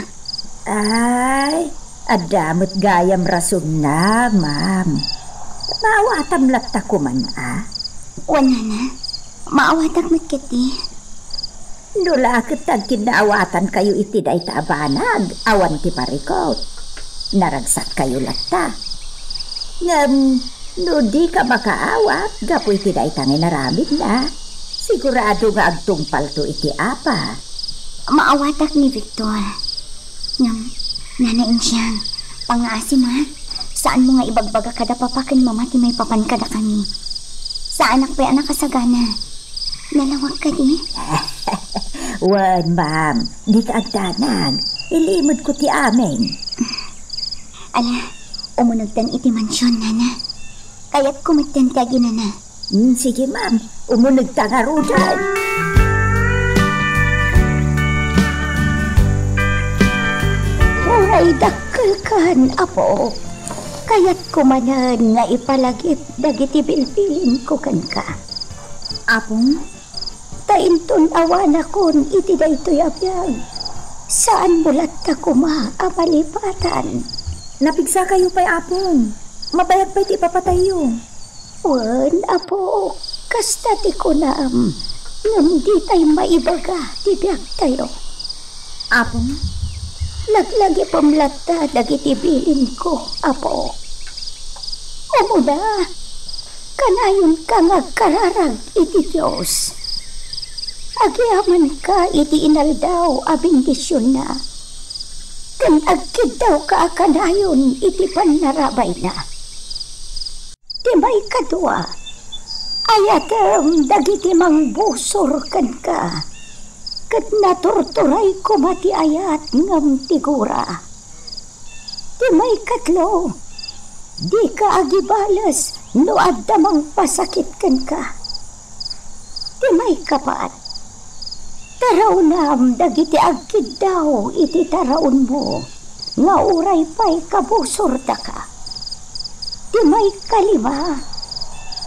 Ay, adamot gayam rason na, ma'am. Maawatam lakta ko man, ah. Wala na. Maawatak matkiti. Nula kitag kinaawatan kayo iti day taabanag. Awan ti parikot. Naragsak kayo lakta. Ngam, no di ka makaawat, gapo iti day tangin naramid na. Sigurado nga agtungpal to iti apa. Maawatak ni Victor. Ngam, nanain siyang. Pangasim ha. Saan mo nga ibagbaga kada papakin mama ti may papan kada kami. Sa anak pa'y anak kasagana. Nalawag ka di? Wan, ma'am. Di ka agdanag. Ilimod ko ti amin. Ala, umunagtan iti mansyon, nana. Kaya't kumagtan ka ginana. Sige, ma'am. Umunagtan nga rudan. Ay, dakkel kan, apo. Kaya't kumanan nga ipalagip dagiti bilbilin ko kan ka. Apong? Tainton awan akon iti daytoy abiyag. Saan mulat ta kumaamalipatan? Napigsa kayo pa'y apong. Mabayag pa'y ti papatayo. Wan, apo. Kasta ti kunam. Ngam di tayo maibaga ti biyag tayo. Apong? Naglagi pamlata dagiti bilin ko, apo. Umuna, kanayon ka nga kararag iti Diyos. Agyaman ka iti inaldaw a bendisyon na. Kan agkid daw ka kanayon iti panarabay na. Di may kadwa, ayatem dagiti mang busor kan ka. Kat naturturay ko mati ayat ngam tigura. Di may katlo, di ka agibalas no addamang pasakit kan ka. Di may kapat, taraw nam dagiti agkid daw iti taraon mo, nga uray pa'y kabusor da ka. Di may kalima,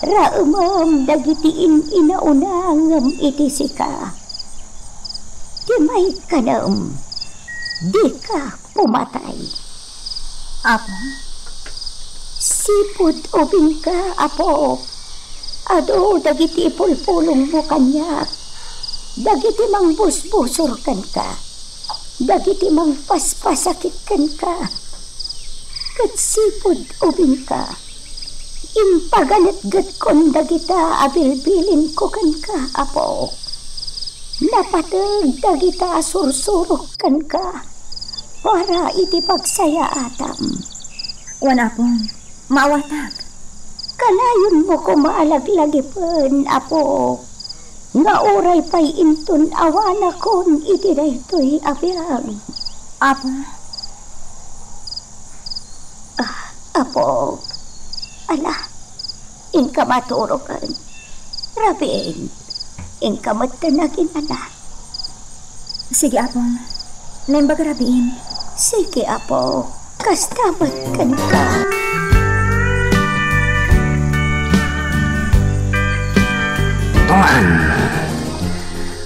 raumam dagiti inaunangam iti sika. Di may kanam, di ka pumatay. Apo? Sipod ubing ka, apo. Ado, dagiti ipulpulong mo kanya. Dagiti mang busbusor kan ka. Dagiti mang paspasakit kan ka. Kat sipod ubing ka. Impagalit-gat kon dagita abilbilin ko kan ka, apo. Napatag dagita sursurok kan ka para iti pagsaya atam. Wan apong, maawatag. Kanayon mo ko maalaglagipin, apo. Nga oray pa'y inton awana kon iti daytoy abiyag. Apo? Apo. Ala, inka maturokan. Rabin. Ingkamot ka na kinana. Sige, apong. Naimbagarabiin. Sige, apo. Kastamat kan ka. Tungan.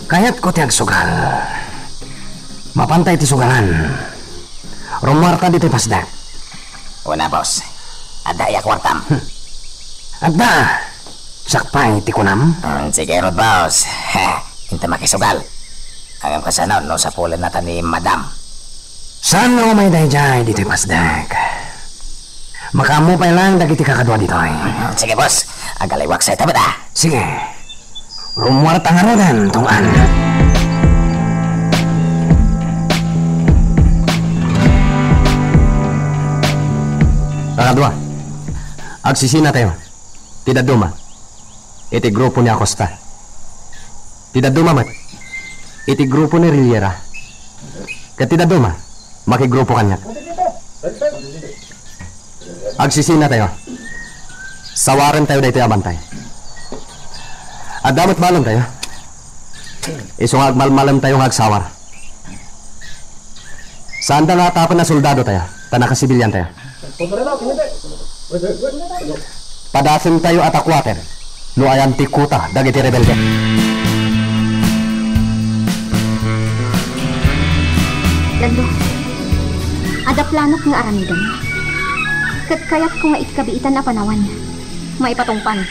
Kayat ko tiyag sugal. Mapantay ti sugalan. Rumarta di ti pasdak. Una, boss. Ada ya kwartam. Ada. Sakpay ti kunam. Sige, Rod, boss. Hinta makisugal. Hanggang kasanaw no sa pulan natin ni Madam. Saan nga umay dayjay dito'y pasdak? Makamu pa lang dagiti kakadwa dito'y. Sige, boss. Agaliwak sa itabat, ah. Sige. Rumuarta nga rodan, tungan. Kakadwa, agsisina tayo. Tidak duma. Iti grupo ni Acosta. Tidak duma mat. Iti grupo ni Riviera. Kat tidak duma, makigrupo kanya. Agsisina tayo. Sawaran tayo dito abantay. At damat malam tayo. Isong agmalmalam tayo agsawar. Saan da nga tapan na soldado tayo? Tanaka-sibilyan tayo. Padasin tayo at akwater. No ayan tikuta dagiti rebelde. Lando, ada planok nga aramidan. Kat kayat ko nga itkabiitan na panawan. Maipatungpan.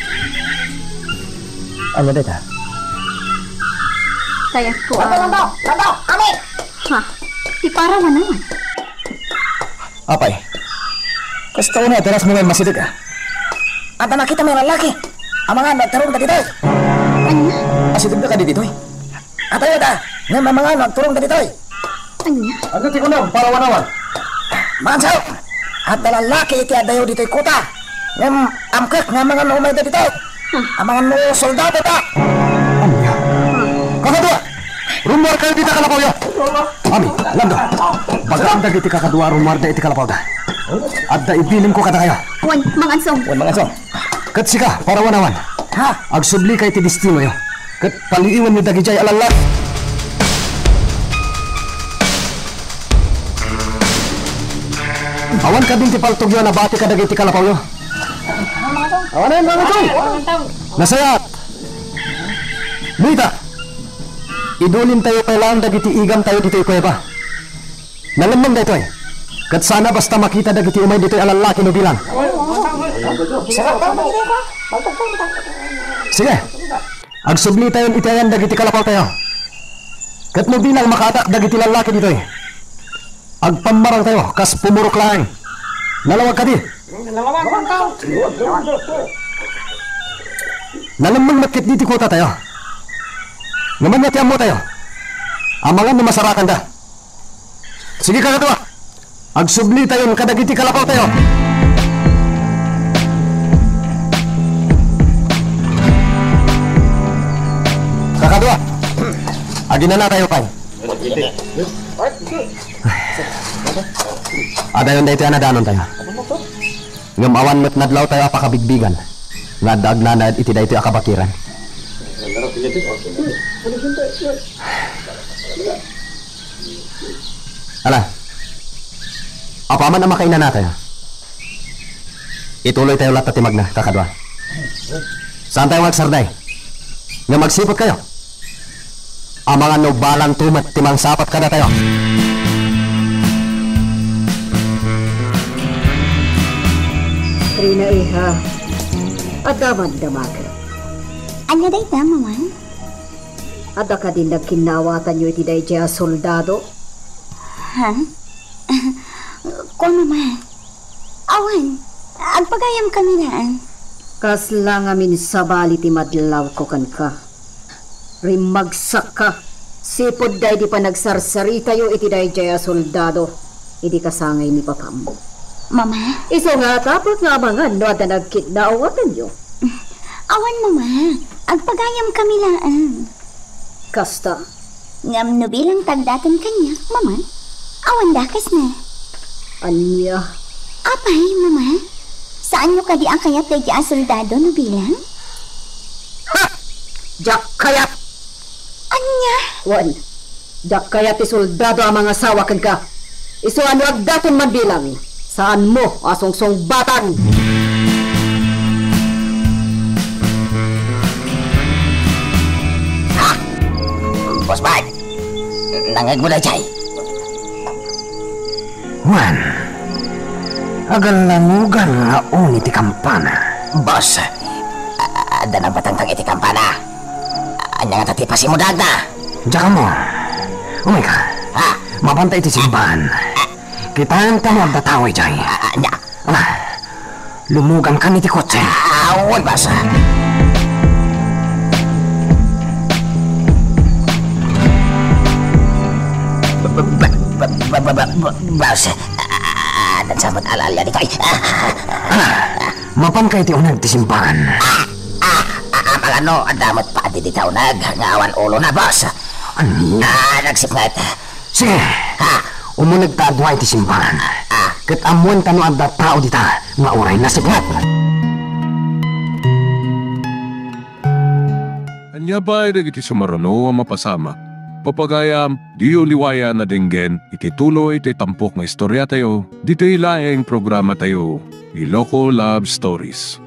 Ano dito? Kayat ko Lando! Kami! Ha? Ti parawan naman. Apay, kastaw na teras mo ngayon masidig ah. At nakita may lalaki. Ang mga nagtarong ka dito. Anya? Asidig na ka dito eh. At ayun ka, nga mga nagtarong ka dito. Anya? Ano tikunam, parawanawan? Mansaw! At lalaki iti adayo dito kuta. Nga amkak nga mga numay na dito. Ang mga soldado ta. Kakadwa! Rumor kayo dito kalapaw yo! Ami, Lando, pag-aandag iti kakadwa rumor da iti kalapaw da. At da ibilim ko kada kayo. Wan, mangansong. Kat sika, parawanawan. Ha? Agsubli kay ti destino yo. Kat paliiwan ni dagijay alalat. Awan ka din ti paltog yo na bati ka dagiti kalapaw yo. Awanan mga tol! Nasayat! Luita! Idulin tayo kailangan dagiti igam tayo dito kuweba. Nalamang dito eh. Kat sana basta makita dagiti umay dito alalaki no bilang. Sige. Agsubli tayo itayan dagiti kalapaw tayo. Kat no bilang makatak dagiti lalaki dito eh. Agpamarang tayo kas pumurok lang. Nalawag ka di. Nalamang nakit diti kuta tayo. Naman natin mo tayo. Amangan na masarakan da. Sige kakatawa. Agsubli tayo kadagiti kalapaw tayo. Kakatawa. Agin na tayo pa. Adayon da ito yan nadanon tayo. Ngamawan mo't nadlaw tayo apakabigbigan. Nadag na iti da ito akabakiran. Ala, apaman ang makainan natin. Ituloy tayo lahat tatimag na, kakadwa. Saan tayo magsarday? Nga magsipot kayo. Ang mga nubalang tumat timang sapat kada tayo. Rina iha, adamad-damag. Anya day ta, maman? Ada ka din nagkinawatan nyo iti day dya soldado? Ha? Kung mama, awan, agpagayam kami naan. Kas lang amin sabali ti madlaw ko kan ka. Rimagsak ka. Sipod day di pa nagsarsari tayo iti day dya soldado. Idi kasangay ni papam. Mama? Iso nga tapos nga mga no ada nagkitnaawatan nyo. Awan, mama. Agpagayam kami laan. Kasta? Ngam no bilang tagdatan kanya, mama. Awan dakas na. Anya? Apay, mama. Saan nyo kadi ang kayat day ang soldado no bilang? Ha! Jak kayat! Anya? Wan, jak kayat ti soldado ang mga sawakan ka. Iso ano agdaton man bilang. Saan mo asong-song batan? Bos Bad, nangag mo na chay. Juan, agal langugan nga uni ti kampana. Boss, ada na batang iti kampana. Anya nga tatipasi mo dagna. Diyan mo. Umay ka. Ha? Mabantay ti simbahan. Kitaan ka mo ang dataway dyan. Anya? Lumugan ka ni ti kotse. Awan, boss. Boss, Saan sa mag-alalya dito ay? Mapan kayo ti unag ti simbahan. Mga ano, ang damot pa di ditaw ngawan ulo na, boss. Nagsipngat. Sige, umunag ta adway ti simbahan. Kat amuan tano ang tao dita, nga oray nasipngat. Anya ba ay iti sumarano ang mapasama? Papagayam, di uliwaya na dinggen, iti tuloy iti tampok nga istorya tayo, dito ilaing programa tayo, Iloko Love Stories.